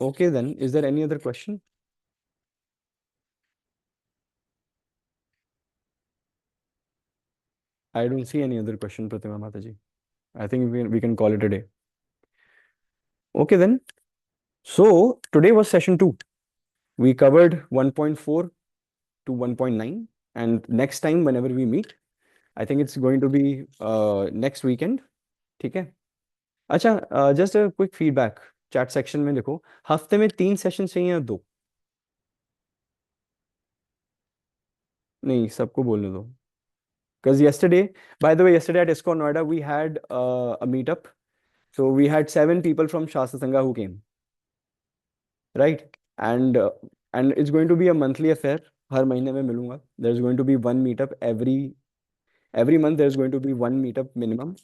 Okay, then, is there any other question? I don't see any other question, Pratima Mataji. I think we can call it a day. Okay, then. So today was session 2. We covered 1.4 to 1.9, and next time whenever we meet, I think it's going to be next weekend. ठीक है? अच्छा, just a quick feedback. Chat section में देखो, हफ्ते में 3 session चाहिए या 2? नहीं, सबको बोलने दो. Because yesterday, by the way, yesterday at ISKCON Noida, we had a meetup. So we had 7 people from Shastra Sangha who came, right? And it's going to be a monthly affair. हर महीने में मिलूंगा. There's going to be one meetup every month. There's going to be one meetup minimum.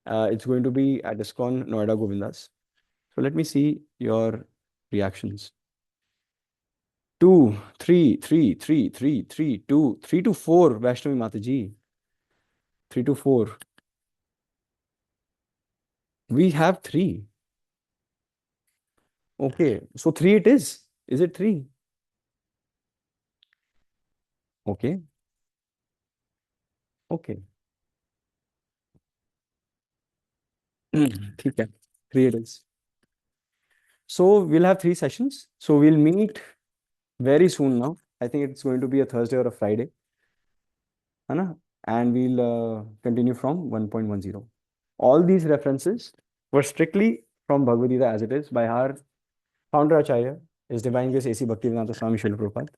It's going to be at ISKCON Noida Govindas. So let me see your reactions. 2, 3, 3, 3, 3, 3, 2, 3 to 4, Vaishnavi Mataji. 3 to 4. We have 3. Okay, so 3 it is. Is it 3? Okay, okay. ठीक है. 3 it is. So we'll have 3 sessions. So we'll meet very soon now. I think it's going to be a Thursday or a Friday. है ना? And we'll continue from 1.10. All these references were strictly from Bhagavad Gita as it is by our founder Acharya, His Divine Grace A.C. Bhaktivedanta Swami Srila Prabhupada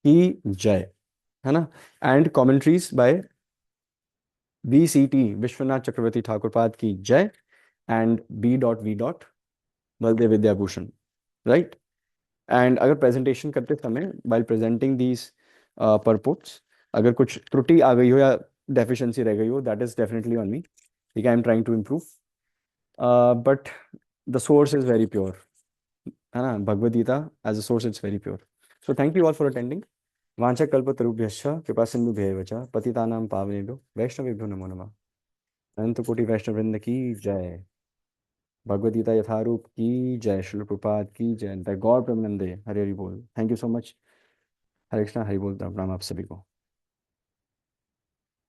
की जय, है ना? And commentaries by VCT Vishwanath Chakravarti Thakur Pad की जय and B.V. Baldev Vidyabhushan, right? And अगर presentation करते समय while presenting these purports, अगर कुछ त्रुटि आ गई हो या deficiency रह गई हो, that is definitely on me. ठीक है, I am trying to improve. But the source is very pure. है ना? Bhagavad Gita as a source, it's very pure. So thank you all for attending. वाञ्छाकल्पतरुभ्यश्च कृपासिन्धुभ्यैव च पतितानां पावनेभ्यो वैष्णवेभ्यो नमो नमः. अनंत कोटि वैष्णव वृंद की जय. भगवद गीता यथारूप की जय. श्रील प्रभुपाद की जय. गॉड प्रेमानंदे. हरि हरि बोल. Thank you so much. Hare Krishna, Hari बोल. प्रणाम आप सभी को.